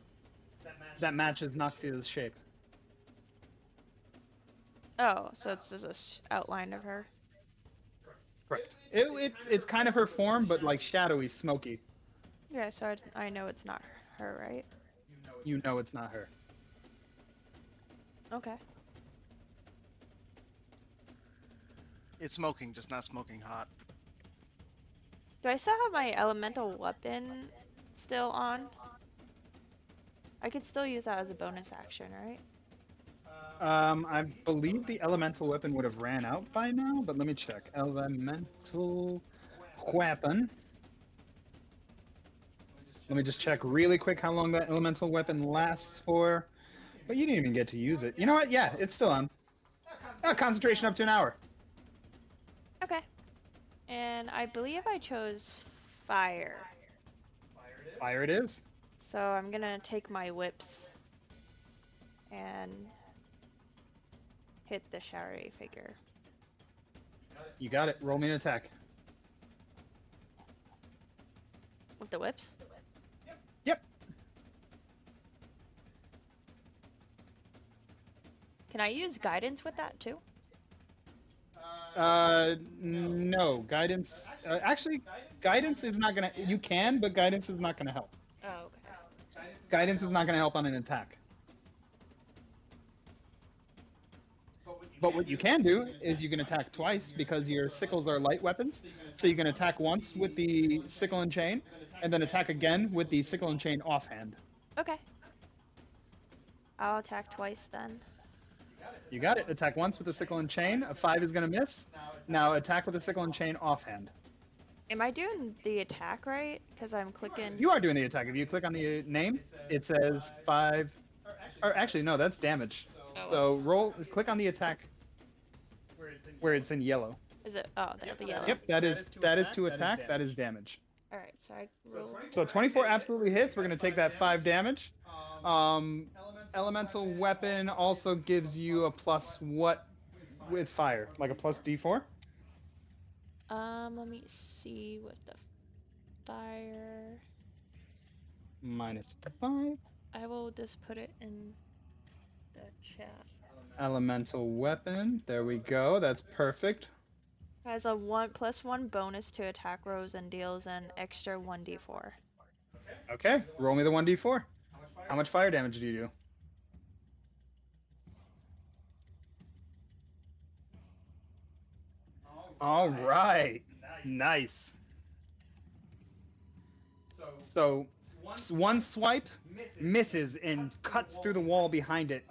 that matches Noxia's shape. Oh, so it's just a outline of her. Correct. It's kind of her form, but like shadowy, smoky. Yeah, so I know it's not her, right? You know it's not her. Okay. It's smoking, just not smoking hot. Do I still have my elemental weapon still on? I could still use that as a bonus action, right? I believe the elemental weapon would have ran out by now, but let me check. Elemental weapon. Let me just check really quick how long that elemental weapon lasts for. But you didn't even get to use it. You know what? Yeah, it's still on. Concentration up to an hour. Okay. And I believe I chose fire. Fire it is. So I'm gonna take my whips and hit the shadowy figure. You got it. Roll me an attack. With the whips? Yep. Can I use guidance with that too? No. Guidance. Actually, guidance is not gonna. You can, but guidance is not gonna help. Oh, okay. Guidance is not gonna help on an attack. But what you can do is you can attack twice because your sickles are light weapons. So you can attack once with the sickle and chain, and then attack again with the sickle and chain offhand. Okay. I'll attack twice then. You got it. Attack once with the sickle and chain. A 5 is going to miss. Now attack with the sickle and chain offhand. Am I doing the attack right? Because I'm clicking. You are doing the attack. If you click on the name, it says 5. Or actually, no, that's damage. So click on the attack where it's in yellow. Is it? Oh, the yellow. Yep, that is to attack. That is damage. All right, so I roll. So 24 absolutely hits. We're going to take that 5 damage. Elemental weapon also gives you a plus what with fire? Like a plus D4? Let me see with the fire. Minus 5. I will just put it in the chat. Elemental weapon. There we go. That's perfect. Has a +1 bonus to attack rolls and deals an extra 1d4. Okay, roll me the 1d4. How much fire damage do you do? All right. Nice. So one swipe misses and cuts through the wall behind it,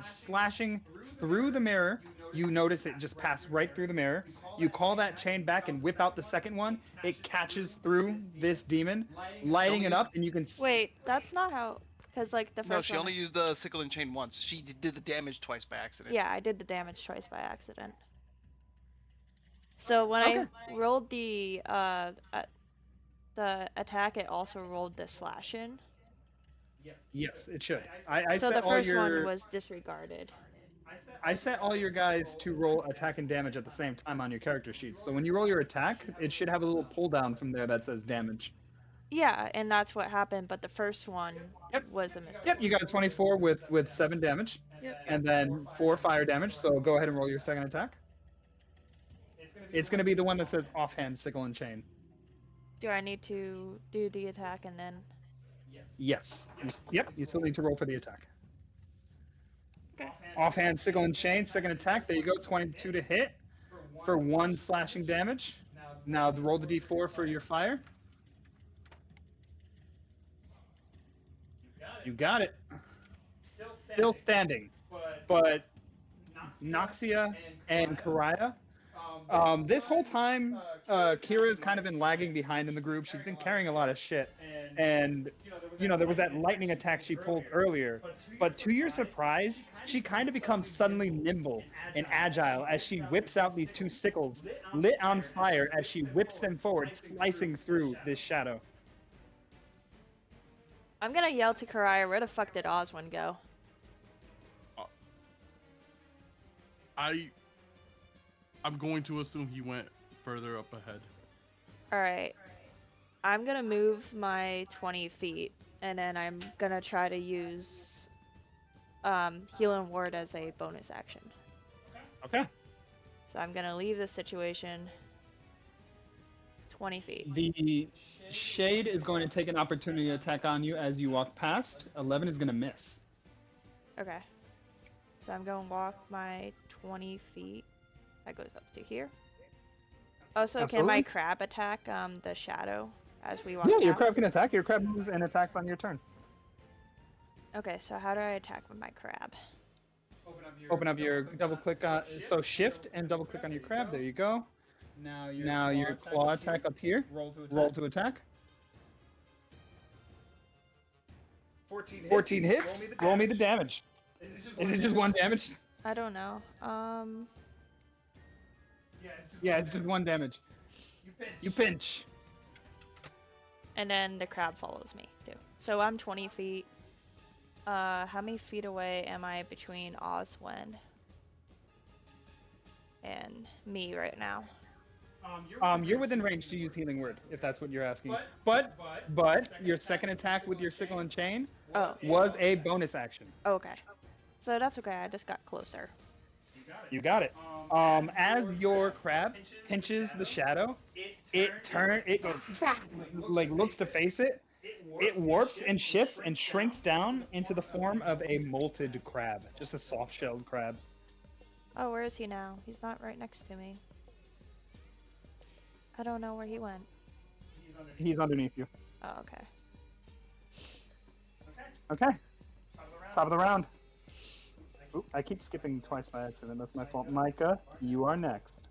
splashing through the mirror. You notice it just passed right through the mirror. You call that chain back and whip out the second one. It catches through this demon, lighting it up, and you can. Wait, that's not how. Because, like, the No, first she one. only used the sickle and chain once. She did the damage twice by accident. Yeah, I did the damage twice by accident. So when Okay. I rolled the attack, it also rolled the slash in. Yes, it should. I So set the all first one your. was disregarded. I set all your guys to roll attack and damage at the same time on your character sheets. So when you roll your attack, it should have a little pull down from there that says damage. Yeah, and that's what happened, but the first one Yep. was a mistake. Yep, you got a 24 with 7 damage. Yep. And then 4 fire damage. So go ahead and roll your second attack. It's going to be the one that says offhand, sickle, and chain. Do I need to do the attack and then? Yes. Yep, you still need to roll for the attack. Okay. Offhand, sickle, and chain, second attack. There you go, 22 to hit for 1 slashing damage. Now roll the d4 for your fire. You got it. Still standing. But Noxia and Karaya. This whole time, Kira's kind of been lagging behind in the group. She's been carrying a lot of shit. And, there was that lightning attack she pulled earlier. But to your surprise, she kind of becomes suddenly nimble and agile as she whips out these 2 sickles, lit on fire as she whips them forward, slicing through this shadow. I'm gonna yell to Karaya, where the fuck did Oswin go? I'm going to assume he went further up ahead. Alright. I'm gonna move my 20 feet, and then I'm gonna try to use Healing Word as a bonus action. Okay. So I'm gonna leave the situation 20 feet. The Shade is going to take an opportunity attack on you as you walk past. 11 is going to miss. Okay. So I'm going to walk my 20 feet. That goes up to here. Also, can my Absolutely. crab attack the shadow as we walk Yeah, past? your crab can attack. Your crab moves and attacks on your turn. Okay, so how do I attack with my crab? Open up your double click on. So shift and double click on your crab. There you go. Now your claw attack up here. Roll to attack. 14 hits. Roll me the damage. Is it just 1 damage? I don't know. Yeah, it's just 1 damage. You pinch. And then the crab follows me too. So I'm 20 feet. How many feet away am I between Oswin and me right now? You're within range to use Healing Word, if that's what you're asking. But your second attack with your sickle and chain was a bonus action. Okay. So that's okay, I just got closer. You got it. As your crab pinches the shadow, it goes like looks to face it. It warps and shifts and shrinks down into the form of a molted crab, just a soft-shelled crab. Oh, where is he now? He's not right next to me. I don't know where he went. He's underneath you. Oh, okay. Okay. Top of the round. Oop, I keep skipping twice by accident. That's my fault. Micah, you are next.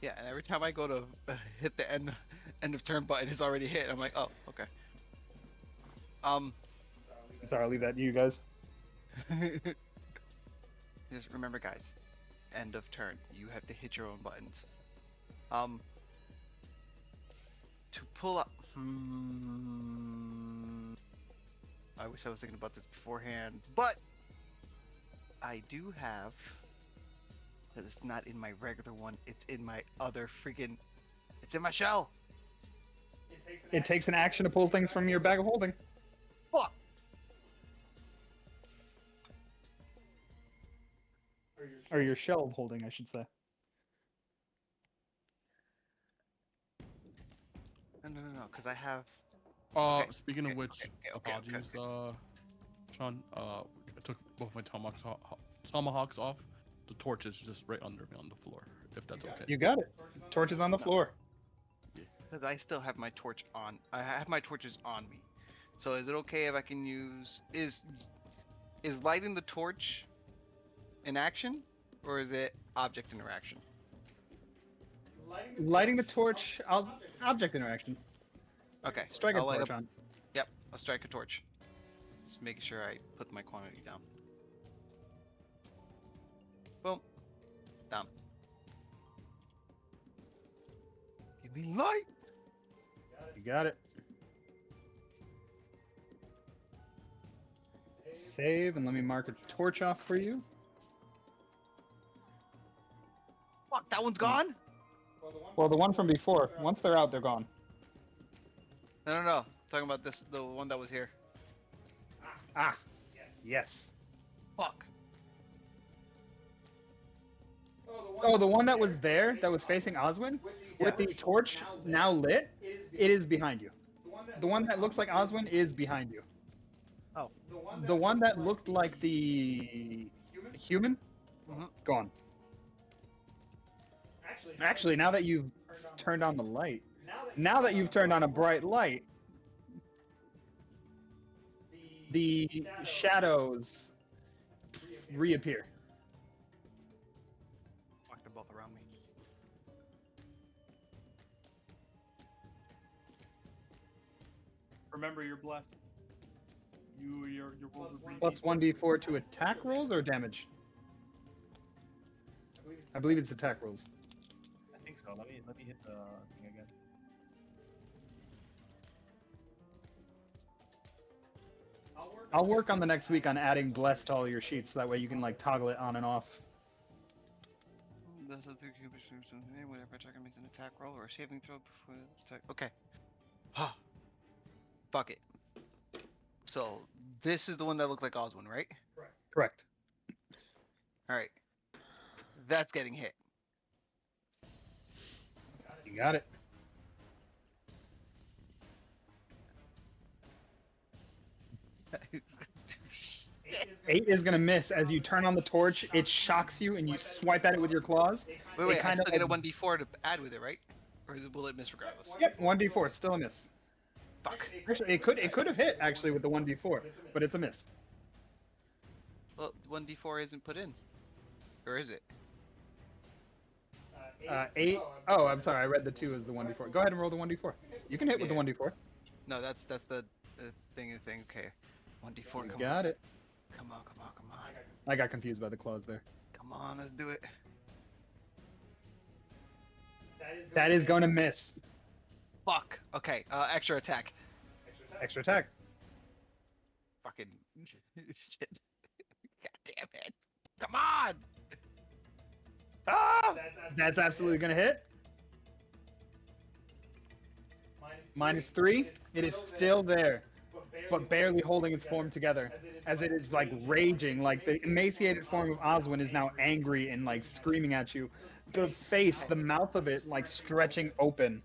Yeah, and every time I go to hit the end of turn button, it's already hit. I'm like, oh, okay. I'm sorry, I'll leave that to you guys. Just remember, guys, end of turn. You have to hit your own buttons. To pull up. I wish I was thinking about this beforehand, but I do have. That it's not in my regular one. It's in my other freaking. It's in my shell. It takes an action to pull things from your bag of holding. Fuck. Or your shell of holding, I should say. No, because I have. Speaking of okay, which, okay. apologies, Sean. I took both my tomahawks off. The torch is just right under me on the floor. If that's okay. You got it. Torch is on the floor. Because I still have my torch on. I have my torches on me. So is it okay if I can use is lighting the torch an action, or is it object interaction? Lighting the torch, object interaction. Okay. Strike a I'll light torch up. on. Yep. I'll strike a torch. Just making sure I put my quantity down. Boom. Down. Give me light. You got it. Save, and let me mark a torch off for you. Fuck, that one's gone? Well, the one from before. Once they're out, they're gone. No. Talking about this, the one that was here. Ah, yes. Fuck. Oh, the one that was there, that was facing Oswin, with the torch now lit, it is behind you. The one that looks like Oswin is behind you. Oh. The one that looked like the human, gone. Actually, now that you've turned on the light, now that you've turned on a bright light, the shadows reappear. Fuck, they're both around me. Remember, you're blessed. Your rolls are Plus 1d4 to attack rolls or damage? I believe it's attack rolls. I think so. Let me hit the thing again. I'll work on the next week on adding bless to all your sheets, so that way you can like toggle it on and off. That's a whenever attacker makes an attack roll or a saving throw before the attack. Okay. Fuck it. So this is the one that looked like Oswin, right? Correct. Alright. That's getting hit. You got it. Eight is gonna miss as you turn on the torch. It shocks you, and you swipe at it with your claws. Wait, I kinda still get a 1d4 to add with it, right? Or will it miss regardless? Yep, 1d4, still a miss. Fuck. Actually, it could have hit actually with the 1d4, but it's a miss. Well, 1d4 isn't put in. Or is it? 8. Oh, I'm sorry. I read the 2 as the 1d4. Go ahead and roll the 1d4. You can hit with the 1d4. No, that's the thing. Okay. 1d4. Come Got on. it. Come on. I got confused by the claws there. Come on, let's do it. That is going to miss. Fuck. Okay. Extra attack. Extra attack. Fucking shit. God damn it. Come on. Ah! That's absolutely going to hit. -3. It is still there, but barely holding its form together, as it is like raging. Like the emaciated form of Oswin is now angry and like screaming at you. The face, the mouth of it, like stretching open.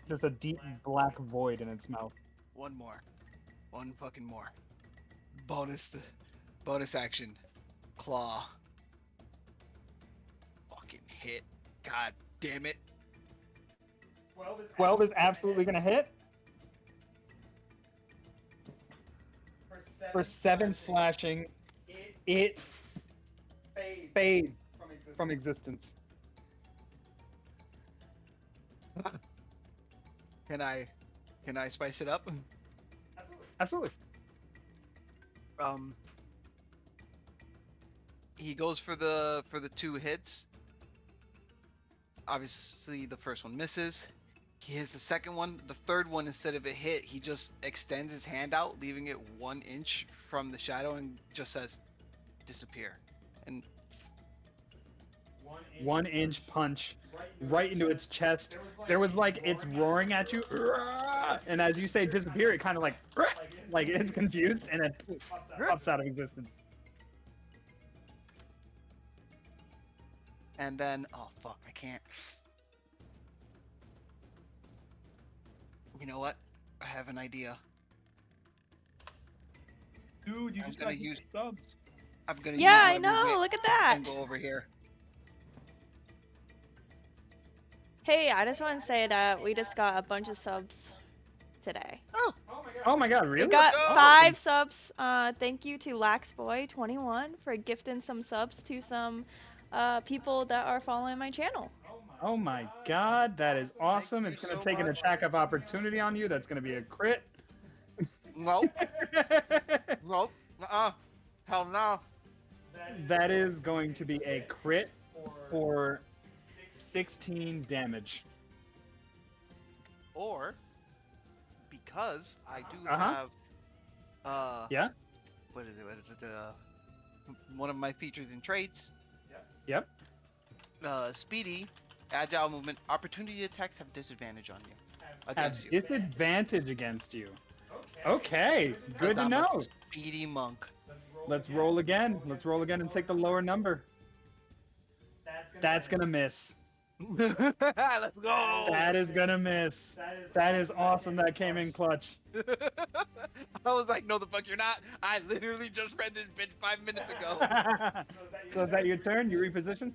There's a deep black void in its mouth. One more. One fucking more. Bonus action. Claw. Fucking hit. God damn it. 12 is absolutely going to hit. For 7 slashing, it fades from existence. Can I spice it up? Absolutely. He goes for the 2 hits. Obviously the first one misses. He hits the second one. The third one, instead of a hit, he just extends his hand out, leaving it 1 inch from the shadow, and just says, "Disappear." And 1 inch punch right into its chest. There was like it's roaring at you, and as you say disappear, it kind of like it's confused and then pops out of existence. and then oh fuck, I can't. You know what? I have an idea. Dude, you I'm just gonna got use- subs. I'm gonna Yeah, I use my know. movement Look at that. and go over here. Hey, I just want to say that we just got a bunch of subs today. Oh, Oh my god, We really? got go! 5 subs. Thank you to Laxboy21 for gifting some subs to some people that are following my channel. Oh my god, that is awesome. you It's going to so take an much. attack of opportunity on you. That's going to be a crit. Nope. Nope. Hell no. That is going to be a crit for 16 damage. Or because I do Uh-huh. have Yeah? what is it? One of my features in traits. Yep. Speedy, agile movement, opportunity attacks have disadvantage on you. Have Against you. disadvantage against you. Okay, good 'Cause to I'm a know. speedy monk. Let's roll again. Let's roll again and take the lower number. That's going to miss. Let's go. That is going to miss. That is awesome. That came in clutch. I was like, no, the fuck you're not. I literally just read this bitch 5 minutes ago. So is that your turn? You reposition?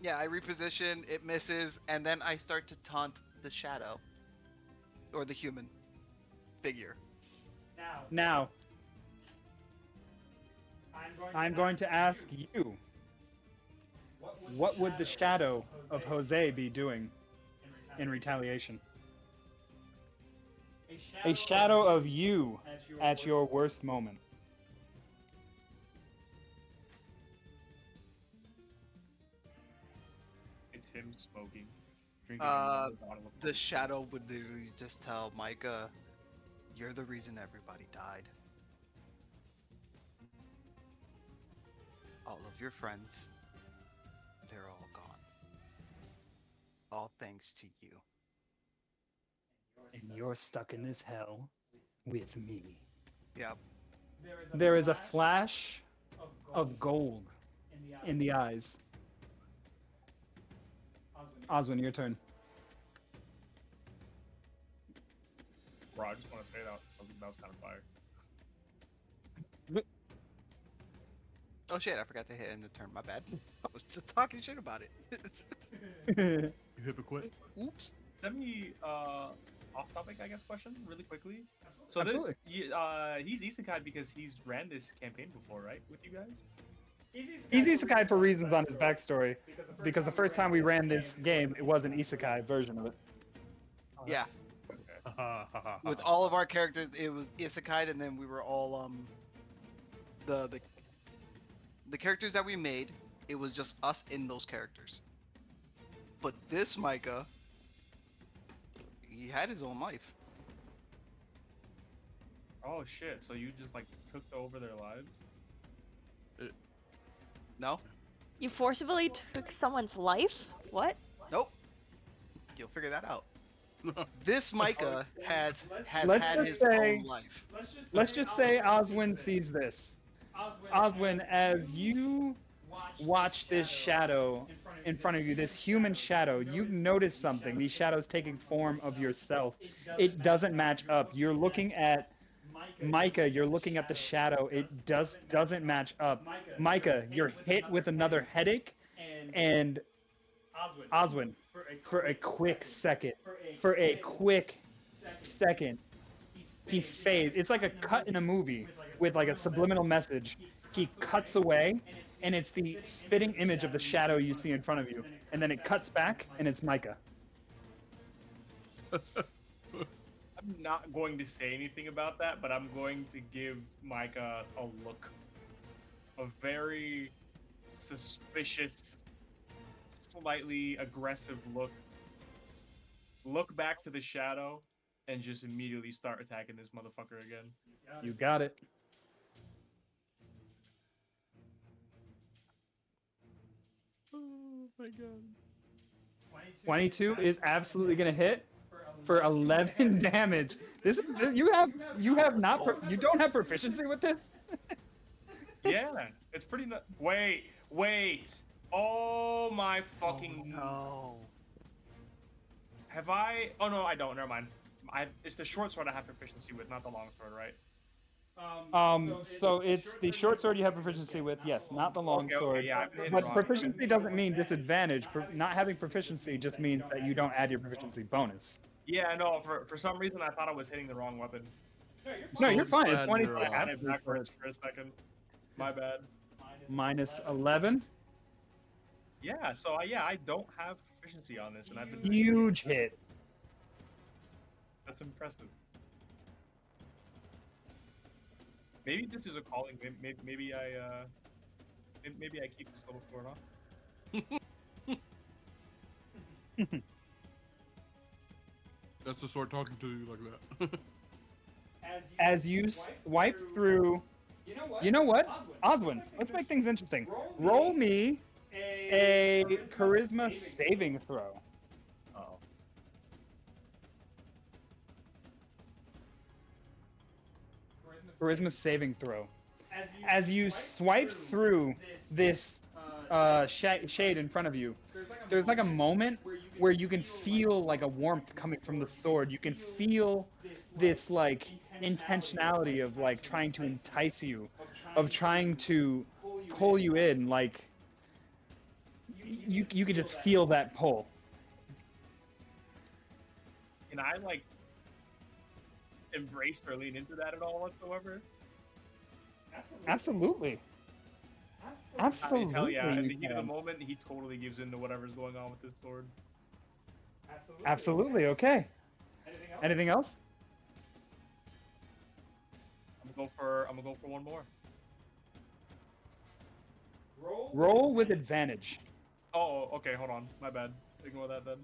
Yeah, I reposition, it misses, and then I start to taunt the shadow. Or the human figure. Now, I'm going to ask you, what would the shadow of Jose be doing in retaliation? A shadow of you at your worst moment. It's him smoking, drinking Uh, another bottle of The shadow would literally just tell Micah, you're the reason everybody died. All of your friends, they're all gone. All thanks to you. And you're stuck in this hell with me. Yep. There is a flash of gold in the eyes. Oswin, your turn. Bro, I just want to say that was kind of fire. Oh shit, I forgot to hit end the turn. My bad. I was just talking shit about it. You hypocrite. Oops. Send me off-topic, I guess, question really quickly. So Absolutely. He's isekai because he's ran this campaign before, right? With you guys? He's isekai for reasons on his backstory, because the first time we ran this game, it was an isekai version of it. Oh, Yeah. Okay. With all of our characters, it was isekai, and then we were all the characters that we made. It was just us in those characters. But this Micah, he had his own life. Oh shit! So you just like took over their lives? No? You forcibly took someone's life? What? Nope. You'll figure that out. This Micah has Let's had just his say- own life. Let's just say Oswin sees this. Oswin, as you watch this shadow in front of you, this human shadow, you've noticed something. These shadows taking form of yourself. It doesn't match up. You're looking at Micah, you're looking at the shadow. It doesn't match up. Micah, you're hit with another headache, and Oswin, for a quick second, he fades. It's like a cut in a movie with like a subliminal message. He cuts away, and it's the spitting image of the shadow you see in front of you, and then it cuts back, and it's Micah. I'm not going to say anything about that, but I'm going to give Micah a look. A very suspicious, slightly aggressive look. Look back to the shadow and just immediately start attacking this motherfucker again. You got it. Oh my god. 22 is absolutely gonna hit for 11 damage. This is you don't have proficiency with this. Yeah, it's pretty. Wait. Oh my fucking. No. Have I? Oh no, I don't. Never mind. It's the short sword I have proficiency with, not the long sword, right? So it's the short sword you have proficiency with, yes, not the long Okay, sword. yeah, I've been hitting But wrong. proficiency doesn't mean disadvantage. Not having proficiency just means that you don't add your proficiency bonus. Yeah, no, for some reason I thought I was hitting the wrong weapon. No, you're So fine. It's add 20 your, I had it absolute backwards for a second. My bad. minus 11. Yeah, so I don't have proficiency on this, and I've been. Huge hit. That's impressive. Maybe this is a calling. Maybe I keep this little sword off. That's the sword talking to you like that. As you swipe through, you know what? Oswin, let's make things interesting. Roll me a charisma saving throw. Oh. Charisma saving throw. As you swipe through this shade in front of you, there's like a moment where you can feel like a warmth coming from the sword. You can feel this like intentionality of like trying to entice you, of trying to pull you in. Like you can just feel that pull. Can I like embrace or lean into that at all whatsoever? Absolutely. I Absolutely. mean, hell yeah! In the you heat of the can. moment, he totally gives in to whatever's going on with this sword. Absolutely. Okay. Anything else? I'm gonna go for one more. Roll with advantage. Oh, okay, hold on. My bad. Ignore that then.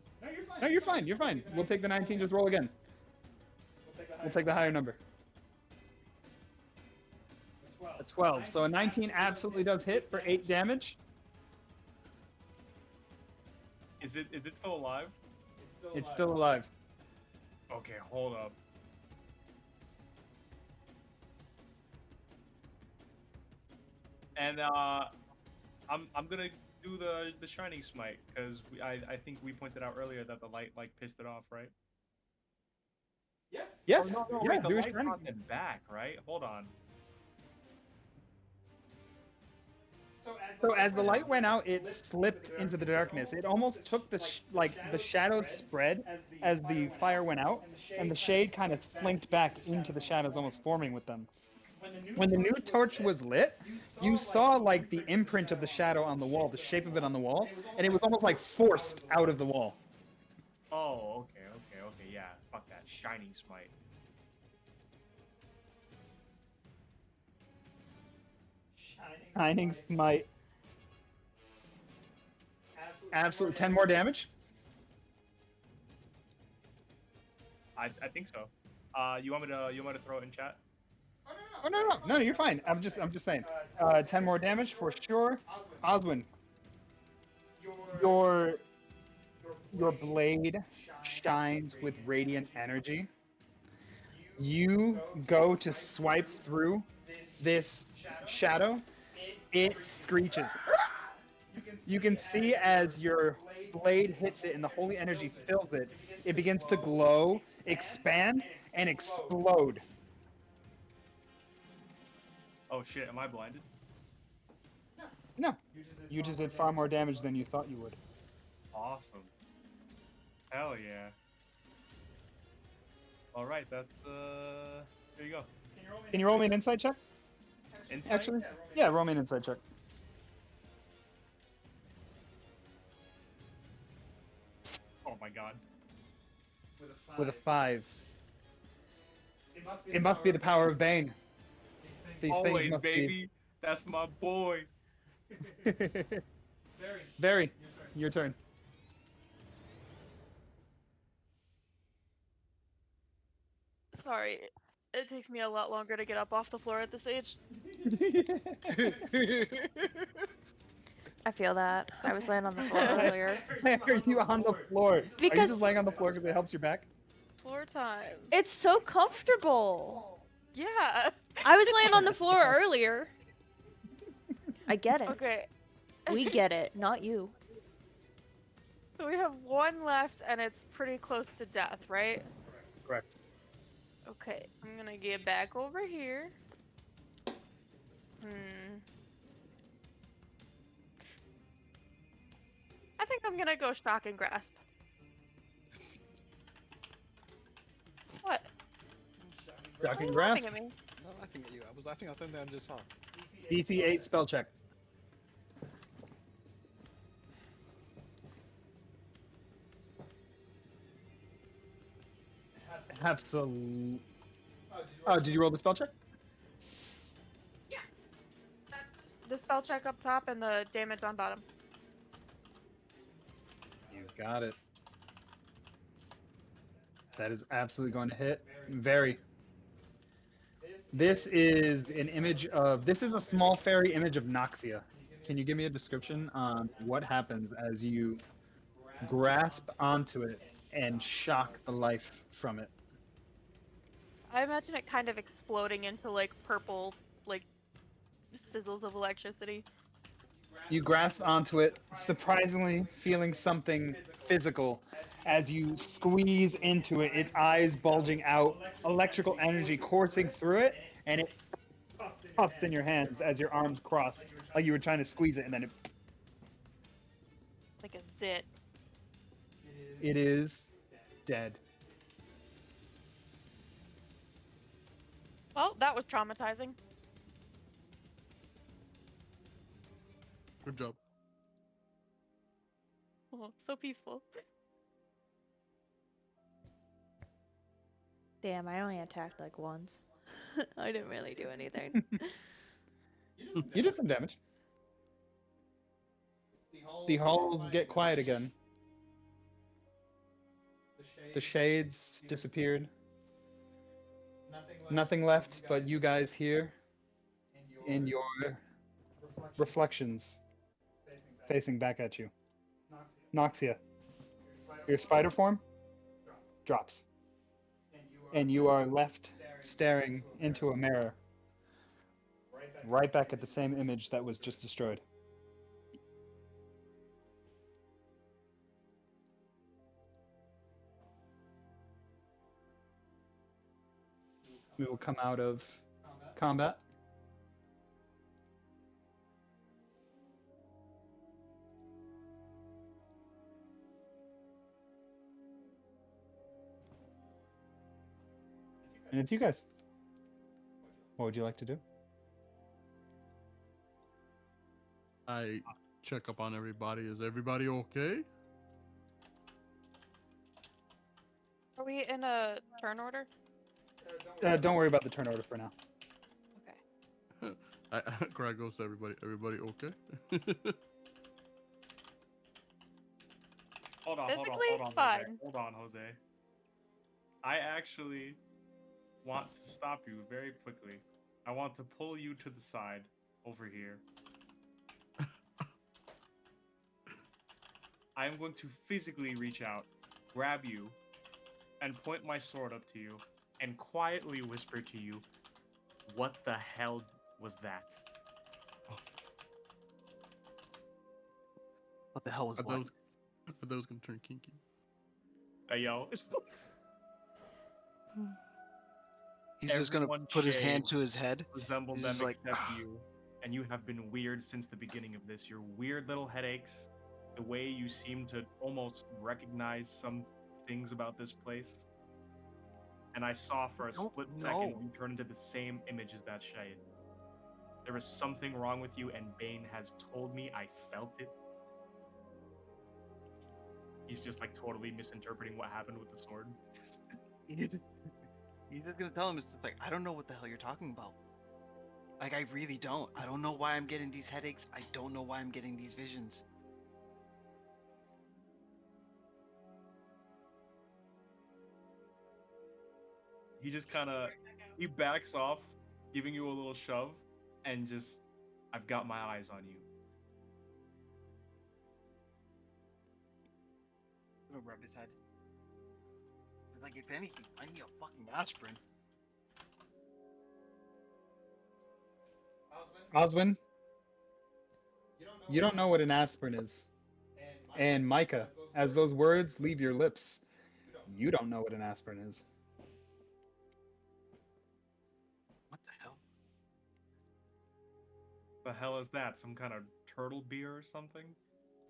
No, you're fine. You're fine. We'll take the 19. Just roll again. We'll take the higher number. A 12. So a 19 absolutely does hit for 8 damage. Is it still alive? It's still alive. Okay, hold up. And I'm gonna do the shining smite because I think we pointed out earlier that the light like pissed it off, right? Yes. Oh, no, Yeah. wait, the Do a light shining. brought them back, right? Hold on. So as the light went out, it slipped into the darkness. It almost took the shadows spread as the fire went out, and the shade kind of slinked back into the shadows, almost forming with them. When the new torch was lit, you saw like the imprint of the shadow on the wall, the shape of it on the wall, and it was almost like forced out of the wall. Oh, okay, yeah. Fuck that shining smite. Shining smite. Absolutely. 10 more damage. I think so. You want me to throw it in chat? Oh no, you're fine. I'm just saying. 10 more damage for sure. Oswin, your blade shines with radiant energy. You go to swipe through this shadow, it screeches. You can see as your blade hits it and the holy energy fills it, it begins to glow, expand, and explode. Oh shit, am I blinded? No, you just did far more damage than you thought you would. Awesome. Hell yeah. All right, that's here you go. Can you roll me an insight check? Insight? Actually, yeah, roll me an insight check. Oh my god. With a 5. It must be the power of Bane. These Always, things must baby. That's my boy. be. Very. Your turn. Sorry, it takes me a lot longer to get up off the floor at this age. I feel that. I was laying on the floor earlier. Why are you on the floor? Are you Because- just laying on the floor because it helps your back? Floor time. It's so comfortable. Yeah. I was laying on the floor earlier. I get it. Okay. We get it, not you. So we have one left, and it's pretty close to death, right? Correct. Okay, I'm gonna get back over here. Hmm. I think I'm gonna go shock and grasp. What? Why are Shocking you grasp. laughing at me? I'm not laughing at you. I was laughing at something I just saw. DC 8 spell check. Absolutely. Oh, did you roll the spell check? The spell check up top and the damage on bottom. You got it. That is absolutely going to hit. Very. This is an image of. This is a small fairy image of Noxia. Can you give me a description on what happens as you grasp onto it and shock the life from it? I imagine it kind of exploding into like purple, like sizzles of electricity. You grasp onto it, surprisingly feeling something physical as you squeeze into it, its eyes bulging out, electrical energy coursing through it, and it puffs in your hands as your arms cross, like you were trying to squeeze it, and then Like a zit. it is dead. Well, that was traumatizing. Good job. Oh, so peaceful. Damn, I only attacked like once. I didn't really do anything. You did some damage. The halls get quiet again. The shades disappeared. Nothing left but you guys here in your reflections facing back at you. Noxia, your spider form drops, and you are left staring into a mirror, right back at the same image that was just destroyed. We will come out of combat. And it's you guys. What would you like to do? I check up on everybody. Is everybody okay? Are we in a turn order? Don't worry about the turn order for now. Okay. Craig goes to everybody. Everybody okay? Hold on, Physically, Jose. fine. Hold on, Jose. I actually want to stop you very quickly. I want to pull you to the side over here. I am going to physically reach out, grab you, and point my sword up to you, and quietly whisper to you, "What the hell was that?" What the hell was I thought what? it was gonna turn kinky. Hey, yo. He's just gonna Everyone put his hand shaved to his head. resemble He's them just like, except you, and you have been weird since the beginning of this. Your weird little headaches, the way you seem to almost recognize some things about this place. And I saw for a don't split second know. you turn into the same image as that shade. There is something wrong with you, and Bane has told me. I felt it. He's just like totally misinterpreting what happened with the sword. he's just gonna tell him, it's just like, I don't know what the hell you're talking about. Like, I really don't. I don't know why I'm getting these headaches. I don't know why I'm getting these visions. He just kind of he backs off, giving you a little shove, and just, "I've got my eyes on you." I'm gonna rub his head. It's like, if anything, I need a fucking aspirin. Oswin, you don't know what an aspirin is. And Micah, as those words leave your lips, you don't know what an aspirin is. What the hell? the hell is that? Some kind of turtle beer or something?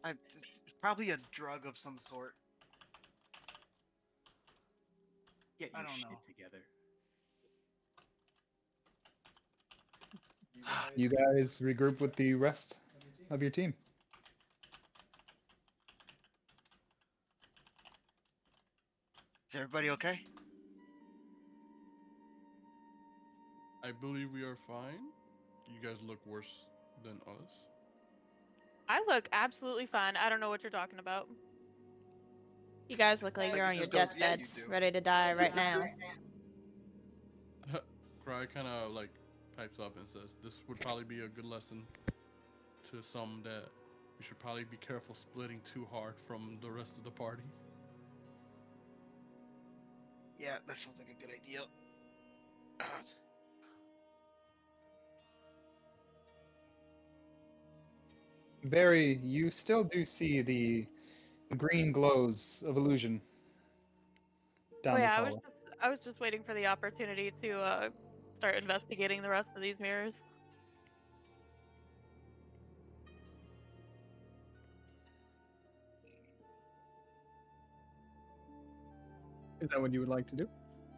It's probably a drug of some sort. Get I your don't shit know. together. You guys regroup with the rest of your team. Is everybody okay? I believe we are fine. You guys look worse than us. I look absolutely fine. I don't know what you're talking about. You guys look like Like you're it on your just goes, yeah, you deathbeds, do. ready to die right now. Cry kind of like pipes up and says, "This would probably be a good lesson to some that we should probably be careful splitting too hard from the rest of the party." Yeah, that sounds like a good idea. Barry, you still do see the green glows of illusion Oh down this yeah, hallway. I was just waiting for the opportunity to start investigating the rest of these mirrors. Is that what you would like to do?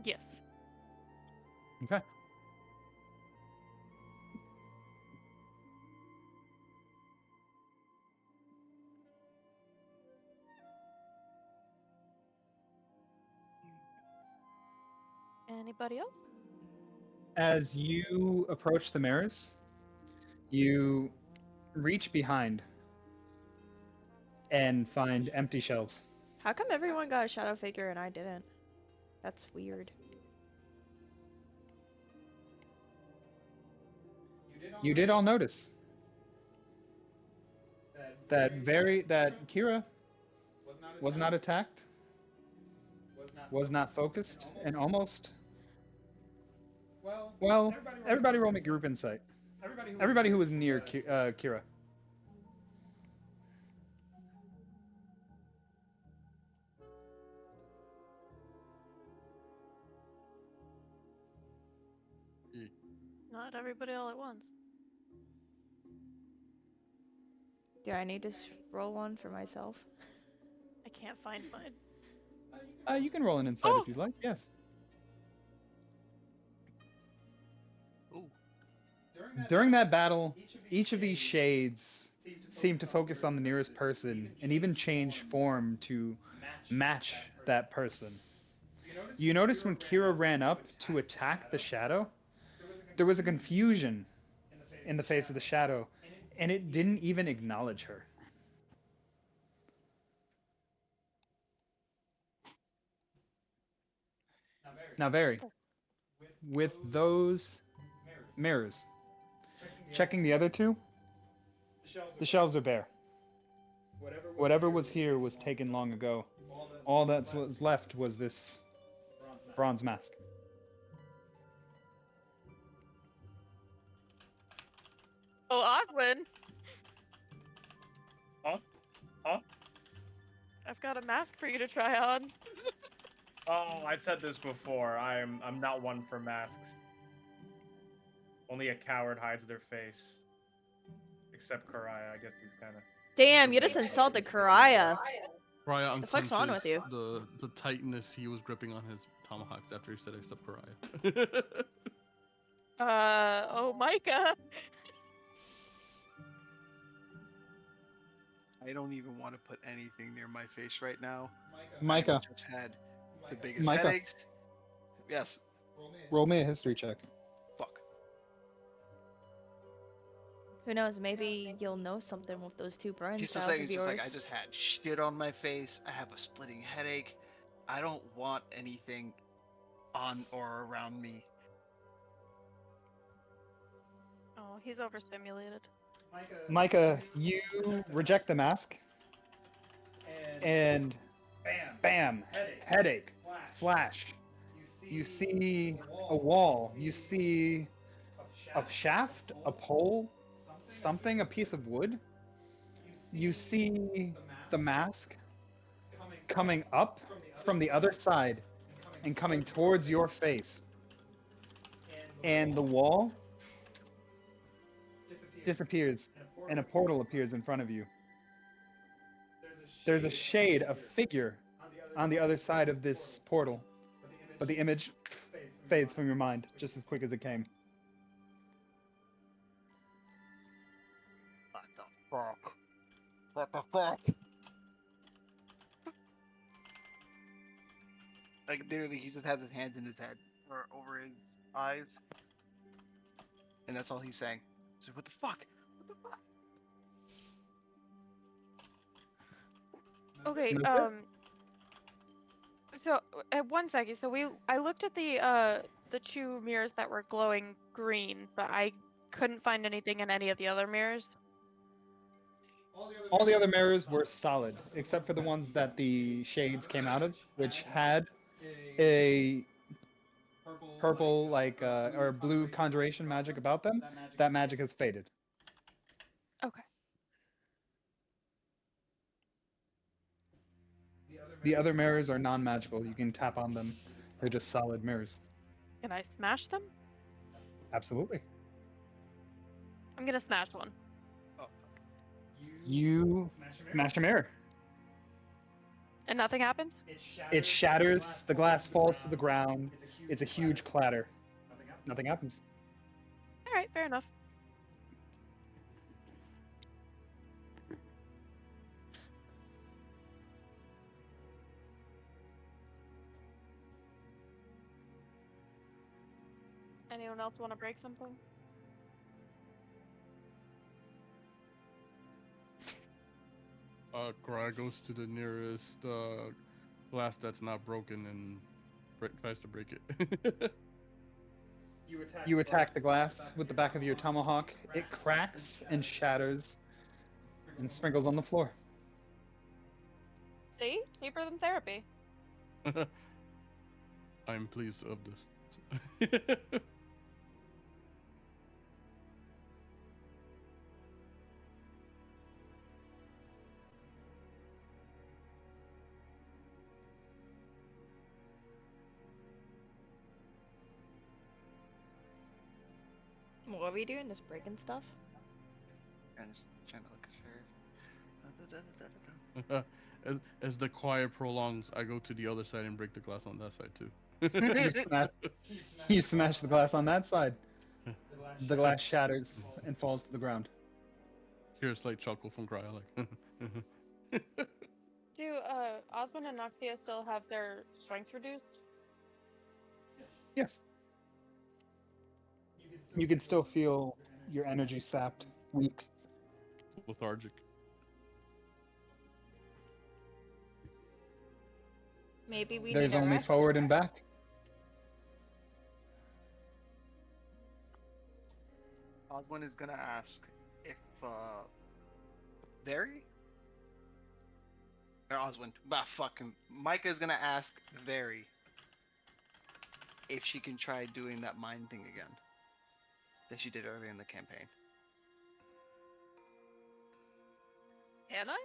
Yes. Okay. Anybody else? As you approach the mirrors, you reach behind and find empty shelves. How come everyone got a shadow figure and I didn't? That's weird. You did all notice that Kira was not attacked, was not focused, and almost. Well, everybody roll me group insight. Everybody who was near Kira. Not everybody all at once. Do I need to roll one for myself? I can't find mine. You can roll an insight Oh! if you'd like. Yes. Ooh. During that battle, each of these shades seemed to focus on the nearest person and even change form to match that person. You notice when Kira ran up to attack the shadow, there was a confusion in the face of the shadow, and it didn't even acknowledge her. Now, Barry, with those mirrors, checking the other two, the shelves are bare. Whatever was here was taken long ago. All that was left was this bronze mask. Oh, Oswin! Huh? Huh? I've got a mask for you to try on. Oh, I said this before. I'm not one for masks. Only a coward hides their face. Except Karaya, I guess he's kind of. Damn, you just insulted Karaya. Raya The fuck's wrong with unclenches you? the tightness he was gripping on his tomahawks after he said except Karaya. Oh, Micah! I don't even want to put anything near my face right now. Micah, I just had the biggest Micah. headaches. Yes. Roll me a history check. Fuck. Who knows, maybe you'll know something with those two brain She's just cells like, of just like, I yours. just had shit on my face. I have a splitting headache. I don't want anything on or around me. Oh, he's overstimulated. Micah, you reject the mask, and bam, headache, flash. You see a wall. You see a shaft, a pole, something, a piece of wood. You see the mask coming up from the other side and coming towards your face. And the wall disappears, and a portal appears in front of you. There's a shade, a figure, on the other side of this portal, but the image fades from your mind just as quick as it came. What the fuck? What the fuck? Like literally, he just has his hands in his head or over his eyes, and that's all he's saying. He's like, what the fuck? What the fuck? Okay, And that's it. so one second. So I looked at the two mirrors that were glowing green, but I couldn't find anything in any of the other mirrors. All the other mirrors were solid, except for the ones that the shades came out of, which had a purple, like, or blue conjuration magic about them. That magic has faded. Okay. The other mirrors are non-magical. You can tap on them. They're just solid mirrors. Can I smash them? Absolutely. I'm gonna smash one. Oh, You smash a mirror. And nothing happens? It shatters. The glass falls to the ground. It's a huge clatter. Nothing happens. Alright, fair enough. Anyone else want to break something? Cry goes to the nearest glass that's not broken and tries to break it. You attack the glass with the back of your tomahawk. It cracks and shatters and sprinkles on the floor. See? Cheaper than therapy. I'm pleased of this. What are we doing? This breaking stuff? I'm just trying to look at her. as the quiet prolongs, I go to the other side and break the glass on that side too. You smash the glass on that side. The glass shatters and falls to the ground. Hear a slight chuckle from Cry, like. Do Osmond and Noxia still have their strength reduced? Yes. You can still feel your energy sapped, weak. Lethargic. Maybe we There's need a only rest. forward and back. Oswin is gonna ask if Very or Oswin, fucking Micah is gonna ask Very if she can try doing that mind thing again that she did earlier in the campaign. Can I?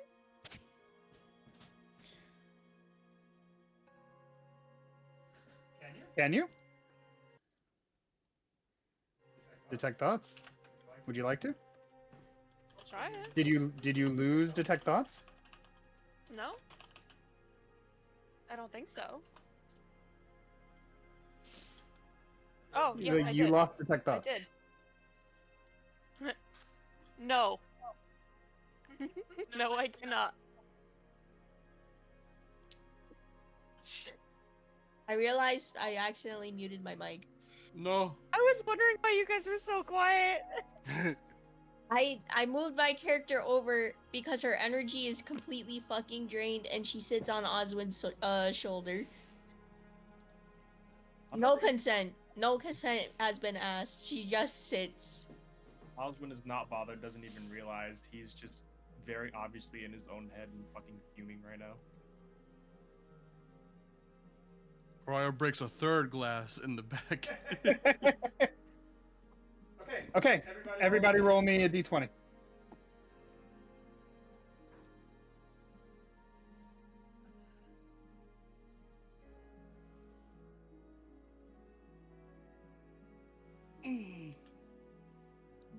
Can you? Detect thoughts. Would you like to? I'll try it. Did you lose detect thoughts? No? I don't think so. Oh, yes, I You did. lost detect I thoughts. did. No. No, I cannot. Shit. I realized I accidentally muted my mic. No. I was wondering why you guys were so quiet. I moved my character over because her energy is completely fucking drained and she sits on Oswin's shoulder. No consent. No consent has been asked. She just sits. Oswin is not bothered, doesn't even realize. He's just very obviously in his own head and fucking fuming right now. Cryo breaks a third glass in the back. Okay, everybody roll me a d20.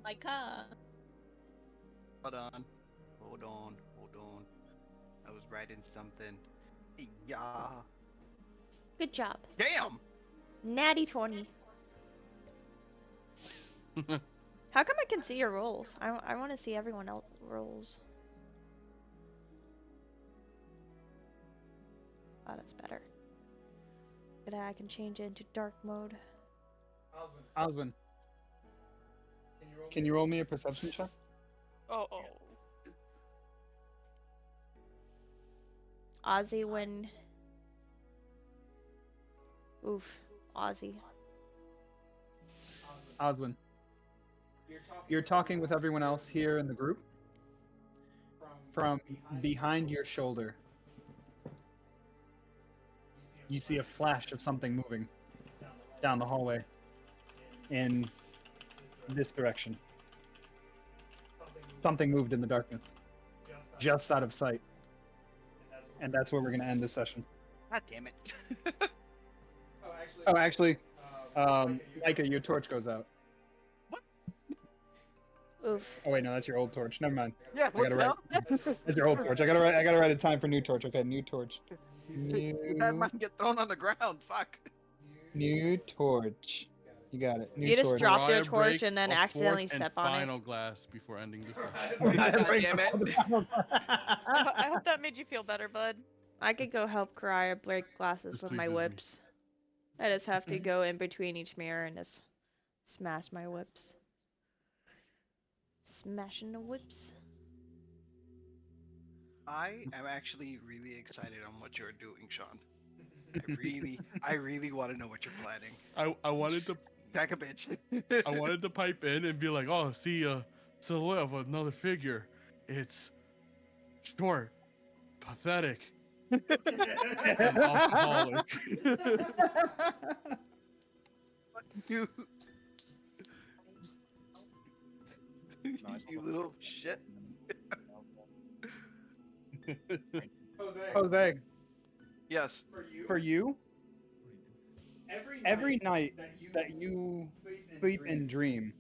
Micah. Hold on. Hold on. Hold on. I was writing something. Yeah. Good job. Damn! Natty 20. How come I can see your rolls? I want to see everyone else rolls. Oh, that's better. Look at that, I can change it into dark mode. Oswin, can you roll me a perception check? Oh. Ozzy when... Oof. Ozzy. Oswin, you're talking with everyone else here in the group. From behind your shoulder, you see a flash of something moving down the hallway in this direction. Something moved in the darkness, just out of sight. And that's where we're going to end this session. God damn it. Oh, actually, Micah, your torch goes out. Oof. Oh wait, no, that's your old torch. Never mind. Yeah, I what gotta the write. hell? That's your old torch. I gotta write a time for new torch. Okay, new torch. That might get thrown on the ground. Fuck. New torch. You got it. New You just torch. drop your Mariah torch breaks and then a accidentally fourth and step on it. final glass before ending the session. God damn it. I hope that made you feel better, bud. I could go help Karaya break glasses This with my pleases me. whips. I just have to go in between each mirror and just smash my whips. Smashing the whips. I am actually really excited on what you're doing, Sean. I really want to know what you're planning. I wanted to Jack a bitch. I wanted to pipe in and be like, oh, see a silhouette of another figure. It's short, pathetic, and alcoholic. You, you little shit. Jose, Yes. for you, every night that you sleep and dream,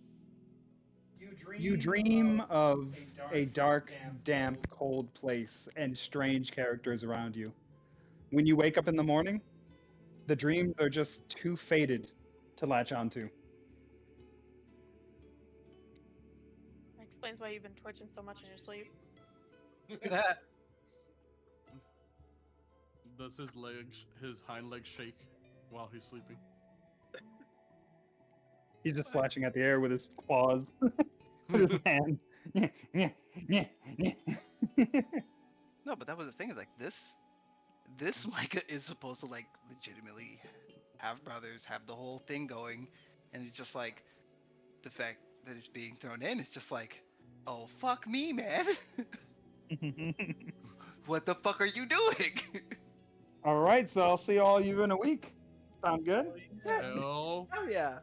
you dream of a dark, damp, cold place and strange characters around you. When you wake up in the morning, the dreams are just too faded to latch onto. That explains why you've been twitching so much in your sleep. That. Does his hind legs shake while he's sleeping? He's just flashing at the air with his claws, with his hands. No, but that was the thing. Is like this Micah is supposed to like legitimately have brothers, have the whole thing going, and it's just like the fact that it's being thrown in is just like, oh fuck me, man. What the fuck are you doing? All right, so I'll see all you in a week. Sound good? Hell, Oh yeah.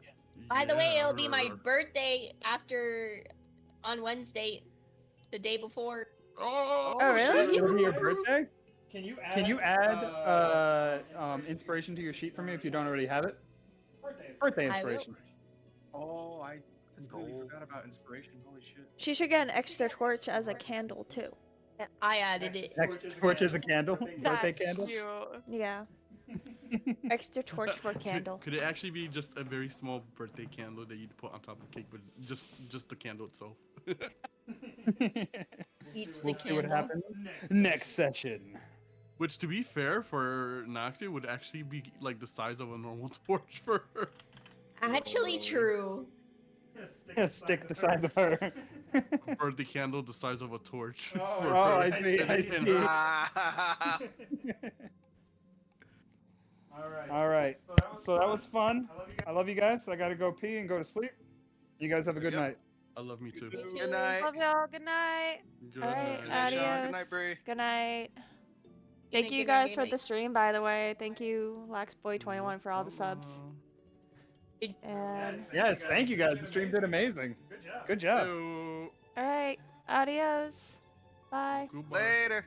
By the way, it'll be my yeah. birthday on Wednesday, the day before. Oh, Oh, really? It'll be your birthday. Can you add inspiration to your sheet for me if you don't already have it? Birthday I will. inspiration. Oh, I completely forgot about inspiration. Holy shit. She should get an extra torch as a candle too. I added it. Next torch is a candle. Birthday That's candle. cute. Yeah. Extra torch for candle. Could it actually be just a very small birthday candle that you'd put on top of the cake, but just the candle itself? Eats the We'll see what candle. happens next session. Which, to be fair, for Noxia would actually be like the size of a normal torch for her. Actually true. Stick the size of her. Birthday candle the size of a torch. Oh, for I her. see. I And see. her- Ah. All right. So that was fun. I love you guys. I gotta go pee and go to sleep. You guys have a good Yep. night. I love me too. Me too. Good night. Love y'all. Good night. Good Alright, Good night. night, Sean. Good adios. night, Bree. Good night. Good Thank night, you good night, guys good for night. the stream, by the way. Thank you, Laxboy21 for all the subs. And Yes, thank you guys. The stream did amazing. Good job. Hello. alright, adios. Bye. Goodbye. Later.